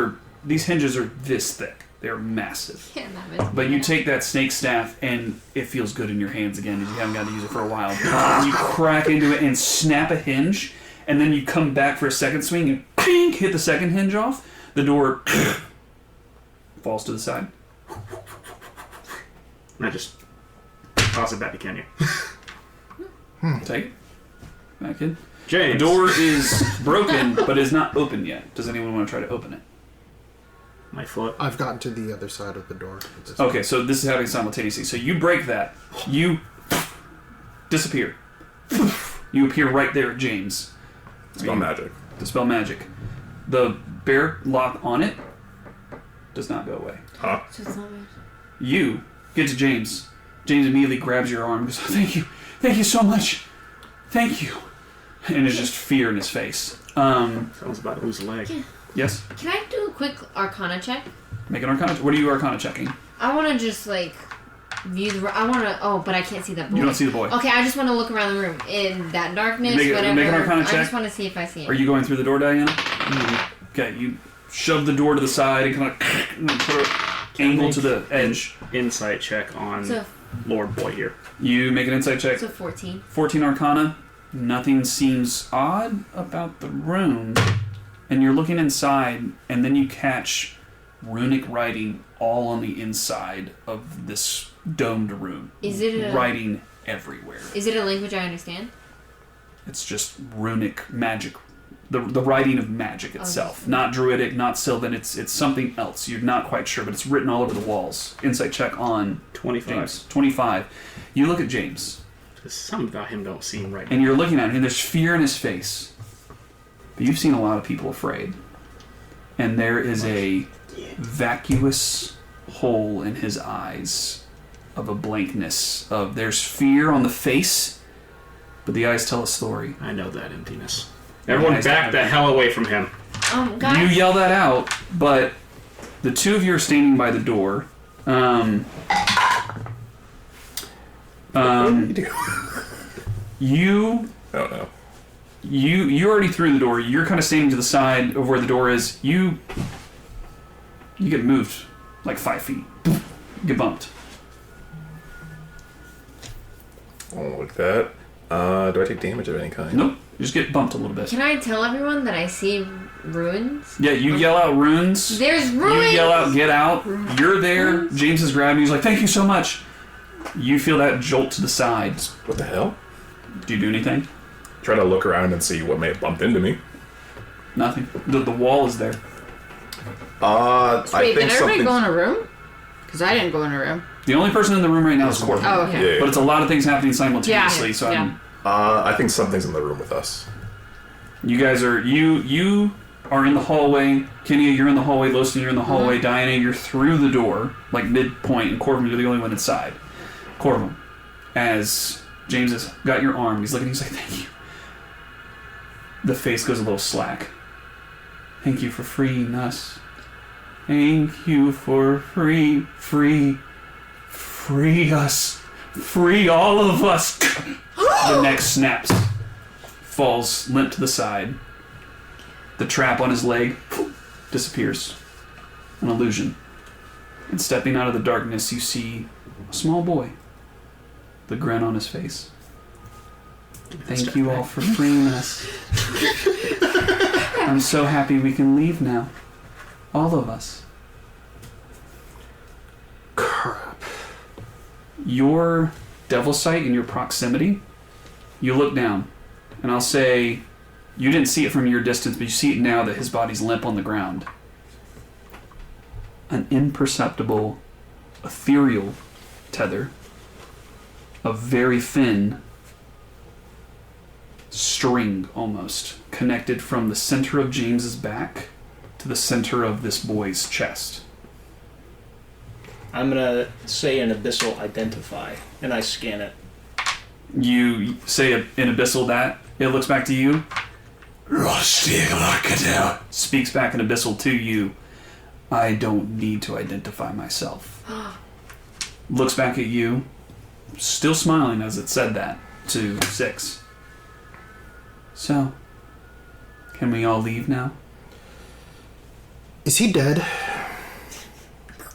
hinges are this thick. They're massive. But you take that snake staff and it feels good in your hands again if you haven't got to use it for a while. And you crack into it and snap a hinge, and then you come back for a second swing and hit the second hinge off. The door falls to the side. And I just toss it back to Kenya. Take it back in. James. The door is broken, but is not open yet. Does anyone want to try to open it? My foot. I've gotten to the other side of the door. Okay, so this is happening simultaneously. So you break that. You disappear. You appear right there at James. Spell magic. Dispel magic. The bear lock on it does not go away. Huh? You get to James. James immediately grabs your arm and goes, "Thank you. Thank you so much. Thank you." And there's just fear in his face. Someone's about to lose a leg. Yes? Can I do a quick Arcana check? Make an Arcana. What are you Arcana checking? I want to just like view the. I want to. Oh, but I can't see that boy. You don't see the boy. Okay, I just want to look around the room in that darkness. Make whatever. an Arcana I check. just want to see if I see it. Are you going through the door, Diana? Okay, you shove the door to the side and kind of put an angle to the edge. Insight check on So, Lord Boy here. You make an insight check. so 14. 14 Arcana. Nothing seems odd about the room. And you're looking inside, and then you catch runic writing all on the inside of this domed room. Is it a writing everywhere? Is it a language I understand? It's just runic magic. The writing of magic itself. Not druidic, not Sylvan. It's something else. You're not quite sure, but it's written all over the walls. Insight check on 25. James. 25. You look at James. Something about him don't seem right. And you're looking at him, and there's fear in his face. But you've seen a lot of people afraid. And there is a vacuous hole in his eyes of a blankness. There's fear on the face, but the eyes tell a story. I know that emptiness. Everyone back the hell away from him. Guys. You yell that out, but the two of you are standing by the door. You Oh no. You already through the door. You're kind of standing to the side of where the door is. You get moved like 5 feet. You get bumped. Oh, like that. Do I take damage of any kind? Nope. You just get bumped a little bit. Can I tell everyone that I see ruins? Yeah, you yell out runes. There's You ruins! yell out get out. You're there. James is grabbing you. He's like, thank you so much. You feel that jolt to the side. What the hell? Do you do anything? Try to look around and see what may have bumped into me. Nothing. The wall is there. I Wait, think did everybody something. go in a room? Because I didn't go in a room. The only person in the room right now is Corbin. Oh, okay. Yeah. But it's a lot of things happening simultaneously. Yeah, So yeah. I think something's in the room with us. you guys are you are in the hallway. Kenya, you're in the hallway. Loston, you're in the hallway. Diana, you're through the door, like midpoint, and Corbin, you're the only one inside. Corbin, as James has got your arm, he's looking. He's like, "Thank you." The face goes a little slack. Thank you for freeing us. Thank you for free us. Free all of us. The neck snaps. Falls limp to the side. The trap on his leg disappears. An illusion. And stepping out of the darkness, you see a small boy. The grin on his face. Thank you all for freeing us. I'm so happy we can leave now. All of us. Crap. Your devil sight in your proximity, you look down, and I'll say you didn't see it from your distance, but you see it now that his body's limp on the ground. An imperceptible, ethereal tether of very thin string almost connected from the center of James's back to the center of this boy's chest. I'm gonna say an abyssal identify, and I scan it. You say in abyssal that, it looks back to you, speaks back in abyssal to you. I don't need to identify myself. Looks back at you, still smiling as it said that, to 6. So, Can we all leave now? Is he dead?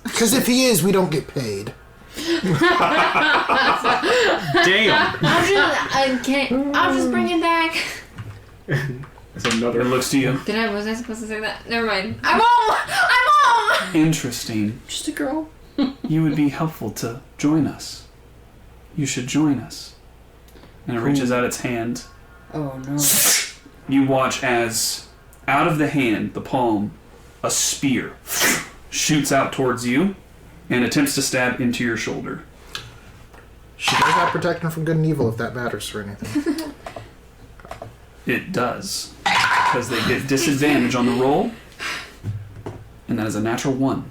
Because if he is, we don't get paid. Damn. I'll just bring it back. That's another. It looks to you. Was I supposed to say that? Never mind. I'm home! Interesting. Just a girl. You would be helpful to join us. You should join us. And it reaches out its hand. Oh no. You watch as, out of the hand, the palm, a spear shoots out towards you and attempts to stab into your shoulder. She does have protection from good and evil if that matters for anything. It does. Because they get disadvantage on the roll. And that is a natural 1.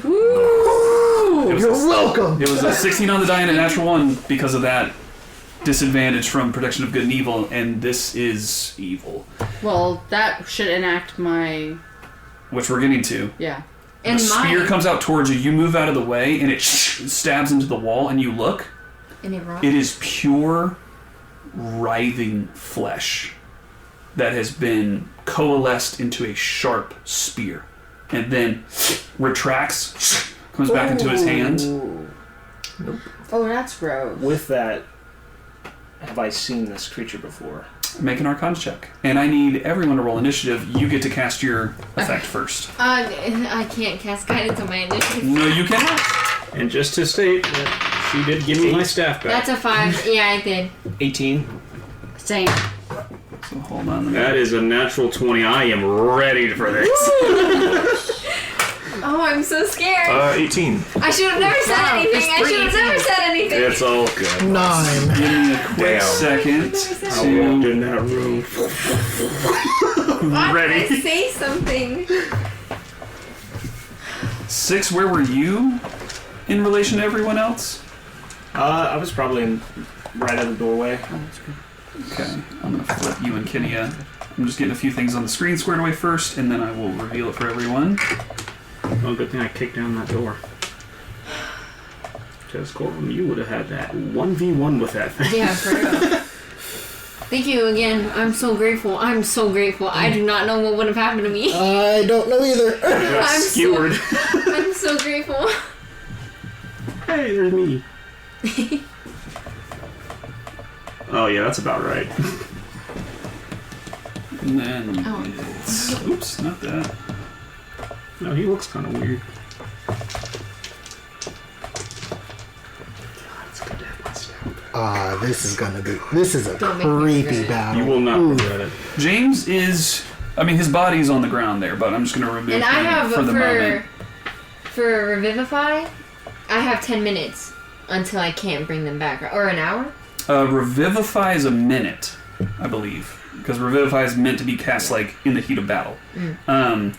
Ooh, you're welcome! It was a 16 on the die and a natural 1 because of that disadvantage from protection of good and evil, and this is evil. Well, that should enact my... Which we're getting to. Yeah. And the spear mine. comes out towards you, you move out of the way, and it stabs into the wall, and you look. And it rocks. It is pure, writhing flesh that has been coalesced into a sharp spear. And then retracts, comes back into his hand. Oh, that's gross. With that, have I seen this creature before? Make an Arcana check. And I need everyone to roll initiative. You get to cast your effect first. I can't cast guidance on my initiative. No, you cannot. And just to state that she did give me my staff back. That's a 5. Yeah, I did. 18. Same. So hold on. That is a natural 20. I am ready for this. Oh, I'm so scared. 18. I should have never said anything. I should have never said anything. It's all good. 9. Give me a quick Damn. second I walked to... in that room. Why Ready. did I say something? 6, where were you in relation to everyone else? I was probably right at the doorway. Okay, I'm going to flip you and Kinia. I'm just getting a few things on the screen squared away first, and then I will reveal it for everyone. Oh, good thing I kicked down that door. Because, Corbin, you would have had that 1v1 with that thing. Yeah, for real. Thank you again. I'm so grateful. I'm so grateful. I do not know what would have happened to me. I don't know either. I'm Skewered. I'm so grateful. Hey, there's me. Oh, yeah, that's about right. And then Oh. it's... Oops, not that. No, he looks kind of weird. This is gonna be. This is a Don't make me creepy regret it. battle. You will not Ooh. regret it. James is... I mean, his body is on the ground there, but I'm just going to remove And I him have for the moment. for Revivify, I have 10 minutes until I can't bring them back, or an hour. Revivify is a minute, I believe. Because Revivify is meant to be cast, like, in the heat of battle.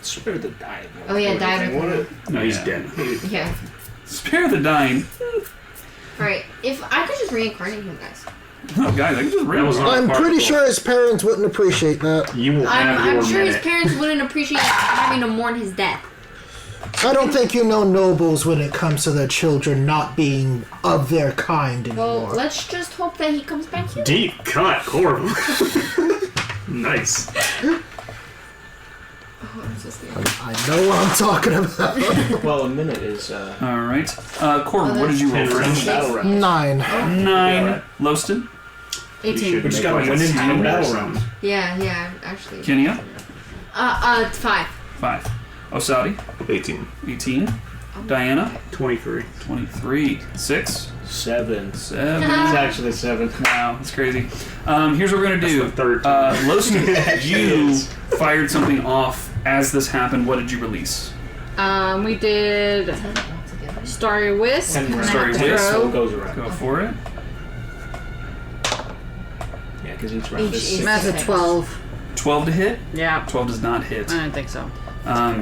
Spare the dying. Oh yeah, dive. No, he's Yeah. dead. Yeah. Spare the dying. Alright, if I could just reincarnate him, guys. Oh, guys, I can just That was read. not I'm part pretty of the sure his parents wouldn't appreciate that. You will have I'm your sure his minute. parents wouldn't appreciate having to mourn his death. I don't think you know nobles when it comes to their children not being of their kind Well, anymore. let's just hope that he comes back here. Deep cut, Corbin. Nice. Oh, I'm so scared. I know what I'm talking about. Well, a minute is All right. Corbin, what did you roll Ten for? rounds. battle round. 9. 9. Loston. 18. We just gotta win in 10 battle rounds. Yeah, actually. Kenya. 5. 5. Osadi. 18. 18. Diana. 23. 23. 6. 7. 7. It's actually 7. Wow, that's crazy. Here's what we're gonna do. the third. Loston, you fired something off as this happened. What did you release? We did Starry Wisp. And and I Starry have to Wisp. So throw. it goes around. Go for it. Yeah, because each round is Each 6. That's a 12. 12 to hit. Yeah. 12 does not hit. I don't think so.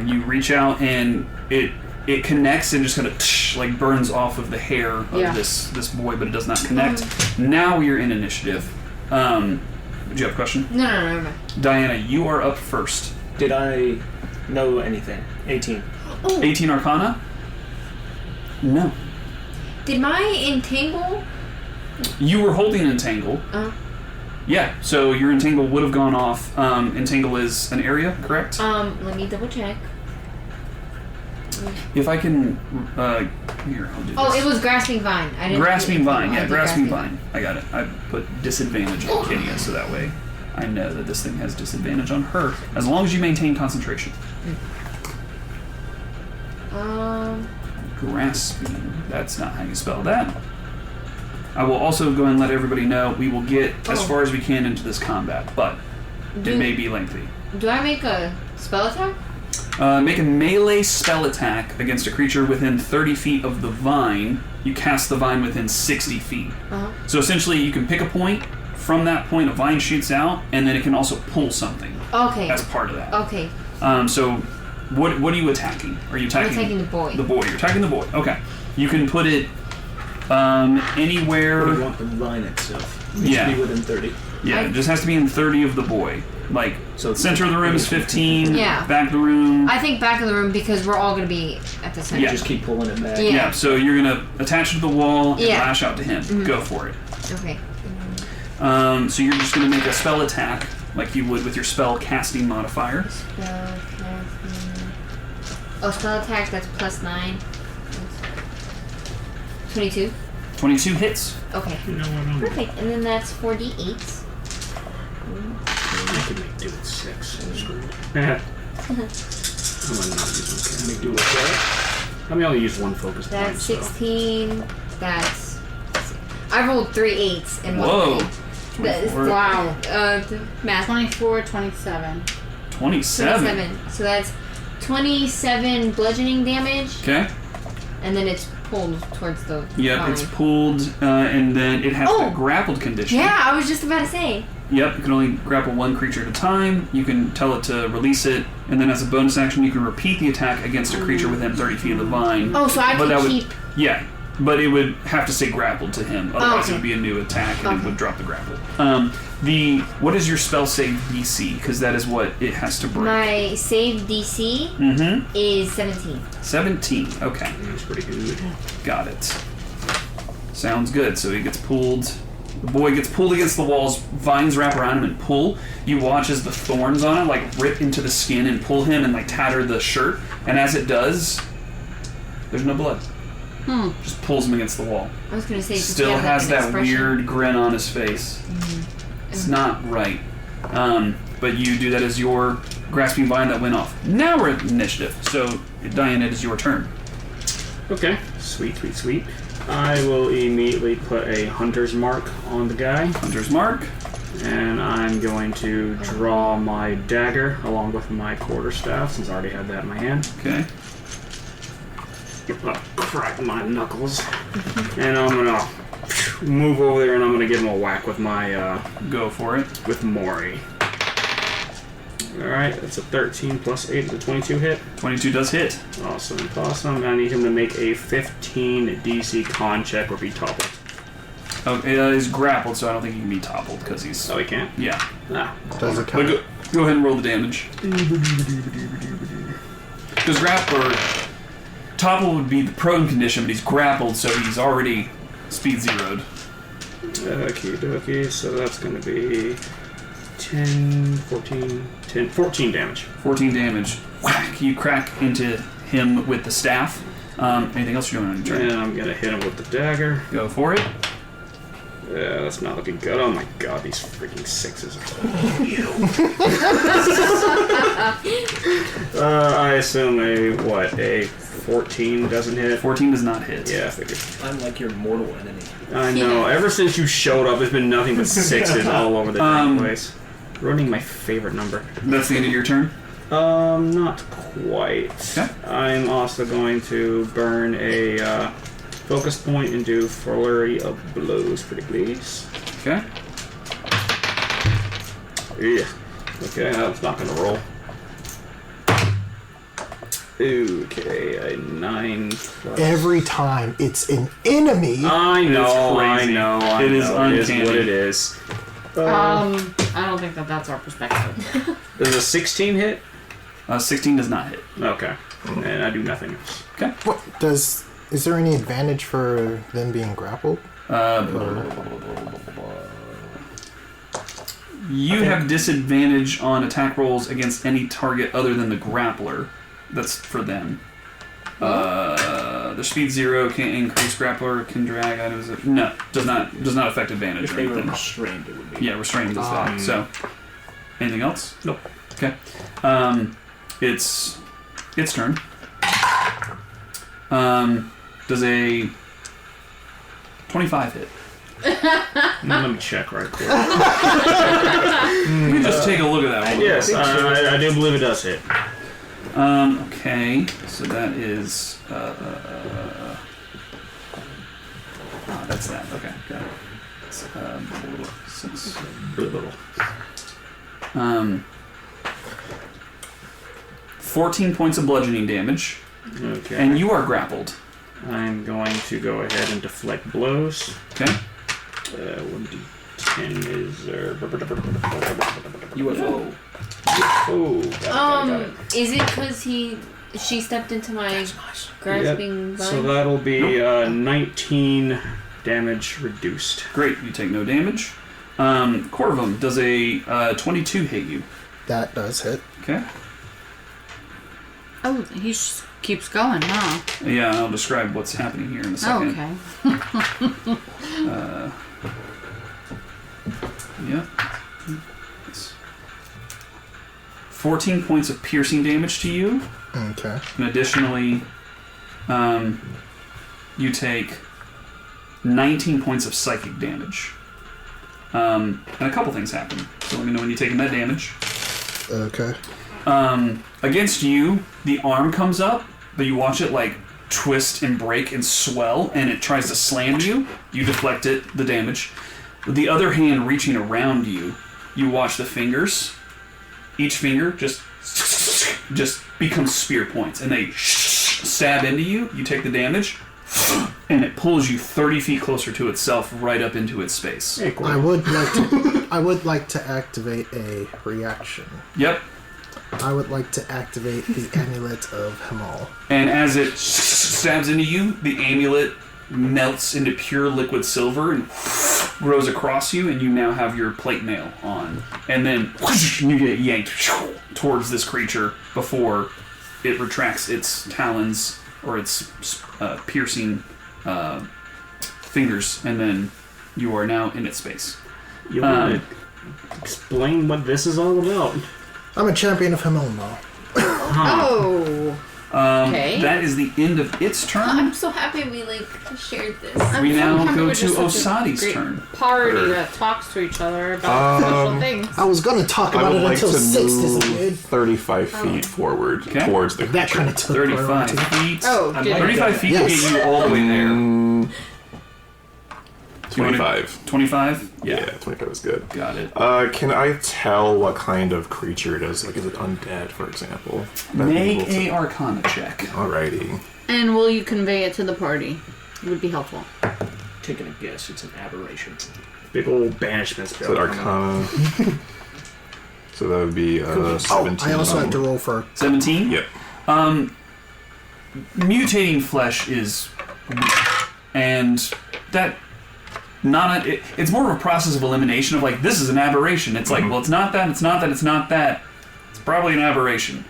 You reach out and it connects and just kind of like burns off of the hair of Yeah. this boy, but it does not connect. Now we are in initiative. Do you have a question? No, never mind. Diana, you are up first. Did I know anything? 18. 18 Arcana? No. Did my entangle? You were holding an entangle. Yeah, so your entangle would have gone off. Entangle is an area, correct? Let me double check. If I can, here, I'll do this. Oh, it was grasping vine. I didn't. Grasping vine, yeah, I did grasping vine. I got it. I put disadvantage on Kinia, so that way I know that this thing has disadvantage on her, as long as you maintain concentration. Grasping, that's not how you spell that. I will also go and let everybody know we will get as far as we can into this combat, but it may be lengthy. Do I make a spell attack? Make a melee spell attack against a creature within 30 feet of the vine. You cast the vine within 60 feet. So essentially, you can pick a point. From that point, a vine shoots out, and then it can also pull something. Okay. As part of that. Okay. So, what are you attacking? Are you attacking? I'm attacking the boy. The boy. You're attacking the boy. Okay. You can put it anywhere. What do you want the vine itself? It needs to be within 30. Yeah, it just has to be in 30 of the boy. Like, So center of the room is 15. Yeah. Back of the room. I think back of the room because we're all going to be at the center. Yeah. Just keep pulling it back. Yeah. Yeah, so you're going to attach it to the wall and Yeah. lash out to him. Go for it. Okay. So you're just going to make a spell attack like you would with your spell casting modifier. Spell casting. Oh, spell attack, that's +9. 22. 22 hits. Okay. You know what? I'm Perfect. And then that's 4d8. I can make do with 6. I'm screwed. I'm gonna not use one. Make do with that. I mean, I'll use one focus point. That's So. 16. That's. I rolled 3 8s and Whoa. 1 3. That is, 24. wow. Math. 24, 27. 27. 27. So that's 27 bludgeoning damage, Okay. and then it's pulled towards the Yep, vine. it's pulled, and then it has the grappled condition. Yeah, I was just about to say. Yep, you can only grapple one creature at a time. You can tell it to release it, and then as a bonus action, you can repeat the attack against a creature within 30 feet of the vine. Oh, so I But that can would- keep. Yeah, but it would have to stay grappled to him. Otherwise, okay. it would be a new attack, and it Okay. would drop the grapple. What is your spell save DC? Because that is what it has to break. My save DC is 17. 17. Okay, That's pretty good. got it. Sounds good. So he gets pulled. The boy gets pulled against the walls. Vines wrap around him and pull. You watch as the thorns on it like rip into the skin and pull him and like tatter the shirt. And as it does, there's no blood. Just pulls him against the wall. I was gonna say. does he Still have, like, has an that expression? weird grin on his face. It's not right. But you do that as your grasping vine that went off. Now we're at initiative. So Diane, it is your turn. Okay. Sweet, sweet, sweet. I will immediately put a hunter's mark on the guy, Hunter's mark. and I'm going to draw my dagger along with my quarterstaff, since I already had that in my hand. Okay. Crack my knuckles, and I'm gonna move over there, and I'm gonna give him a whack with my Go for it. with Mori. All right, that's a 13 plus 8 is a 22 hit. 22 does hit. Awesome, awesome. I need him to make a 15 DC con check or be toppled. Okay, he's grappled, so I don't think he can be toppled because he's. Oh, he can't. Yeah. Ah, Does it But count? go ahead and roll the damage. Because grapple or topple would be the prone condition, but he's grappled, so he's already speed zeroed. Okay, so that's gonna be 10, 14 damage. 14 damage. Whack! You crack into him with the staff. Anything else you're doing on your turn? And I'm gonna hit him with the dagger. Go for it. Yeah, that's not looking good. Oh my god, these freaking 6s. I assume a 14 doesn't hit. 14 does not hit. Yeah, I figured. I'm like your mortal enemy. I know. Ever since you showed up, it's been nothing but 6s all over the damn place. Ruining my favorite number. That's the end of your turn? Not quite. Okay. I'm also going to burn a focus point and do flurry of blows, pretty please. Okay. Yeah. Okay, that's not gonna roll. Okay, a 9 plus. Every time it's an enemy. I know, I crazy. know, I It know. is It is uncanny. what it is. I don't think that's our perspective. Does a 16 hit? 16 does not hit. Okay. And I do nothing else. Okay. What does? Is there any advantage for them being grappled? You have disadvantage on attack rolls against any target other than the grappler. That's for them. Their speed 0 can increase. Grappler can drag items. No, does not affect advantage. If or they were anything. restrained, it would be. Yeah, restrained does that. So, anything else? Nope. Okay. It's turn. Does a 25 hit? Let me check right quick. You can just take a look at that one. Yes, I do believe it does hit. Okay, so that is that's that. Okay, got it. It's, 6. Really little. 14 points of bludgeoning damage, Okay. and you are grappled. I'm going to go ahead and deflect blows. Okay. 1d10 is UFO. Oh, got it. Is it because she stepped into my grasping vine? So that'll be 19 damage reduced. Great, you take no damage. Corvum, does a 22 hit you? That does hit. Okay. Oh, he keeps going, huh? Yeah, I'll describe what's happening here in a Oh, second. okay. Yeah. 14 points of piercing damage to you. Okay. And additionally, you take 19 points of psychic damage. And a couple things happen. So let me know when you're taking that damage. Okay. Against you, the arm comes up, but you watch it like twist and break and swell, and it tries to slam you. You deflect it, the damage. With the other hand reaching around you, you watch the fingers. Each finger just becomes spear points, and they stab into you. You take the damage, and it pulls you 30 feet closer to itself, right up into its space. Hey, cool. I would like to activate a reaction. Yep. I would like to activate the Amulet of Hamal. And as it stabs into you, the amulet melts into pure liquid silver and grows across you, and you now have your plate mail on. And then you get yanked towards this creature before it retracts its talons or its piercing fingers, and then you are now in its space. You want to explain what this is all about? I'm a champion of Hamal now. Oh. Okay. That is the end of its turn. I'm so happy we shared this. We I'm now so happy go we're to just such a Osadi's great turn. Party that talks to each other about special things. I was going to talk I about would it like until to 6 move disappeared. 35 feet forward Okay. towards the That kind creature. of took 35 priority. feet. Oh, I'm did like- 35 feet Yes. to get you all the way there. 25. 25? Yeah, 25 is good. Got it. Can I tell what kind of creature it is? Like, is it undead, for example? That'd be Make cool a to- Arcana check. Alrighty. And will you convey it to the party? It would be helpful. Taking a guess, it's an aberration. Big old banishment spell. Is it Arcana? So that would be 17. I also had to roll for... 17? Yep. Mutating flesh is weak. And that... it's more of a process of elimination of like, this is an aberration. It's like, well, it's not that, it's not that, it's not that. It's probably an aberration.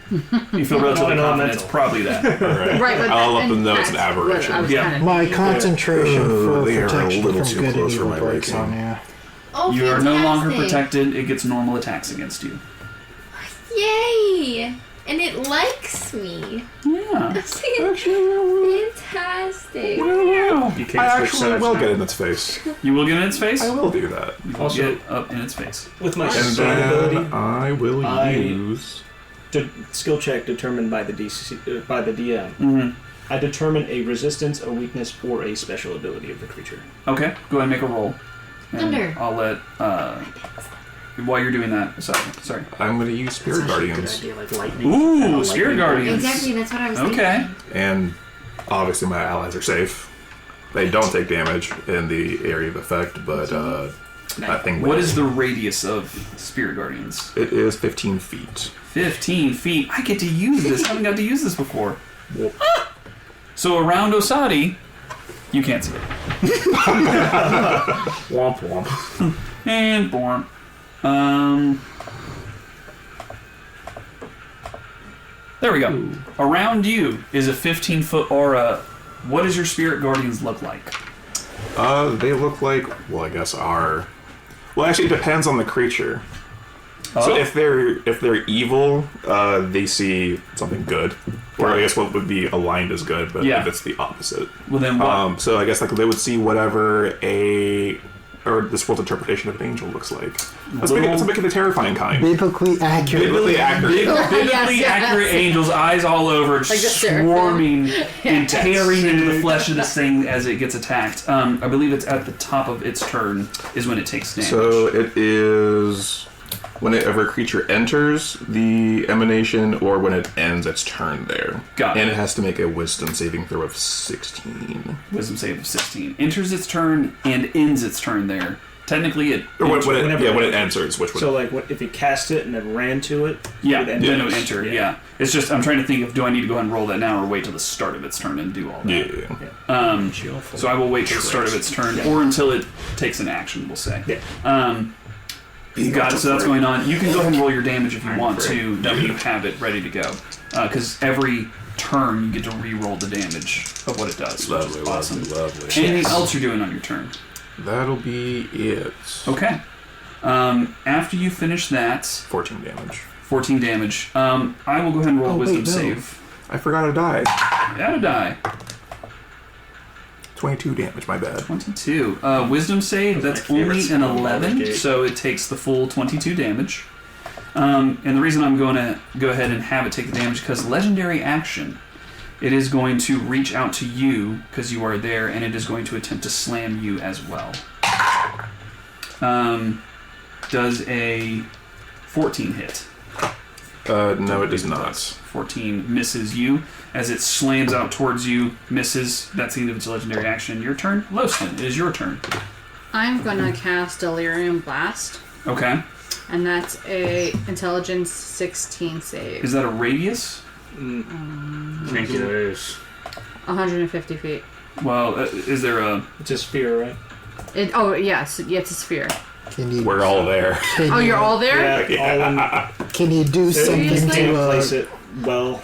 You feel relatively confident it's probably that. Alright. Right, but I'll let them know that's it's an what aberration. I was Yeah. kinda My thinking. concentration for they are a protection little from too good and close for evil my breaks liking. on you. Oh, You are no longer fantastic. protected. It gets normal attacks against you. Yay! And it likes me. Yeah. Fantastic. You can't I switch actually sides will now. get in its face. You will get in its face? I will do that. You will Also- get up in its face. With my And sword ability, then I will use... skill check determined by the by the DM. Mm-hmm. I determine a resistance, a weakness, or a special ability of the creature. Okay, go ahead and make a roll. And Thunder. I'll let, while you're doing that, sorry. I'm going to use Spirit Guardians. Idea, like lightning. Ooh, Spirit Guardians. Exactly, that's what I was thinking. Okay. And obviously my allies are safe. They don't take damage in the area of effect, but I think... What is the radius of Spirit Guardians? It is 15 feet. 15 feet. I get to use this. I haven't got to use this before. So around Osadi, you can't see it. Womp womp. And boom. There we go. Around you is a 15-foot aura. What does your spirit guardians look like? They look like, well, I guess are. Well, actually, it depends on the creature. So if they're evil, they see something good, or I guess what would be aligned as good, but if it's the opposite. Well, then what? So I guess like they would see whatever or this world's interpretation of an angel looks like. Let's make it the terrifying kind. Biblically accurate. Biblically accurate. Biblically accurate angels, eyes all over, Like the swarming and tearing into the flesh of this thing as it gets attacked. I believe it's at the top of its turn is when it takes damage. So it is whenever a creature enters the emanation or when it ends its turn there. Got it. And it has to make a wisdom saving throw of 16. Wisdom save of 16. Enters its turn and ends its turn there. Technically, it... Or when whenever it enters, which would... So, like, if you cast it and then ran to it, Yeah, it would then it enter. would enter, yeah. It's just, I'm trying to think of, do I need to go ahead and roll that now or wait till the start of its turn and do all that? Yeah. So I will wait till the start of its turn, or until it takes an action, we'll say. Yeah. Got it, so that's going on. You can go ahead and roll your damage if you want to, when you have it ready to go. Because every turn you get to re-roll the damage of what it does, which is awesome. Lovely. Anything else you're doing on your turn? That'll be it. Okay. After you finish that, 14 damage. 14 damage, I will go ahead and roll a wisdom save. I forgot a die. Add a die. 22 damage, my bad. 22. Wisdom save, that's only an 11, so it takes the full 22 damage. And the reason I'm going to go ahead and have it take the damage, because legendary action, it is going to reach out to you, because you are there, and it is going to attempt to slam you as well. Does a 14 hit? No, it does not. 14 misses you as it slams out towards you, misses. That's the end of its legendary action. Your turn. Loston, it is your turn. I'm gonna cast Delirium Blast, Okay. and that's a Intelligence 16 save. Is that a radius? Thank you. 150 feet. Well, is there a... It's a sphere, right? Yes, it's a sphere. Can you? We're all there. Oh, you're all there? Yeah. Can you do something Seriously? to? Place it well.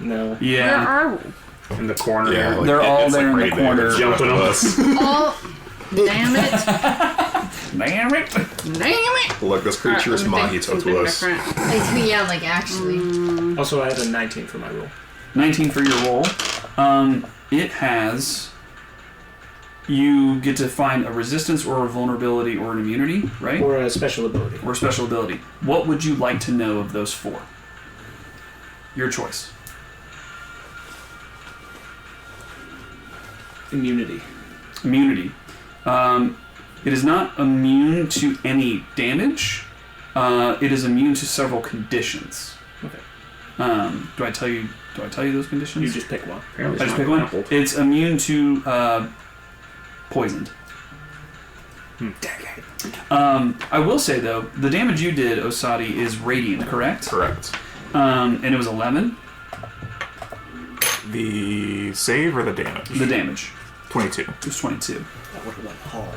No. Where Yeah. are we? In the corner. Yeah, They're all it's there in the right there. corner. It's Jumping both of on us. Oh, damn it. Damn it! Damn it. Look, this creature is Mahito to us. Yeah, like actually. Also, I had a 19 for my roll. 19 for your roll. It has... You get to find a resistance or a vulnerability or an immunity, right? Or a special ability. Or a special ability. What would you like to know of those four? Your choice. Immunity. Immunity. It is not immune to any damage. It is immune to several conditions. Okay. Do I tell you those conditions? You just pick one. I just pick one. It's immune to poisoned. I will say though, the damage you did, Osadi, is radiant, correct? Correct. And it was 11. The save or the damage? The damage. 22. It was 22. That would have went hard.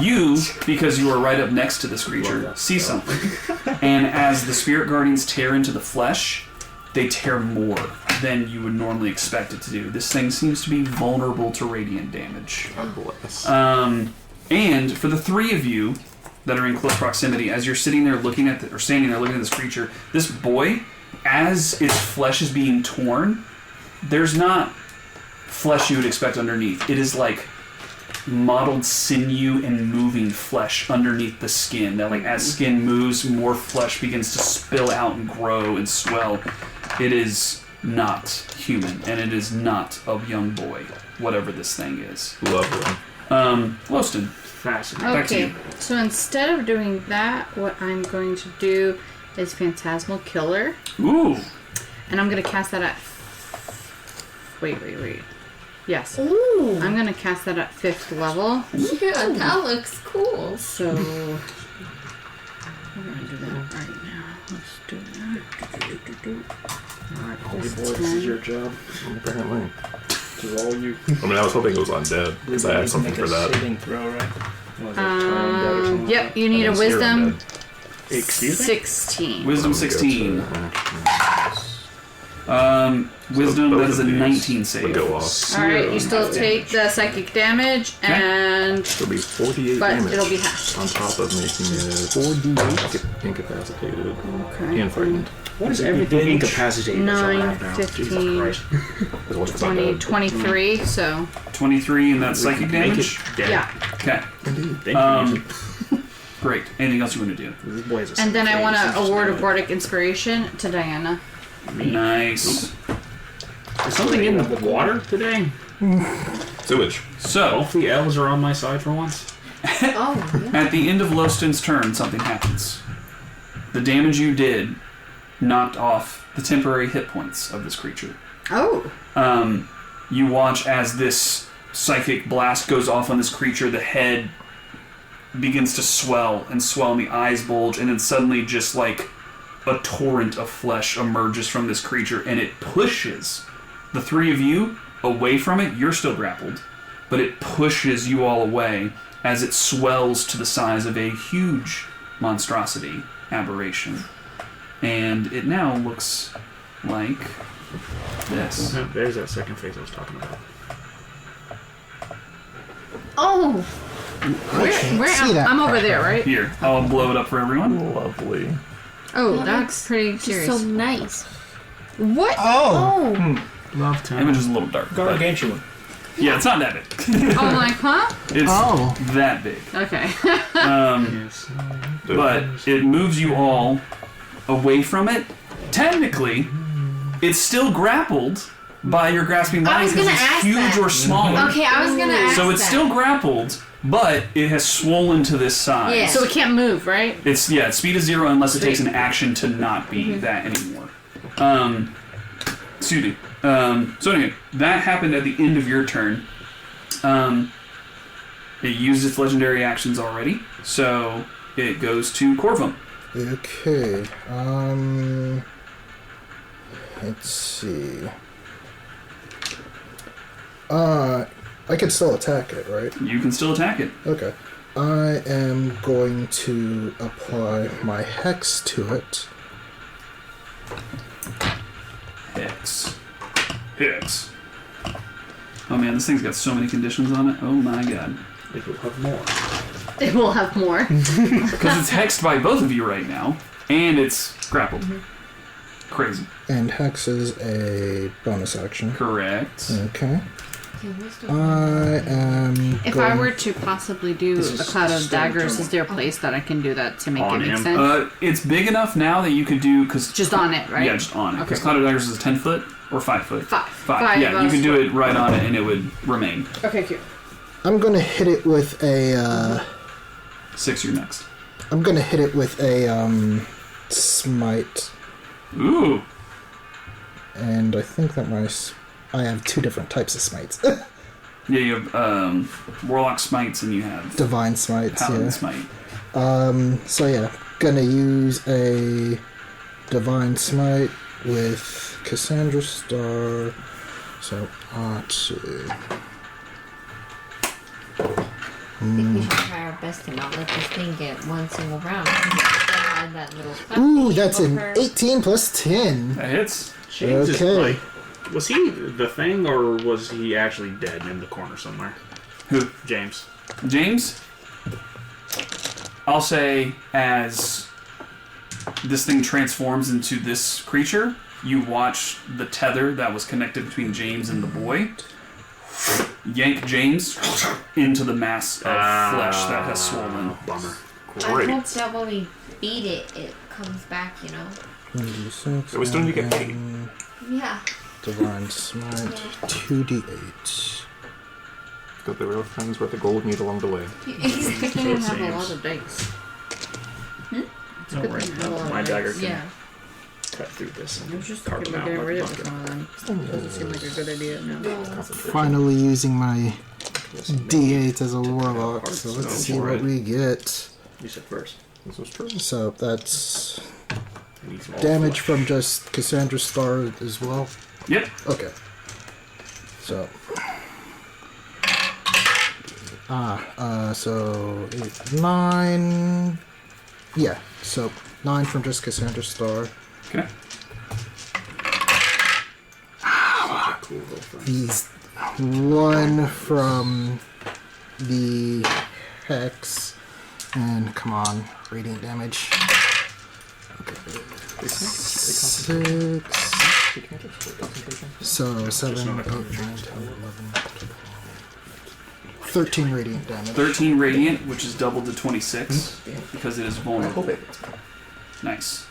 You, because you are right up next to this creature, see something. And as the spirit guardians tear into the flesh, they tear more than you would normally expect it to do. This thing seems to be vulnerable to radiant damage. God bless. And for the three of you that are in close proximity, as you're sitting there looking at standing there looking at this creature, this boy, as its flesh is being torn, there's not flesh you would expect underneath. It is like mottled sinew and moving flesh underneath the skin. That, like, as skin moves, more flesh begins to spill out and grow and swell. It is not human, and it is not a young boy, whatever this thing is. Lovely. Loston, Fascinating. back to Okay, you. so instead of doing that, what I'm going to do is Phantasmal Killer. Ooh. And I'm going to cast that at... Wait. Yes. Ooh. I'm going to cast that at 5th level. Yeah, that looks cool. So... We're going to do that right now. Let's do that. Alright, Holy this boy, this is 10. your job. Apparently. This is all you. I mean, I was hoping it was undead, because I had something Make for a that. saving throw, right? Was it turned dead or something? Yep, you need a Zero wisdom dead. Excuse me? 16. Wisdom Go to 16. actions. Wisdom, both that is a of these 19 would save. go off. Alright, you still take the psychic damage, Okay. and It'll be 48 but damage. it'll be half. On top of making it incapacitated Okay. and frightened. What is everything incapacitated? 9, Jesus 15, Christ. As well as 20, 23, so 23 and that's psychic Make damage? it dead. yeah. Okay, Indeed. Thank you. great. Anything else you want to do? This boy is a And then I want saint. to award a Bardic Inspiration to Diana. Nice. Is something in the water today? Sewage. So, Both the elves are on my side for once. Oh, yeah. at the end of Loston's turn, something happens. The damage you did knocked off the temporary hit points of this creature. Oh. You watch as this psychic blast goes off on this creature, the head begins to swell, and the eyes bulge, and then suddenly just like a torrent of flesh emerges from this creature, and it pushes the three of you away from it. You're still grappled, but it pushes you all away as it swells to the size of a huge monstrosity aberration. And it now looks like this. There's that second phase I was talking about. Oh. Where see that. I'm over there, right? Here, I'll blow it up for everyone. Lovely. Oh, That that's pretty serious. so nice. What? Oh. Love time. Image is a little dark. but- Gargantuan. Yeah, it's not that big. I'm like, huh? It's Oh. that big. Okay. Yes. But it moves you all away from it. Technically, it's still grappled by your grasping I vine was because gonna it's ask huge that. or smaller. Okay, I was gonna ask So it's that. still grappled, but it has swollen to this size. Yeah. So it can't move, right? It's speed is 0 unless it takes an action to not be that anymore. Excuse me. So anyway, that happened at the end of your turn. It used its legendary actions already, so it goes to Corvum. Okay. Let's see. I can still attack it, right? You can still attack it. Okay. I am going to apply my hex to it. Hex. Oh man, this thing's got so many conditions on it. Oh my god. It will have more. It will have more. Because it's hexed by both of you right now, and it's grappled. Crazy. And hex is a bonus action. Correct. Okay. Okay, wisdom. I am If going... I were to possibly do This is a cloud of stone daggers, terminal. is there a place that I can do that to make On it make him? sense? It's big enough now that you could do, because... Just on it, right? Yeah, just on it. Because Okay. Cloud of Daggers is 10 foot or 5 foot? 5. 5. Yeah, you could do it right on it and it would remain. Okay, cute. I'm going to hit it with a... 6, you're next. I'm going to hit it with a smite. Ooh. And I think that I have 2 different types of smites. Yeah, you have Warlock Smites and you have Divine smites, Paladin yeah. Smite. So yeah, gonna use a Divine Smite with Cassandra Star. So, let's see. I think we should try our best to not let this thing get one single round. Had that little stuff Ooh, thingy that's an above her. 18 plus 10. That hits. James is Okay. like, was he the thing or was he actually dead in the corner somewhere? Who? James. James? I'll say as this thing transforms into this creature, you watch the tether that was connected between James and the boy yank James into the mass of flesh that has swollen. Bummer. I Great. hope that when we beat it, it comes back, you know? 1d6. So we still need to get paid. and Yeah. Divine Smite, 2d8. Got the real friends worth the gold need along the way. Exactly. I have a lot of dice. No worries. My dagger can Yeah. cut through this I and was just carve thinking them about out getting like rid a of bucket. some of them. Doesn't seem like a good idea now. Finally using my d8 as a warlock, so let's see what we get. You said first. This was true. So that's It needs more damage flesh. from just Cassandra Star as well. Yep. Okay. So So 9. Yeah, so 9 from just Cassandra Star. Okay. Cool little thing. He's 1 from the Hex. And come on, radiant damage. Okay. 6. So 7, 8, 9, 10, 11, 13 radiant damage. 13 radiant, which is doubled to 26 because it is vulnerable. Nice.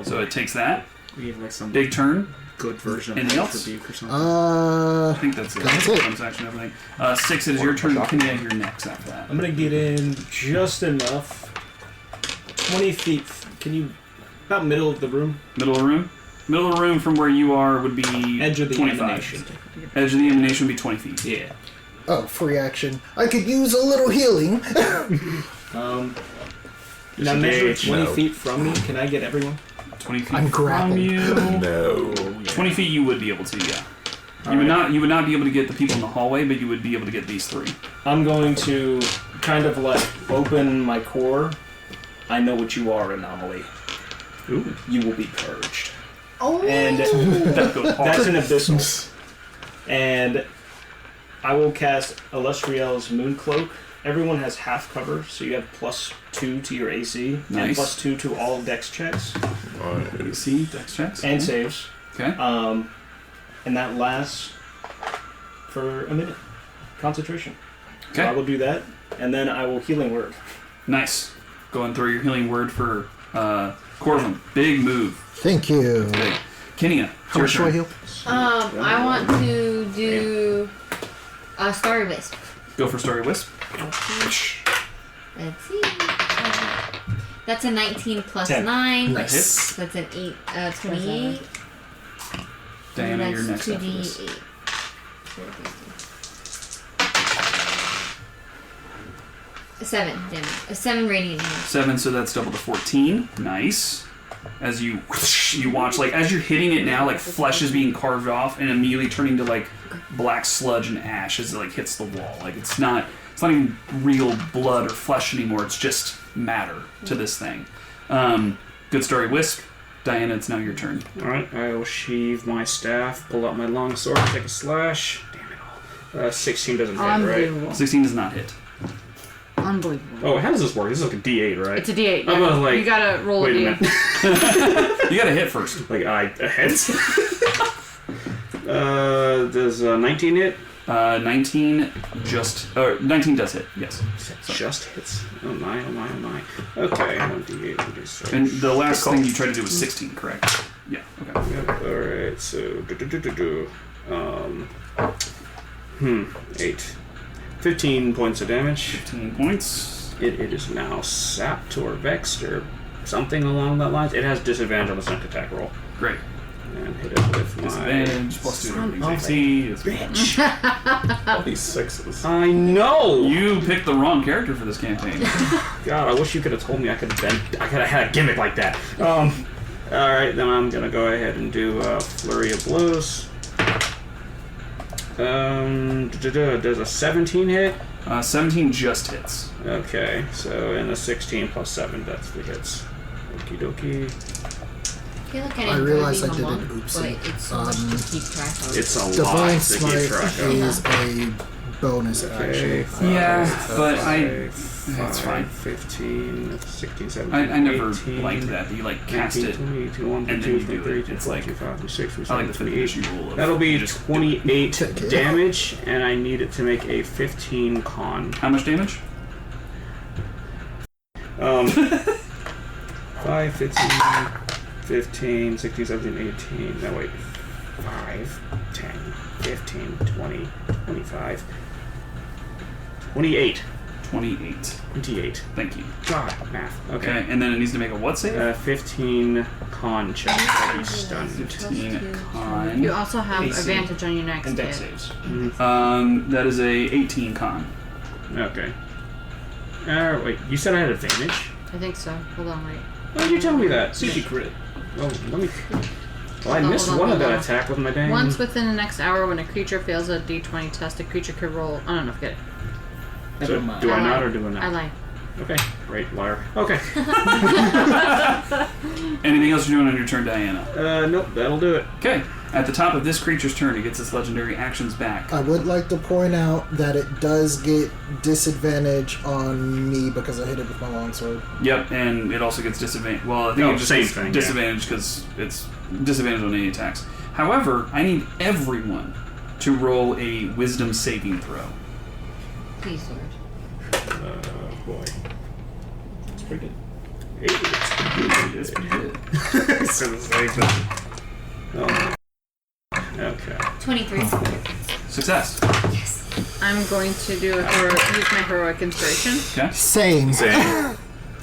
So it takes that. We have like some Big turn. good version of Anything else? rebuke or something. I think that's it. That's it. Bonus action, everything. 6, it is your turn. Kenny, you're next after that. I'm gonna get in just enough. 20 feet. Can you... About middle of the room? Middle of the room? Middle of the room from where you are would be Edge of the 25. emanation. Edge of the emanation would be 20 feet. Yeah. Oh, free action. I could use a little healing. Now measure 20 No. feet from me. Can I get everyone? 20 feet I'm from grappled. you. No. 20 feet you would be able to, yeah. You would not be able to get the people in the hallway, but you would be able to get these 3. I'm going to kind of like open my core. I know what you are, anomaly. Ooh. You will be purged. Oh. And That goes hard. that's an abyssal. And I will cast Illustriel's Mooncloak. Everyone has half cover, so you have +2 to your AC and Nice. +2 to all dex checks AC, dex checks. and saves. Okay. And that lasts for a minute. Concentration. So I Okay. will do that, and then I will healing word. Nice. Go and throw your healing word for Corvum. Big move. Thank you. Big. Kenia, How much do I heal? I want to do Starry Wisp. Go for Story Wisp. Let's see. That's a 19 plus 10. 9. That hits. That's an 28. Diana, And you're that's next after this. 2d8. 7 damage. 7 radiant damage. 7, so that's double to 14. Nice. As you watch, like as you're hitting it now, like flesh is being carved off and immediately turning to like black sludge and ash as it like hits the wall. Like it's not even real blood or flesh anymore. It's just matter to this thing. Good story, Wisp. Diana, it's now your turn. Alright, I will sheathe my staff, pull out my long sword, take a slash. Damn it all. 16 doesn't hit, right? Unbelievable. 16 does not hit. Unbelievable. Oh, how does this work? This is like a D8, right? It's a D8. I was like, you gotta roll wait a a D8. minute. You gotta hit first. Like, a heads? Does 19 hit? 19 does hit, yes. Just hits. Oh my, oh my, oh my. Okay, 1d8, 1d6. And the last thing you tried to do was 16, correct? Yeah, okay. Yep, alright, so. 8. 15 points of damage. 15 points. It is now sapped or vexed or something along that lines. It has disadvantage on the second attack roll. Great. And hit it with my. Disadvantage, plus 2 to everything's AC. It's Bitch! All these 6s. I know! You picked the wrong character for this campaign. God, I wish you could have told me I could have had a gimmick like that. Alright, then I'm gonna go ahead and do Flurry of Blows. Does a 17 hit? 17 just hits. Okay, so and a 16 plus 7, that's the hits. Okie dokie. I feel like I I didn't realized I really did want, an oopsie. but it's so much to keep track of. It's a lot Divine to keep Smite track of. is a bonus Okay, action. Yeah, but That's fine. 15, 16, 17, I never 18, liked that. You like cast 19, it. 20, 21, and then 22, you do 23, it. It's like 24, 25, 26, I like the 27, fifth 28. edition rule. Of That'll be you just do it. 28 Take it. damage, and I need it to make a 15 con. How much damage? 5, 15, 16, 17, 18. No, wait. 5, 10, 15, 20, 25, 28. 28. 28. Thank you. God, math. Okay, and then it needs to make a what save? 15 con check to be stunned. 15 con. You also have AC. advantage on your next And dex hit. saves. That is a 18 con. Okay. Wait, you said I had advantage? I think so. Hold on, wait. Why did you tell me that? See if you crit. Oh, let me. Well, I Hold on, missed hold on, one of hold that on. attack with my dang. Once within the next hour, when a creature fails a d20 test, a creature could roll. Oh, no, forget it. Never mind. Do I I not lie. or do I not? I lie. Okay, great, liar. Okay. Anything else you're doing on your turn, Diana? Nope, that'll do it. Okay. At the top of this creature's turn, it gets its legendary actions back. I would like to point out that it does get disadvantage on me because I hit it with my longsword. Yep, and it also gets disadvantage. Well, I think No, it just same gets thing, yeah. disadvantage because it's disadvantage on any attacks. However, I need everyone to roll a wisdom saving throw. Please, Lord. Boy. It's pretty good. It's pretty good. It's the same thing. Oh. Okay. 23. Success. Yes. I'm going to do use my heroic inspiration. Okay. Same. Same.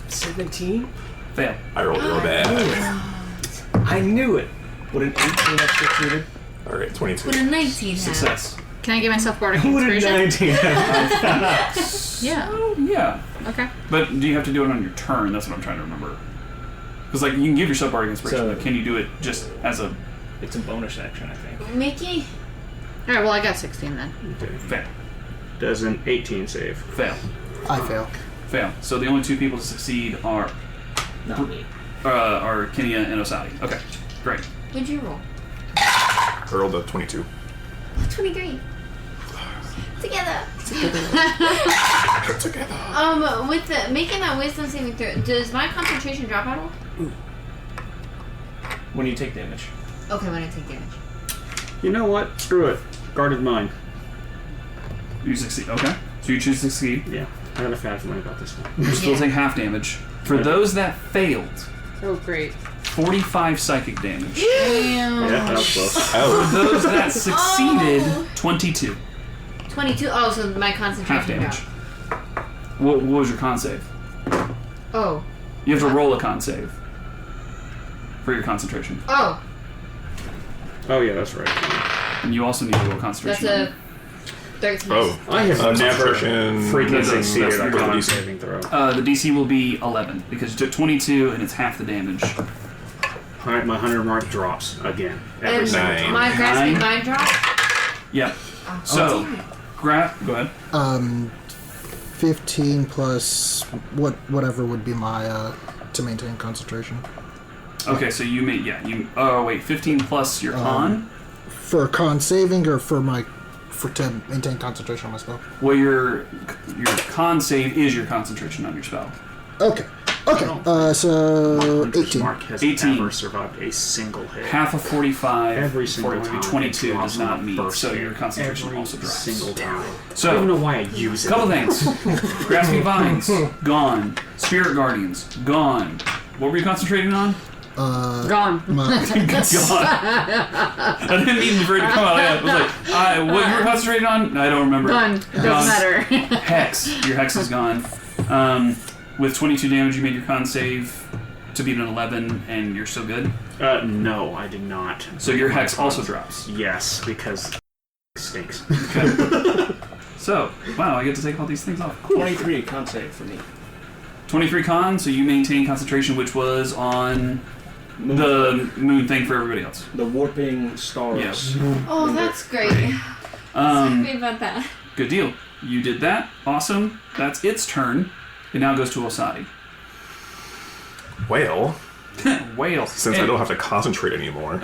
17? Fail. I rolled real bad. I knew it. Would an 18 have succeeded? All right, 22. Would a 19 have? Success. Can I give myself bardic Would a inspiration? 19 have? Yeah. Yeah. Okay. But do you have to do it on your turn? That's what I'm trying to remember. Because, like, you can give yourself bardic inspiration, So- but can you do it just as a It's a bonus action, I think. Mickey? All right. Well, I got 16 then. Okay. fail? Does an 18 save? Fail. I fail. Fail. So the only two people to succeed are Not me. Kenya and Osadi. Okay. Great. What'd you roll? I rolled a 22. 23. Together. Together. With the making that wisdom saving throw, does my concentration drop at all? When you take damage. Okay, when I take damage. You know what? Screw it. Guarded mind. You succeed. Okay. So you choose to succeed. Yeah. I got a bad feeling about this one. You still Yeah. take half damage. For those that failed, Oh, great. 45 psychic damage. Damn. Yeah, that was close. For Oh. those that succeeded, Oh. 22. 22. Oh, so my concentration Half damage. dropped. What was your con save? Oh. You have to roll a con save for your concentration. Oh. Oh, yeah, that's right. And you also need to roll That's concentration. a 13. Oh. I have never concentration. freaking That's- succeeded that's on the con DC. saving throw. The DC will be 11 because you took 22 and it's half the damage. My 100 mark drops again. Every And single Nine. time. my grasping Nine. mind drop? Yep. Oh, So, damn it. go ahead. 15 plus whatever would be my to maintain concentration. Okay, so you made, oh wait, 15 plus your con? For con saving or for to maintain concentration on my spell? Well, your con save is your concentration on your spell. Okay. So 18. Mark has 18. never survived a single hit. Half of 45 Every single for it to be time. 22 It's does not awesome. meet, First so hit. your concentration Every also drops. single time. I don't So, know why I use it. couple things. Grasping Vines, gone. Spirit Guardians, gone. What were you concentrating on? Gone. Gone. I didn't mean for it to come out like that. I was like, what you were concentrating on? I don't remember. Gone. It doesn't matter. Hex. Your Hex is gone. With 22 damage, you made your con save to beat an 11, and you're still good. No, I did not. So your Hex also drops. Yes, because stinks. So, wow, I get to take all these things off. Cool. 23 con save for me. 23 con, so you maintain concentration, which was on the moon thing for everybody else. The warping stars. Yes. Oh, that's great. Sorry about that. Good deal. You did that. Awesome. That's its turn. It now goes to Osadi. Well, Whale. since I don't have to concentrate anymore.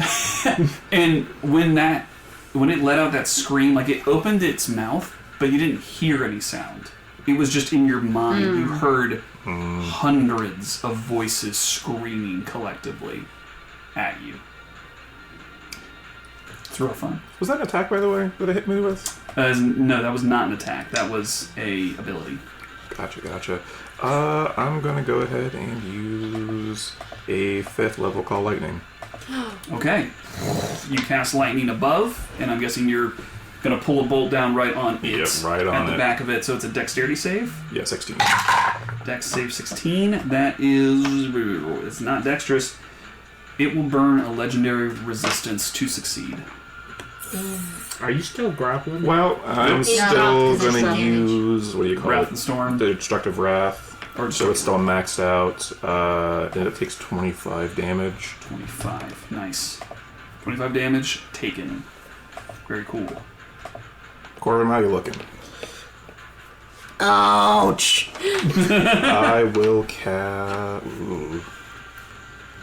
And when it let out that scream, like it opened its mouth, but you didn't hear any sound. It was just in your mind. You heard hundreds of voices screaming collectively at you. It's real fun. Was that an attack, by the way, that it hit me with? No, that was not an attack. That was a ability. Gotcha. I'm gonna go ahead and use a 5th level Call Lightning. Okay. You cast lightning above, and I'm guessing you're gonna pull a bolt down right on it. Yep, right on at the it. back of it. So it's a dexterity save. Yeah, 16. Dex save 16. That is, it's not dexterous. It will burn a legendary resistance to succeed. Are you still grappling? Well, I'm It's still not, 'cause it's gonna damage. use, what do you call Wrath it? and Storm. The Destructive Wrath. Or So it's still maxed out. And it takes 25 damage. 25. Nice. 25 damage taken. Very cool. Corbin, how you looking? Ouch! I will cast. Ooh.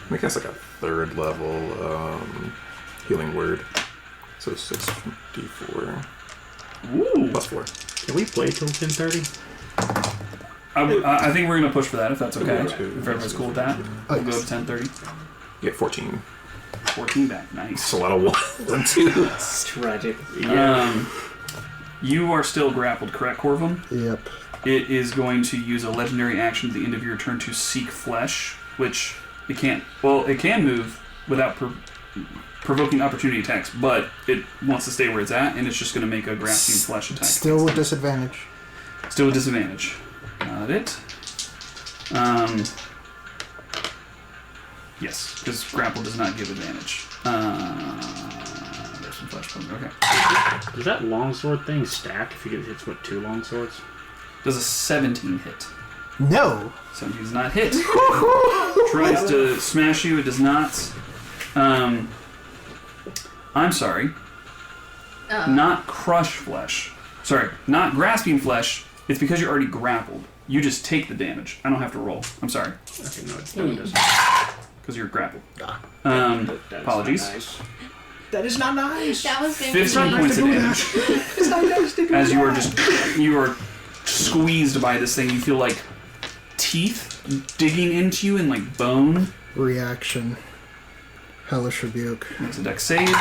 Let me cast like a 3rd level healing word. So 6d4 Ooh. plus 4. Can we play till 10:30? I think we're gonna push for that if that's okay. Okay. If everyone's cool with that, we'll go to 10:30. You get 14. 14 back. Nice. It's a lot of 1s and 2s. It's tragic. You are still grappled, correct, Corvum? Yep. It is going to use a legendary action at the end of your turn to seek flesh, which it can't. Well, it can move without provoking opportunity attacks, but it wants to stay where it's at, and it's just going to make a grasping flesh attack. Still with disadvantage. Still with disadvantage. Got it. Yes, because grapple does not give advantage. There's some flesh points. Okay. Does that longsword thing stack if you get hits with 2 longswords? Does a 17 hit? No! 17 does not hit. Tries to smash you. It does not. I'm sorry. Not crush flesh. Sorry, not grasping flesh. It's because you're already grappled. You just take the damage. I don't have to roll. I'm sorry. Okay, no, it doesn't. Because you're grappled. That's Apologies. not nice. That is not nice. That was gonna be 15 points of damage. It's not nice to do As that. you are squeezed by this thing, you feel like teeth digging into you and like bone. Reaction. Hellish Rebuke. Makes a dex save.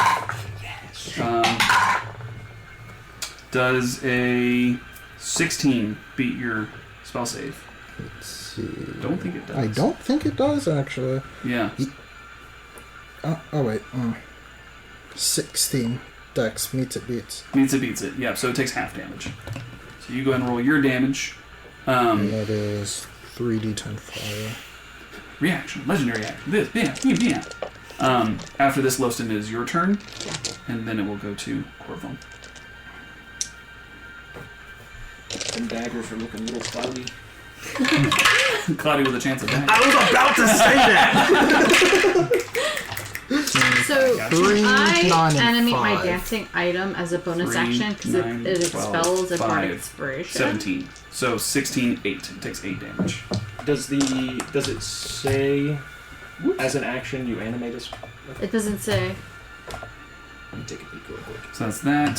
Does a 16 beat your spell save? Let's see. Don't think it does. I don't think it does, actually. Yeah. Oh wait. 16. Dex meets it beats. Means it beats it. Yeah, so it takes half damage. So you go ahead and roll your damage. That is 3d10 fire. Reaction. Legendary action. This. Yeah. After this, Loston, is your turn. And then it will go to Corvum. And daggers are looking a little cloudy. Cloudy with a chance of that. I was about to say that! So Three, I 9, and animate my 5. dancing item as a bonus 3, action because 9, it 12, expels a bardic 5, inspiration. 17. So 16, 8. It takes 8 damage. Does it say as an action you animate us? It doesn't say. Let me take a peek real quick. So that's that.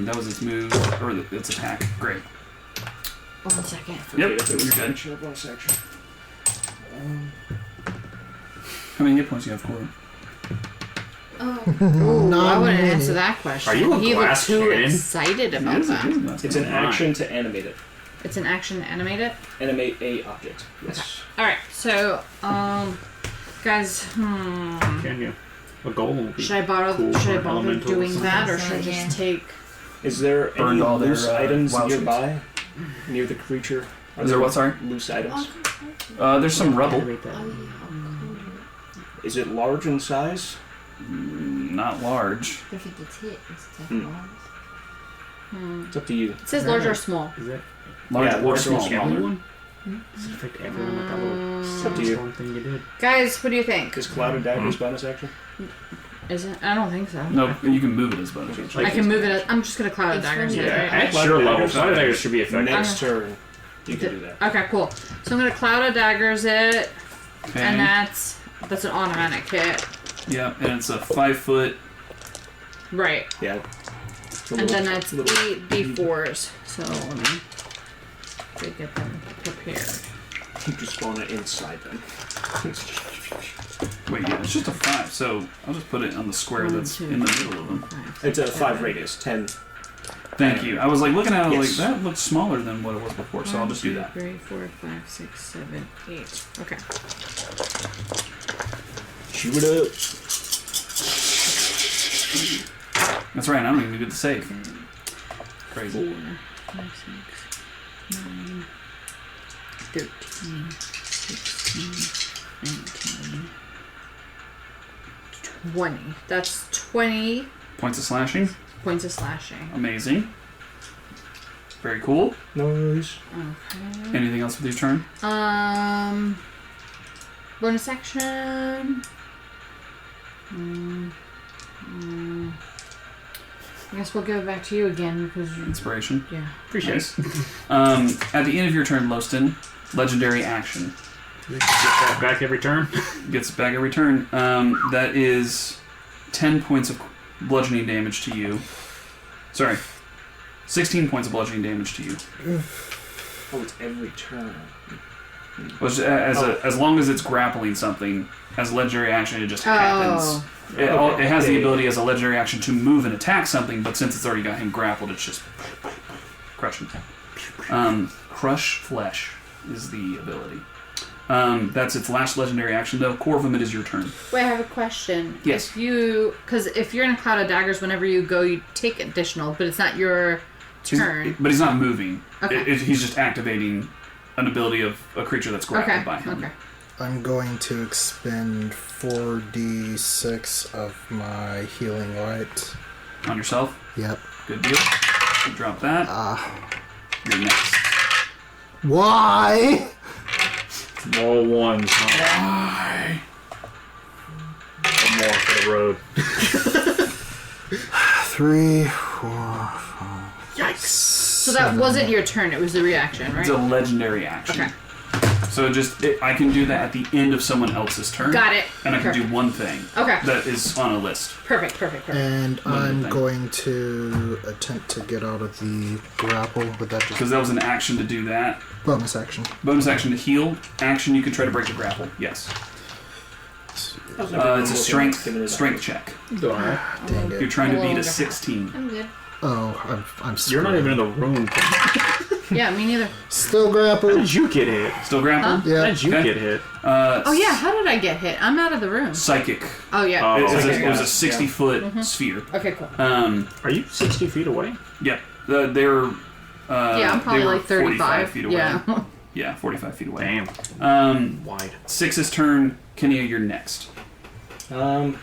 That was its move, or its attack. Great. 1 second. Yep, If it was you're good. action or bonus action. How many hit points do you have, Corey? Ooh, I Not wouldn't many. answer that question. Are you a he looked glass too cannon? excited about that. It's an action to animate it. It's an action to animate it. Animate a object. Yes. All right, so guys, Can you? A goal will be should I bother cool should I for bother elementals. doing that, or should I Yeah. just take? Is there Burned any all their, loose items wild nearby near the creature? Are Is there what, sorry? Loose items. There's some rubble. Is it large in size? Not large. If it gets hit, it's It's up to you. It says large or small. Is that Large Yeah, or large or small. small. everyone? Does it affect everyone with that little up to you. storm thing you did? Guys, what do you think? Is Clouded Dagger's bonus action? Is it? I don't think so. No, you can move it as bonus action. I can move it. I'm just gonna cloud It's daggers. from it, the- right? At your level, Cloud Daggers should be effective. Next turn, you can do that. Okay, cool. So I'm gonna cloud of daggers it, Okay. and that's an automatic hit, Yeah, and it's a 5 foot. right? Yeah. And then that's 8 d4s. So let me get them prepared. You just spawn it inside them. Wait, yeah, it's just a 5, so I'll just put it on the square 1, that's 2, in the middle of them. 5, It's a 6, 5 7. radius, 10. Thank you. I was like looking at it, Yes. like that looks smaller than what it was before, so I'll just do that. 3, 4, 5, 6, 7, 8. Okay. Shoot it up. That's right. I don't even get the save. Crazy. 4, 5, 6, 9, 13, 16, 19, 20. That's 20 Points of slashing. points of slashing. Amazing. Very cool. Nice. Okay. Anything else with your turn? Bonus action. I guess we'll give it back to you again because you... Inspiration. Yeah. Appreciate Nice. At the end of your turn, Loston, legendary action. it. Get that back every turn. Gets it back every turn. That is 10 points of bludgeoning damage to you. Sorry. 16 points of bludgeoning damage to you. Oh, it's every turn. As long as it's grappling something, as a legendary action, it just happens. It has the ability as a legendary action to move and attack something, but since it's already got him grappled, it's just crushing. Crush flesh is the ability. That's its last legendary action, though. Corvum, it is your turn. Wait, I have a question. Yes. Because if you're in a cloud of daggers, whenever you go, you take additional, but it's not your turn. But he's not moving. Okay. He's just activating an ability of a creature that's grappled by him. Okay. I'm going to expend 4d6 of my healing light. On yourself. Yep. Good deal. You drop that. You're next. Why? All ones. Why? One more for the road. 3, 4, 5. Yikes. So that wasn't your turn, it was the reaction, right? It's a legendary action. Okay. So I can do that at the end of someone else's turn. Got it. And I can do one thing. Okay. That is on a list. Perfect. And One I'm thing. going to attempt to get out of the grapple. Would that just Because that was an action to do that. bonus action? Bonus action to heal. Action, you can try to break the grapple. Yes. It's a strength check. Alright. Dang You're it. trying to beat a Whoa. 16. I'm good. Oh, I'm You're not screwed. even in the room. Yeah, me neither. Still How grappled. did you get hit? Still grappled? How Yeah. did you Okay. get hit? Oh yeah, how did I get hit? I'm out of the room. Psychic. Oh yeah. Oh, It was okay, a, it was a yeah. 60-foot sphere. Okay, cool. Are you 60 feet away? Yeah. They're... Yeah, I'm probably they were like 35. 45 feet away. Yeah. Yeah, 45 feet away. Damn. Wide. Six's turn. Kenya, you're next. I'm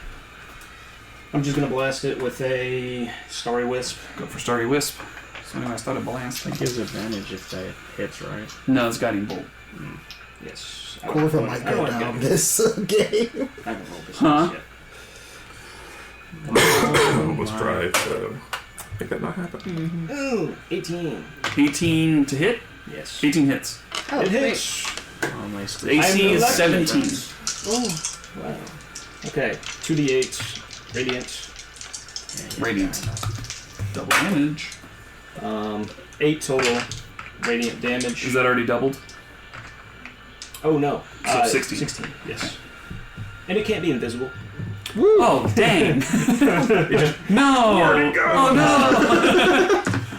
just gonna blast it with a Starry Wisp. Go for Starry Wisp. So anyway, I started blasting. That gives advantage if that hits, right? No, it's Guiding Bolt. Yes. Corva might go down this game. I haven't rolled this Huh? yet. Let's try to make that not happen. Ooh, 18. 18 to hit? Yes. 18 hits. Oh, It great. hits. Oh, my The AC is 17. Wow. Okay, 2d8 radiant. Radiant. Double damage. 8 total radiant damage. Is that already doubled? Oh no. So 16. 16, yes. And it can't be invisible. Oh, dang. No! Oh,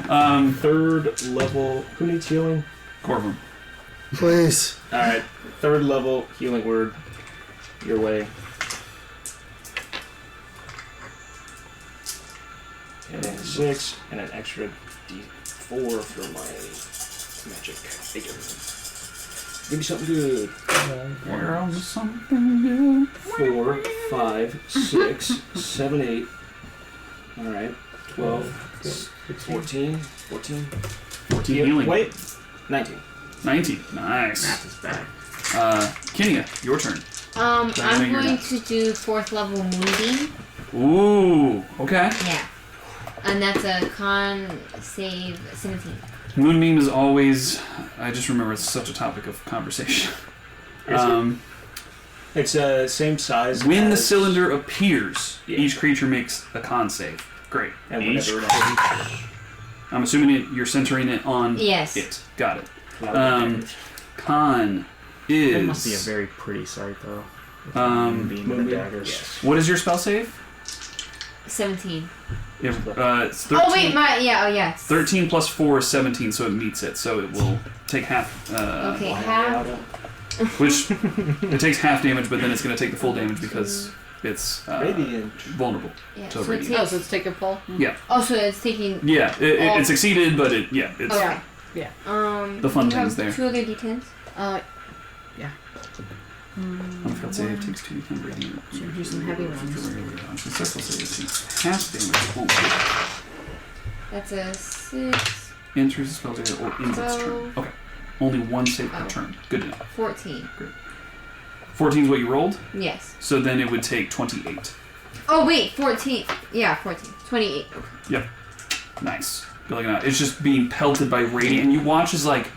no! Third level. Who needs healing? Corvum. Please. Alright, third level healing word. Your way. And 6, and an extra d4 for my magic. Give me something good. Something new. 4, 5, 6, 7, 8. Alright. 12, 14. 14 Yeah, healing. wait. 19. 19. Nice. Math is back. Kenya, your turn. I'm you're going next. to do 4th level Moonbeam. Ooh, okay. Yeah. And that's a con save 17. Moonbeam is always... I just remember it's such a topic of conversation. It's same size. When the as- cylinder appears, Yeah. each creature makes a con save. Great. And Each whenever it creature. I'm assuming you're centering it on Yes. it. Got it. Um, Con is... That must be a very pretty sight, though. Being Moonbeam? the daggers. Yes. What is your spell save? 17. It's 13, Oh wait, yes. 13 plus 4 is 17, so it meets it. So it will take half... Okay, half. Which, it takes half damage, but then it's going to take the full damage because it's Radiant. vulnerable. Yeah. So So it radiant. Oh, takes, so it's taking full? Yeah. oh, so it's taking. Yeah, it succeeded, but it's... Okay. Yeah. The fun you have thing's there. 2 other d10s. Yeah. Unfailed save takes 2 d10 radiant. Should we do some heavy ones? Successful save takes half damage only. That's a 6, Enters the spell data or ends its turn. Okay. Only one save per Oh. turn. Good to know. 14. 14 is what you rolled, Yes. so then it would take 28. Oh wait, 14. Yeah, 14. 28. Yep. Nice. You're looking out. It's just being pelted by radiant, and you watch as like,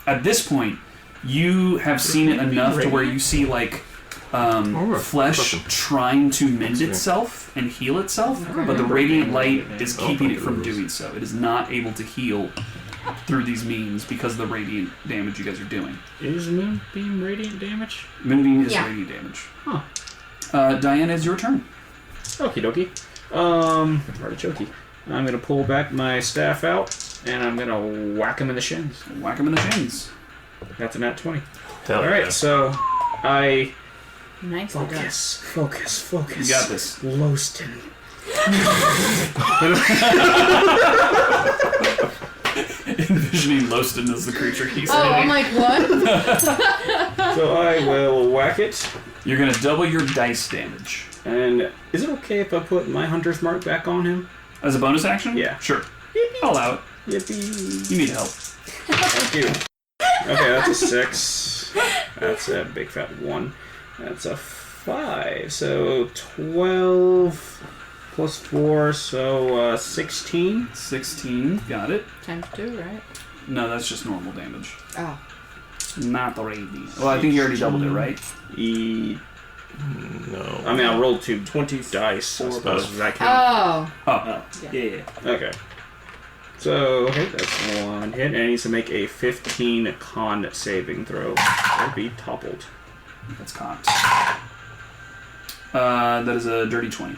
at this point, you have seen it enough to where you see like flesh trying to mend itself and heal itself, but the radiant light is keeping it from doing so. It is not able to heal through these means because of the radiant damage you guys are doing. Is Moonbeam radiant damage? Moonbeam is Yeah. radiant damage. Huh. Diana, it's your turn. Okie dokie. Artichoke. I'm gonna pull back my staff out, and I'm gonna whack him in the shins. Whack him in the shins. That's a nat 20. Hell Alright, yeah. so I Nice. focus. You got this. Loston. Envisioning Loston as the creature he's Oh, I'm hitting. like, what? So I will whack it. You're gonna double your dice damage. And is it okay if I put my hunter's mark back on him? As a bonus action? Yeah. Sure. I'll allow it. Yippee. You need help. Thank you. Okay, that's a 6. That's a big fat 1. That's a 5. So 12 plus 4, so 16. 16. Got it. Times 2, right? No, that's just normal damage. Oh. Not the radiant. Well, I think you already doubled it, right? No. I mean, I rolled 20 dice. I suppose. Does that count? Oh. Oh. Yeah. Okay. So, okay, that's one hit, and it needs to make a 15 con saving throw. Or be toppled. That's cocked. That is a dirty 20.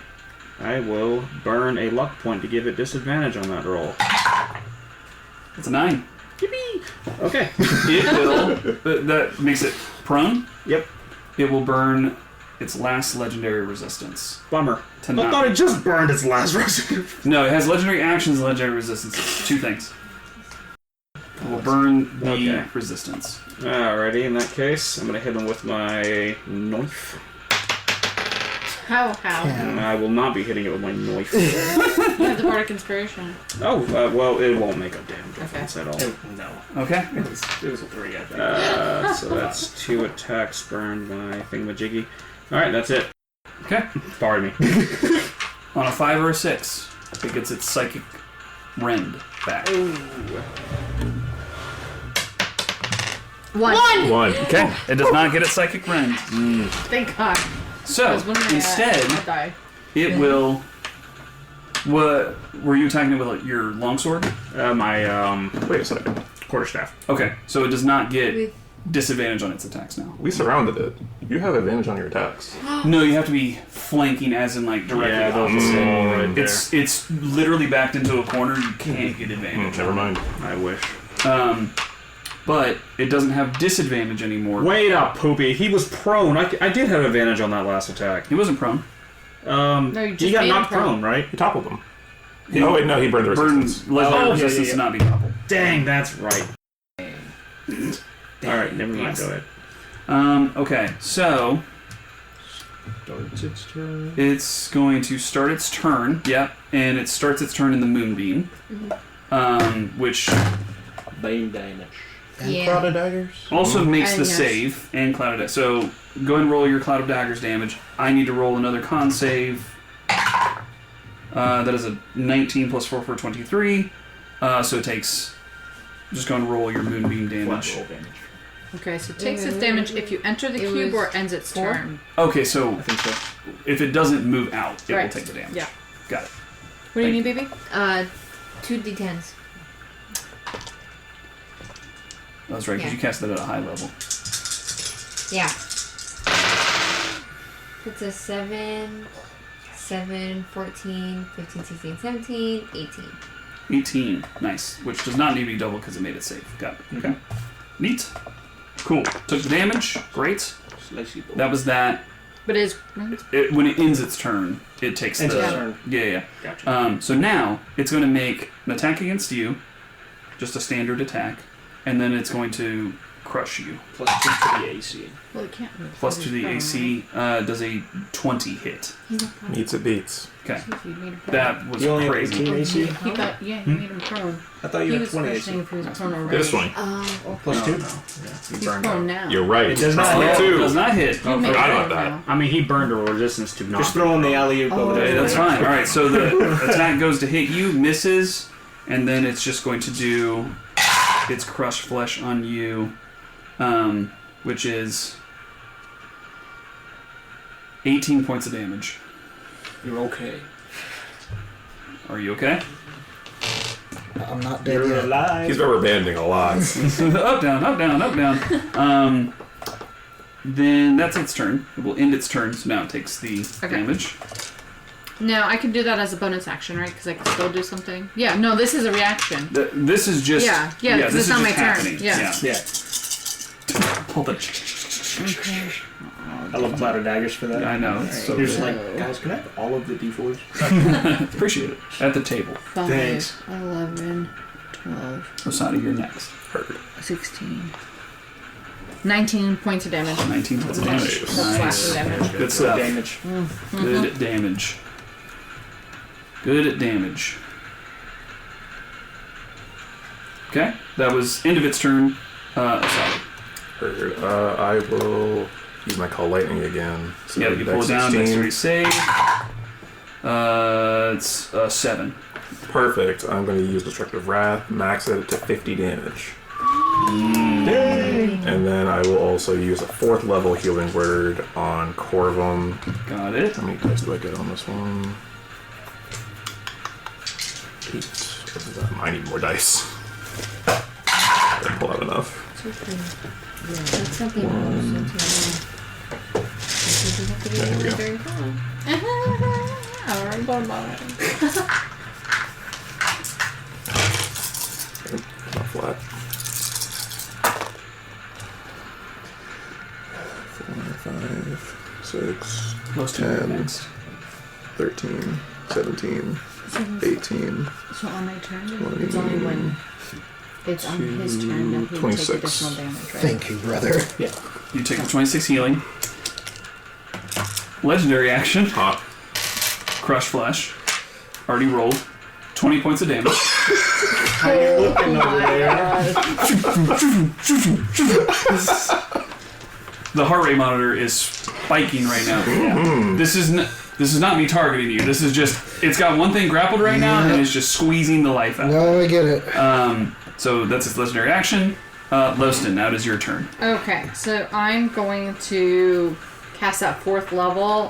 I will burn a luck point to give it disadvantage on that roll. It's a 9. Yippee! Okay. It will. That makes it prone. Yep. It will burn its last legendary resistance. Bummer. To I not- thought it just burned its last resistance. No, it has legendary actions and legendary resistance. It's 2 things. It will burn the Okay. resistance. Alrighty, in that case, I'm going to hit him with my knife. How? And I will not be hitting it with my knife. You have the Bardic Inspiration. Oh, well, it won't make a damn difference at all. No. Okay. It was a 3, I think. So that's 2 attacks burned by thingamajiggy. Alright, that's it. Okay. Pardon me. On a 5 or a 6, it gets its psychic rend back. One. One. Okay. It does not get its psychic rend. Thank God. So, 'Cause when I instead, die. it will... What were you attacking it with, like, your longsword? My, Wait a second. quarterstaff. Okay, so it does not get With- disadvantage on its attacks now. We surrounded it. You have advantage on your attacks. No, you have to be flanking, as in like directly Yeah, those opposite. are right there. It's literally backed into a corner. You can't get advantage. Never mind. I wish. But it doesn't have disadvantage anymore. Wait up, Poopy. He was prone. I did have advantage on that last attack. He wasn't prone. No, you just he got made him knocked prone, prone. right? He toppled them. Oh wait, no, he burned the resistance. Burn legendary Oh, yeah, resistance yeah, to not be toppled. Dang, that's right. Alright, never mind. Go ahead. Okay, so Starts its turn. it's going to start its turn. Yep, and it starts its turn in the moonbeam, which Bane damage. And Yeah. Cloud of Daggers. also makes the Yes. save and cloud of daggers. So go ahead and roll your cloud of daggers damage. I need to roll another con save. That is a 19 plus 4 for 23. So it takes. Just go and roll your moonbeam damage. Flat roll damage. Okay, so it takes its damage if you enter the It cube was or ends its 4? turn. Okay, so I think so. if it doesn't move out, it Right. will take the damage. Yeah. Got it. What do you need, baby? 2 d10s. That's right, because Yeah. you cast that at a high level. Yeah. It's a 7, 14, 15, 16, 17, 18. 18. Nice. Which does not need to be double because it made it safe. Got it. Okay. Neat. Cool. Took the damage. Great. That was that. But it is. When it ends its turn, it takes Ends the... its turn. Yeah. Gotcha. So now, it's going to make an attack against you. Just a standard attack. And then it's going to crush you. Plus 2 to the AC. Well, it can't move. Plus to the AC does a 20 hit. Meets it beats. Okay. You made him prone. That was You only have crazy. 18 AC? He thought, yeah, you made him prone. I thought He you had was 20 questioning AC. if he was prone already. This one. Plus 2? He's prone now. You're right. It does not Plus hit. two. Does not hit. You made forgot him about prone that. now. I mean, he burned a resistance to not. Just throw in the alley-oop over Okay, there. that's fine. Alright, so the attack goes to hit you, misses. and then it's just going to do its crush flesh on you, which is 18 points of damage. You're okay. Are you okay? I'm not dead You're yet. alive. He's rubber banding a lot. Up, down, up, down, up, down. Then that's its turn. It will end its turn, so now it takes the damage. No, I can do that as a bonus action, right? Because I can still do something. Yeah, no, this is a reaction. This is just... Yeah, because this it's not is my just turn. happening. Yeah. Yeah. Pull the... Okay. I love Cloud of Daggers for that. I know. It's so You're just good. like, guys, can I have all of the D4s? Appreciate it. At the table. 5, Thanks. 11, 12, Osada, you're next. Heard. 16. 19 points of damage. 19 points of damage. Nice. Slashing damage. Good stuff. Damage. Good damage. Good damage. Okay, that was end of its turn. Osada. Heard. I will use my Call Lightning again. So Yeah, you pull it down. Dexterity save. It's 7. Perfect. I'm going to use Destructive Wrath, max it to 50 damage. And then I will also use a 4th level Healing Word on Corvum. Got it. How many dice do I get on this one? 8. I need more dice. I didn't pull out enough. Yeah, that's something else. There we go. Very cool. I already thought about it. Not flat. 4, 5, 6, Most 10, next. 13, 17, 18, So on my turn, 20, it's only when it's on his turn that he takes 26. additional damage, right? Thank you, brother. You take the 26 healing. Legendary action. Hot. Crush Flesh. Already rolled. 20 points of damage. How you looking over there? The heart rate monitor is spiking right now. This is not me targeting you. This is just, it's got one thing grappled right now, and it's just squeezing the life out. No, I get it. So that's its legendary action. Loston, now it is your turn. Okay, so I'm going to cast that 4th level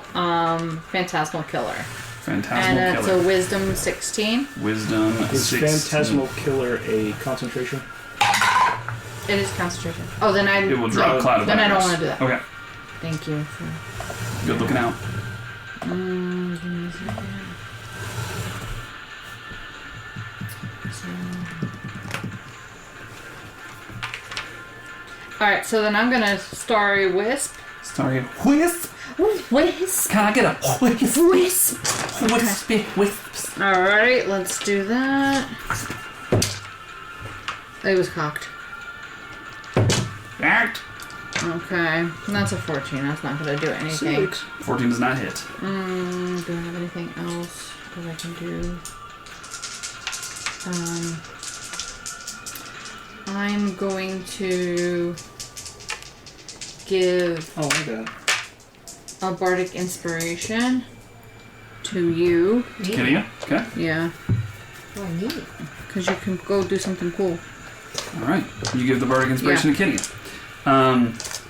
Phantasmal Killer. Phantasmal And it's Killer. a Wisdom 16. Wisdom Is 16. Phantasmal Killer a concentration? It is concentration. Oh, then I... It will drop Cloud of Then I don't Daggers. want to do that. Okay. Thank you. For... Good looking out. give me a second. Alright, so then I'm gonna Starry Wisp. Sorry. Wisp. Wisp! Can I get a wisp? Wisp! Wispy wisps. Alright, let's do that. It was cocked. Act. Okay, that's a 14. That's not gonna do anything. 14 does not hit. Do I have anything else that I can do? I'm going to give Oh, I got it. a bardic inspiration to you. Kinia. Okay. Yeah, Oh, neat. because you can go do something cool. All right. You give the bardic inspiration to Kinia.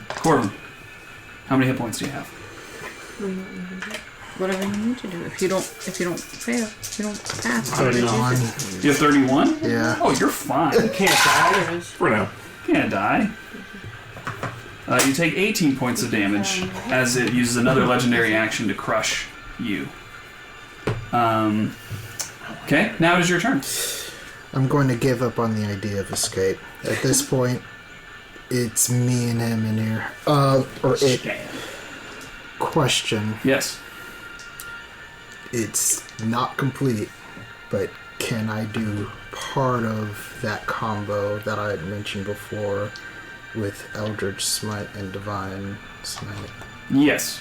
Corbin, how many hit points do you have? Whatever you need to do. If you don't fail, if you don't pass, 39. You have 31? Yeah. Oh, you're fine. Can't die. For now. Can't die. You take 18 points of damage as it uses another legendary action to crush you. Okay, now it is your turn. I'm going to give up on the idea of escape. At this point, it's me and him in here. Or it. Question. Yes. It's not complete, but can I do part of that combo that I had mentioned before with Eldritch Smite and Divine Smite? Yes.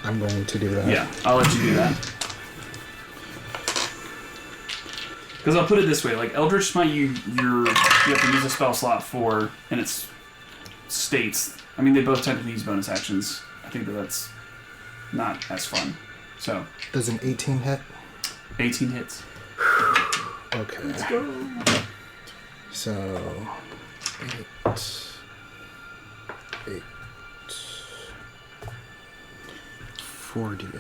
I'm going to do that. Yeah, I'll let you do that. Because I'll put it this way, like Eldritch Smite, you have to use a spell slot for, and it's states. I mean, they both technically use bonus actions. I think that's not as fun. So, Does an 18 hit? 18 hits. Okay. Let's go. So 8. 48.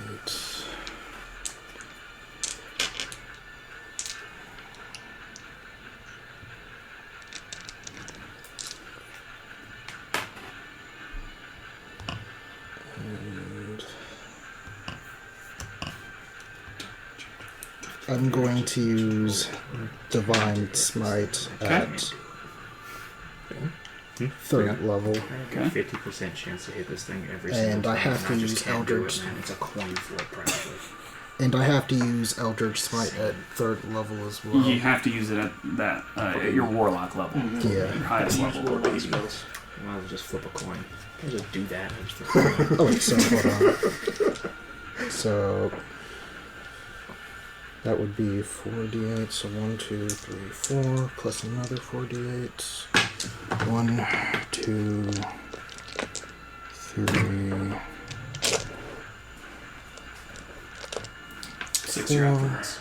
I'm going to use Divine Smite at third level. I got 50% chance to hit this thing every And single time. I have to just use can't do Eldritch. it, man. It's a coin flip, practically. And I have to use Eldritch Smite at third level as well. You have to use it at that at your warlock level, Yeah. your highest Use level. warlock spells. You might as well just flip a coin. I'll just do that. And just flip a coin. Oh, wait, so hold on. So that would be 4d8. So 1, 2, 3, 4, plus another 4d8. 1, 2, 3. 6 you're after this.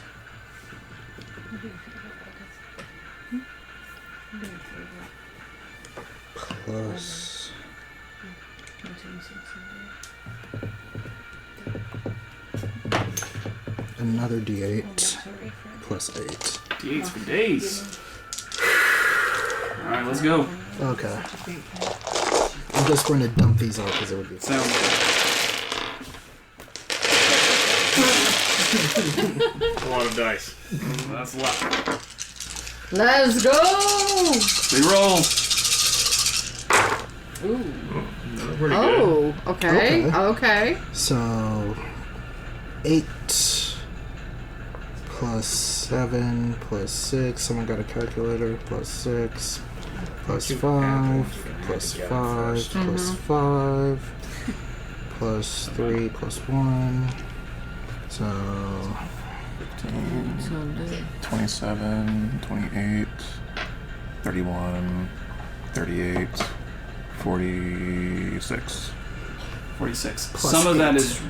Plus another d8 plus 8. D8s for days. Alright, let's go. Okay. I'm just going to dump these out because it would be fun. Sounds A lot of dice. good. That's a lot. Let's go! Reroll. Pretty good. Oh, okay. Okay. Okay. So 8 plus 7 plus 6. Someone got a calculator. Plus 6 plus 5 plus 5 plus 5 plus 3 plus 1. So 27, 28, 31, 38, 46. 46. Plus Some of that 8. is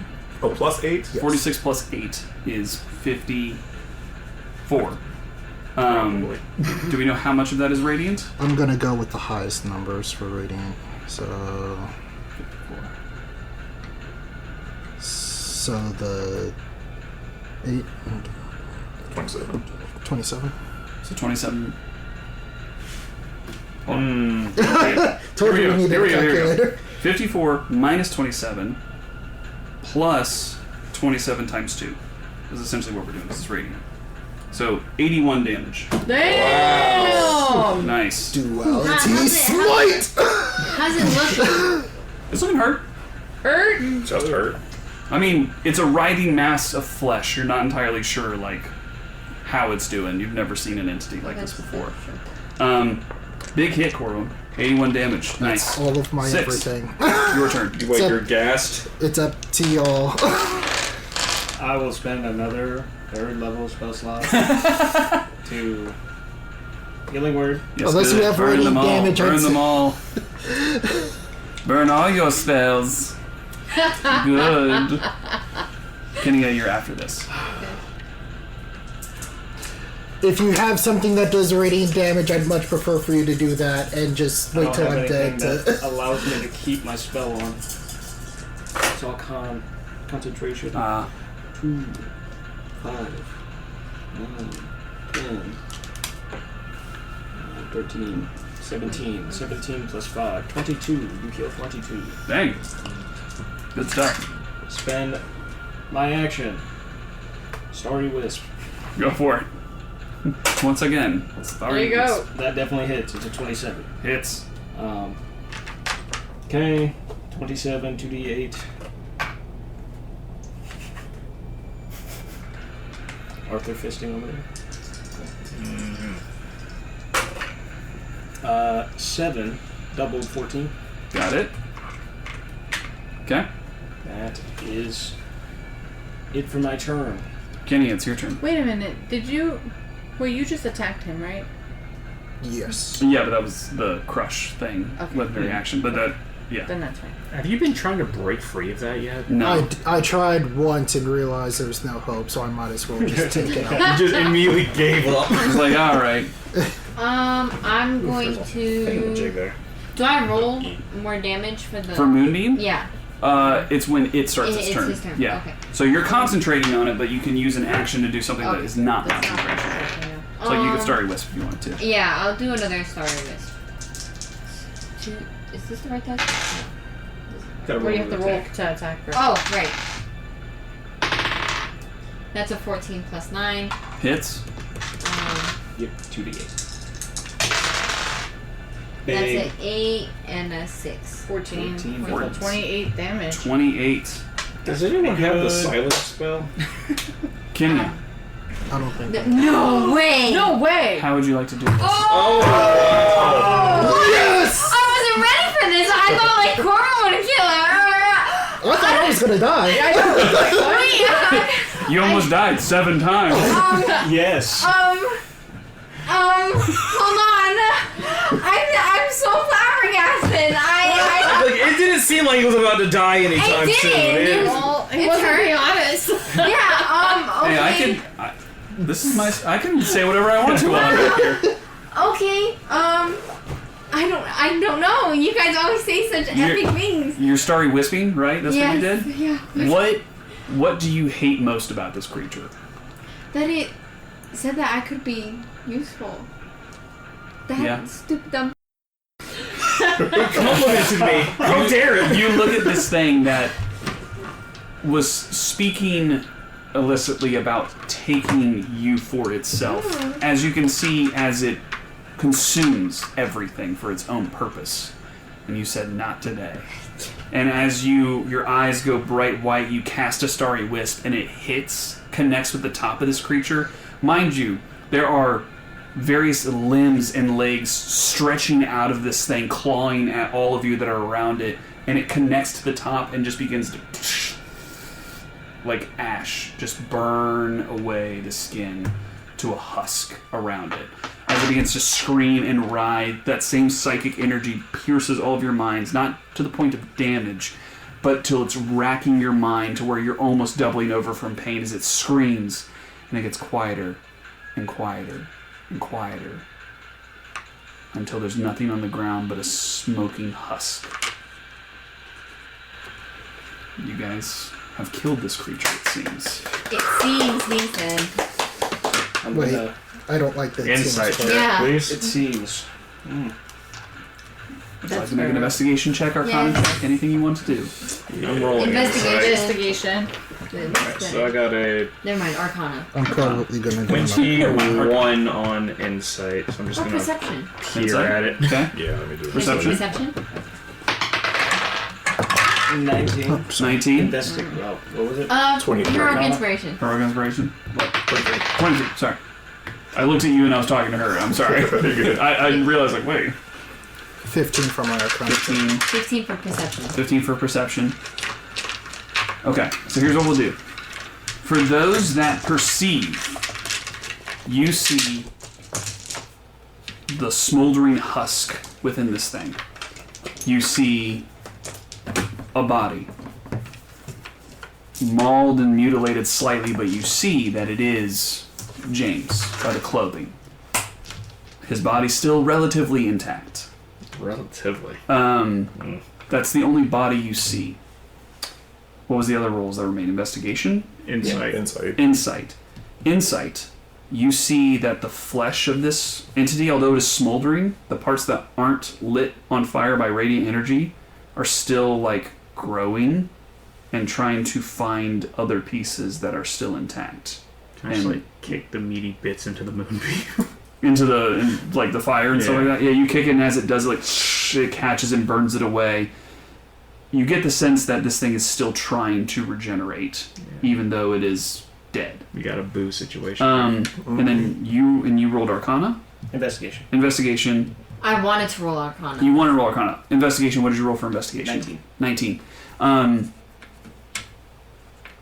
Oh, plus 8? Yes. 46 plus 8 is 54. Probably. Do we know how much of that is radiant? I'm gonna go with the highest numbers for radiant. So 54. the 8 27. 27. So 27. Told you we needed a Here we go. calculator. 54 minus 27 plus 27 times 2 is essentially what we're doing. This is radiant. So 81 damage. Damn! Nice. Duality Smite! How's it looking? It's looking hurt. Hurt? Just hurt. I mean, it's a writhing mass of flesh. You're not entirely sure, like, how it's doing. You've never seen an entity like this before. Big hit, Corwin. 81 damage. Nice. All of my 6. everything. Your turn. Wait, So- you're gassed? It's up to y'all. I will spend another third level spell slot to Healing Word. Yes, Unless good. you have Burn radiant them all. damage, I'd Burn say. them all. Burn all your spells. Good. Kenia, you're after this. If you have something that does radiant damage, I'd much prefer for you to do that and just wait till I don't I'm have dead. anything To... that allows me to keep my spell on. It's all concentration. 2, 5, 9, 10, 13, 17. 17 plus 5. 22. You heal 22. Dang. Good stuff. Spend my action. Starry Wisp. Go for it. Once again. There you go. That definitely hits. It's a 27. Hits. Okay. 27, 2d8. Arthur fisting over there. 7, doubled 14. Got it. Okay. That is it for my turn. Kenny, it's your turn. Wait a minute. Did you... Well, you just attacked him, right? Yes. Yeah, but that was the crush thing, Okay. legendary action. But that Yeah. Then that's fine. Have you been trying to break free of that yet? No. I tried once and realized there was no hope, so I might as well just take it out. You just immediately gave up. It's like, all right. I'm going Jig to. there. Do I roll more damage for the? For Moonbeam, Yeah. it's when it starts its It's turn. his turn, Yeah. okay. So you're concentrating on it, but you can use an action to do something that Okay. is not That's not concentration. concentration, no. So you could Starry Wisp if you wanted to. Yeah, I'll do another Starry Wisp. Is this the right touch? Gotta Or you have to roll attack. to attack first. Oh, right. That's a 14 plus 9. Hits. Yep, 2d8. That's Big. an 8 and a 6. 14. 14. 28 damage. 28. Does anyone have the Good. silence spell? Kenya, I don't think. No way! No way! how would you like to do this? Oh! Yes! I wasn't ready for this. I thought like Corbin would kill her. I thought I was gonna die. You almost died 7 times. Yes. Hold on. I'm so flabbergasted. Like, it didn't seem like he was about to die anytime It soon. didn't. Well, he It's wasn't her. being honest. Yeah, okay. Hey, this is my. I can say whatever I want to on here. Okay, I don't know. You guys always say such epic things. You're Starry Wisping, right? That's what you did? Yeah. What do you hate most about this creature? That it said that I could be useful. That Yeah. stupid dumb. Complimented me. How dare it? You look at this thing that was speaking illicitly about taking you for itself. As you can see, as it consumes everything for its own purpose. And you said, not today. And as your eyes go bright white, you cast a Starry Wisp, and it connects with the top of this creature. Mind you, there are various limbs and legs stretching out of this thing, clawing at all of you that are around it, and it connects to the top and just begins to, like ash, just burn away the skin to a husk around it. As it begins to scream and writhe, that same psychic energy pierces all of your minds, not to the point of damage, but till it's racking your mind to where you're almost doubling over from pain as it screams, and it gets quieter and quieter and quieter until there's nothing on the ground but a smoking husk. You guys have killed this creature, it seems. It seems, he said. I'm Wait. gonna. I don't like that. Insight seems check, Yeah. please. It seems. Would you like to make an investigation check, Arcana Yes. check, anything you want to do? I'm rolling Investigation. insight. Investigation. So I got a Never mind, Arcana. I'm probably gonna do 21 on insight, so I'm just Or gonna perception. peer Insight? at it. Okay. Yeah, let me do it. Perception? Perception? 19. 19. Investigate. Well, what was it? 23. Heroic Arcana. inspiration. Heroic inspiration. 23. Sorry. I looked at you and I was talking to her. I'm sorry. I realized, like, wait. 15 from my arcana. 15. 15 for perception. 15 for perception. Okay, so here's what we'll do. For those that perceive, you see the smoldering husk within this thing. You see a body. Mauled and mutilated slightly, but you see that it is James by the clothing. His body's still relatively intact. Relatively. That's the only body you see. What was the other rolls that remain? Investigation? Insight. Insight. Insight. You see that the flesh of this entity, although it is smoldering, the parts that aren't lit on fire by radiant energy are still like growing and trying to find other pieces that are still intact. Can I just like kick the meaty bits into the moonbeam? Into like the fire and stuff Yeah. like that. Yeah, you kick it, and as it does, it catches and burns it away. You get the sense that this thing is still trying to regenerate, even though it is dead. We got a boo situation. And then you rolled Arcana. Investigation. Investigation. I wanted to roll Arcana. You want to roll Arcana. Investigation. What did you roll for investigation? 19. 19.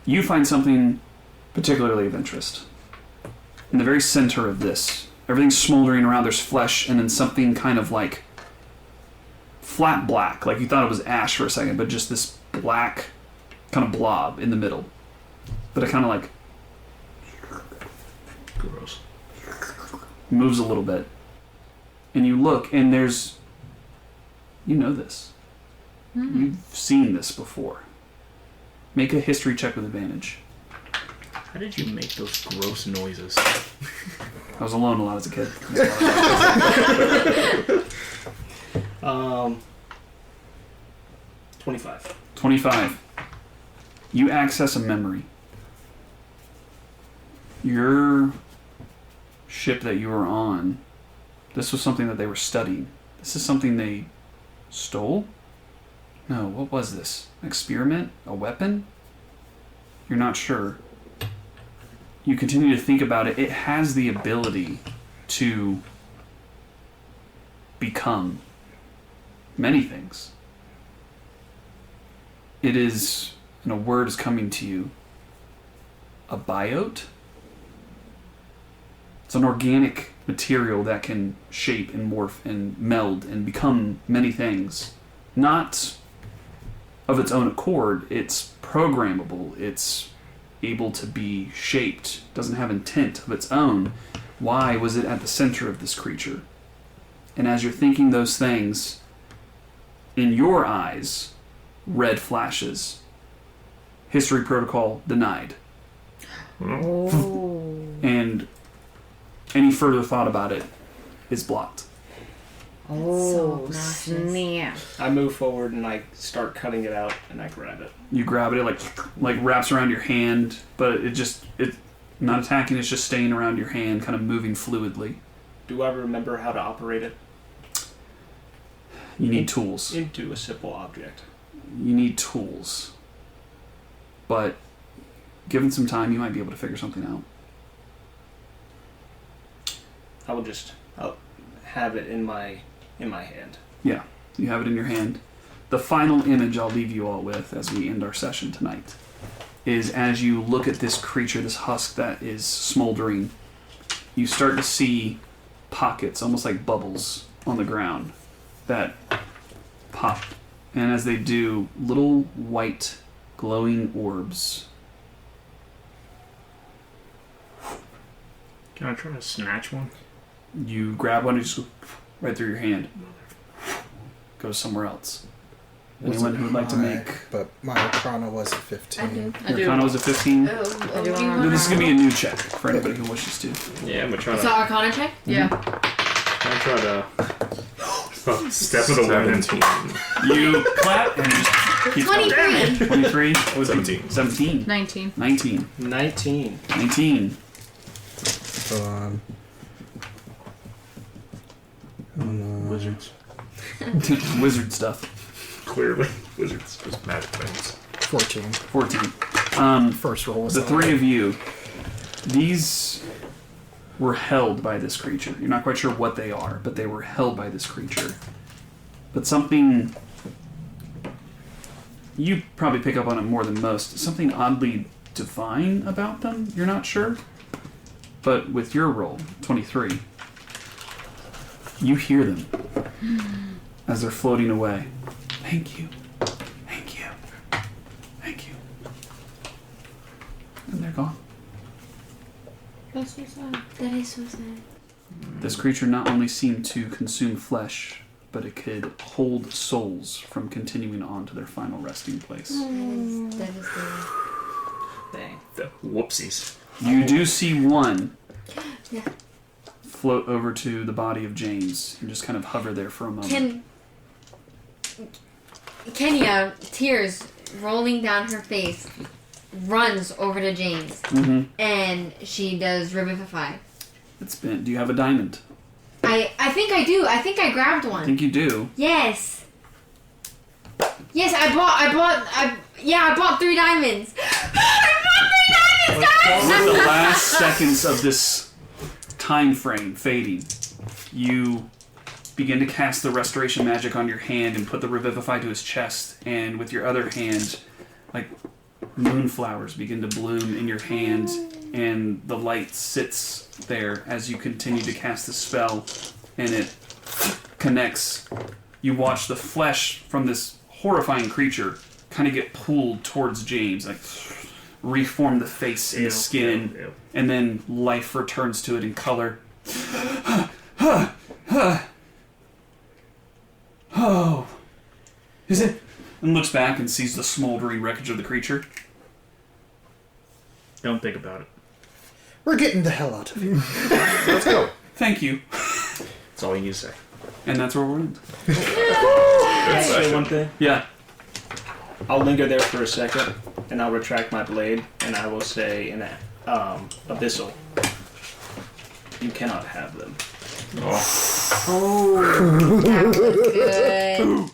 You find something particularly of interest. In the very center of this, everything's smoldering around. There's flesh, and then something kind of like flat black, like you thought it was ash for a second, but just this black kind of blob in the middle. But it kind of like Gross. moves a little bit. And you look, and there's... You know this. You've seen this before. Make a history check with advantage. How did you make those gross noises? I was alone a lot as a kid. 25. 25. You access a memory. Your ship that you were on, this was something that they were studying. This is something they stole? No, what was this? An experiment? A weapon? You're not sure. You continue to think about it. It has the ability to become many things. It is, and a word is coming to you, a biote. It's an organic material that can shape and morph and meld and become many things. Not of its own accord, it's programmable, it's able to be shaped, doesn't have intent of its own. Why was it at the center of this creature? And as you're thinking those things, in your eyes, red flashes. History protocol denied. Oh. And any further thought about it is blocked. Oh, So snap. I move forward and I start cutting it out and I grab it. You grab it, it like wraps around your hand, but it's not attacking, it's just staying around your hand, kind of moving fluidly. Do I remember how to operate it? You need tools. Into a simple object. You need tools. But given some time, you might be able to figure something out. I'll have it in my hand. Yeah, you have it in your hand. The final image I'll leave you all with as we end our session tonight is as you look at this creature, this husk that is smoldering, you start to see pockets, almost like bubbles, on the ground that pop. And as they do, little white glowing orbs. Can I try to snatch one? You grab one and just go right through your hand. Goes somewhere else. Anyone who would like to make... But my Arcana was a 15. I do. I do. Arcana was a 15. Oh, I do do you wanna- want This is going to be a new check for anybody who wishes to. Yeah, I'm gonna try So to. Arcana check? Yeah. I try to. Step of the wind. 17. You clap and just keep 23. 23. What was it? 17. 17. 19. 19. 19. 19. Hold on. Wizards. Wizard stuff. Clearly. Wizards. Just magic things. 14. 14. First roll was The three of you, these were held by this creature. You're not quite sure what they are, but they were held by this creature. But something... You probably pick up on it more than most. Something oddly divine about them. You're not sure. But with your roll, 23, you hear them as they're floating away. Thank you. Thank you. Thank you. And they're gone. That's so sad. That is so sad. This creature not only seemed to consume flesh, but it could hold souls from continuing on to their final resting place. That is the... Dang. The whoopsies. You do see one Yeah. float over to the body of James and just kind of hover there for a moment. Kenya, tears rolling down her face, runs over to James, Mm-hmm. and she does Revivify. It's been. Do you have a diamond? I think I do. I think I grabbed I one. think you do. Yes. Yes, I bought 3 diamonds. I bought 3 diamonds, guys! With the last seconds of this time frame fading, you begin to cast the restoration magic on your hand and put the revivify to his chest, and with your other hand, like moonflowers begin to bloom in your hand, and the light sits there as you continue to cast the spell, and it connects you watch the flesh from this horrifying creature kind of get pulled towards James, like reform the face and the skin, and then life returns to it in color. Oh, is it? And looks back and sees the smoldering wreckage of the creature. Don't think about it. We're getting the hell out of here. Let's go. Thank you. That's all you need to say. And that's where we're in. Can I say one thing? Yeah. I'll linger there for a second, and I'll retract my blade, and I will say in Abyssal, you cannot have them. Oh, that was good.